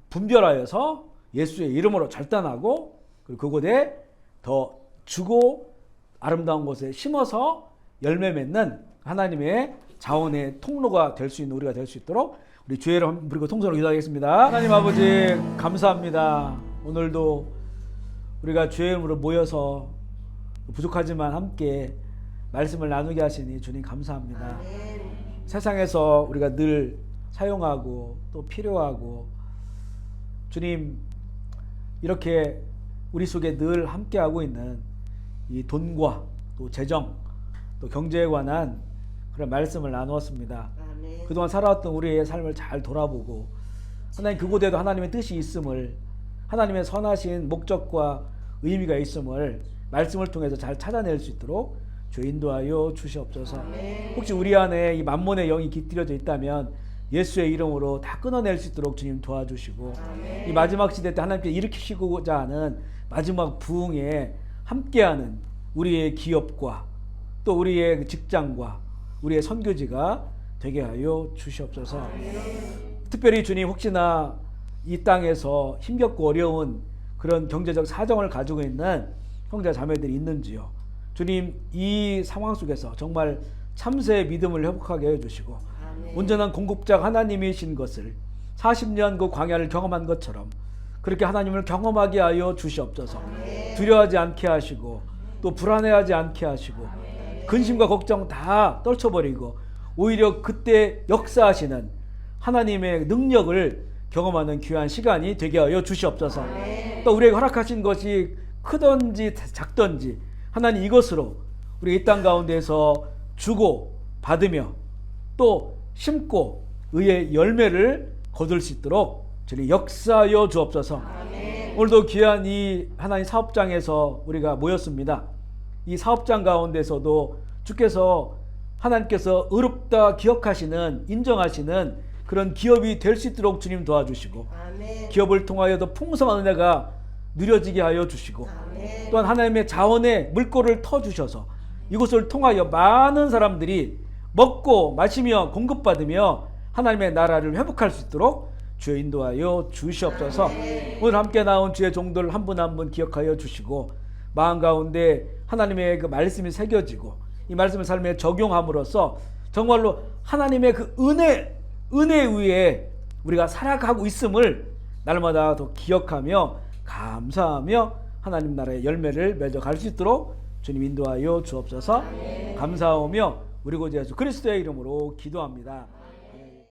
분별하여서 예수의 이름으로 절단하고 그리고 그곳에 더 주고 아름다운 곳에 심어서 열매 맺는 하나님의 자원의 통로가 될 수 있는 우리가 될 수 있도록 우리 주의 이름 그리고 통성으로 기도하겠습니다. 하나님 아버지 감사합니다. 오늘도 우리가 주의 이름으로 모여서 부족하지만 함께 말씀을 나누게 하시니 주님 감사합니다. 세상에서 우리가 늘 사용하고 또 필요하고 주님 이렇게 우리 속에 늘 함께하고 있는 이 돈과 또 재정 또 경제에 관한 그런 말씀을 나누었습니다. 그동안 살아왔던 우리의 삶을 잘 돌아보고 하나님 그곳에도 하나님의 뜻이 있음을, 하나님의 선하신 목적과 의미가 있음을 말씀을 통해서 잘 찾아낼 수 있도록 주 인도하여 주시옵소서. 혹시 우리 안에 이 만몬의 영이 깃들여져 있다면 예수의 이름으로 다 끊어낼 수 있도록 주님 도와주시고 이 마지막 시대 때 하나님께 일으키시고자 하는 마지막 부흥에 함께하는 우리의 기업과 또 우리의 직장과 우리의 선교지가 되게 하여 주시옵소서. 특별히 주님 혹시나 이 땅에서 힘겹고 어려운 그런 경제적 사정을 가지고 있는 형제 자매들이 있는지요. 주님 이 상황 속에서 정말 참새의 믿음을 회복하게 해주시고 온전한 공급자 하나님이신 것을 40년 그 광야를 경험한 것처럼 그렇게 하나님을 경험하게 하여 주시옵소서. 두려워하지 않게 하시고 또 불안해하지 않게 하시고 근심과 걱정 다 떨쳐버리고 오히려 그때 역사하시는 하나님의 능력을 경험하는 귀한 시간이 되게 하여 주시옵소서. 또 우리에게 허락하신 것이 크든지 작든지 하나님 이것으로 우리 이 땅 가운데서 주고 받으며 또 심고 의의 열매를 거둘 수 있도록 주님 역사하여 주옵소서. 오늘도 귀한 이 하나님 사업장에서 우리가 모였습니다. 이 사업장 가운데서도 주께서 하나님께서 의롭다 기억하시는 인정하시는 그런 기업이 될 수 있도록 주님 도와주시고 아멘. 기업을 통하여도 풍성한 은혜가 누려지게 하여 주시고 아멘. 또한 하나님의 자원의 물꼬를 터주셔서 이곳을 통하여 많은 사람들이 먹고 마시며 공급받으며 하나님의 나라를 회복할 수 있도록 주여 인도하여 주시옵소서. 오늘 함께 나온 주의 종들 한 분 한 분 기억하여 주시고 마음 가운데 하나님의 그 말씀이 새겨지고 이 말씀을 삶에 적용함으로써 정말로 하나님의 그 은혜 위에 우리가 살아가고 있음을 날마다 더 기억하며 감사하며 하나님 나라의 열매를 맺어갈 수 있도록 주님 인도하여 주옵소서. 감사하며 우리 구주 예수 그리스도의 이름으로 기도합니다.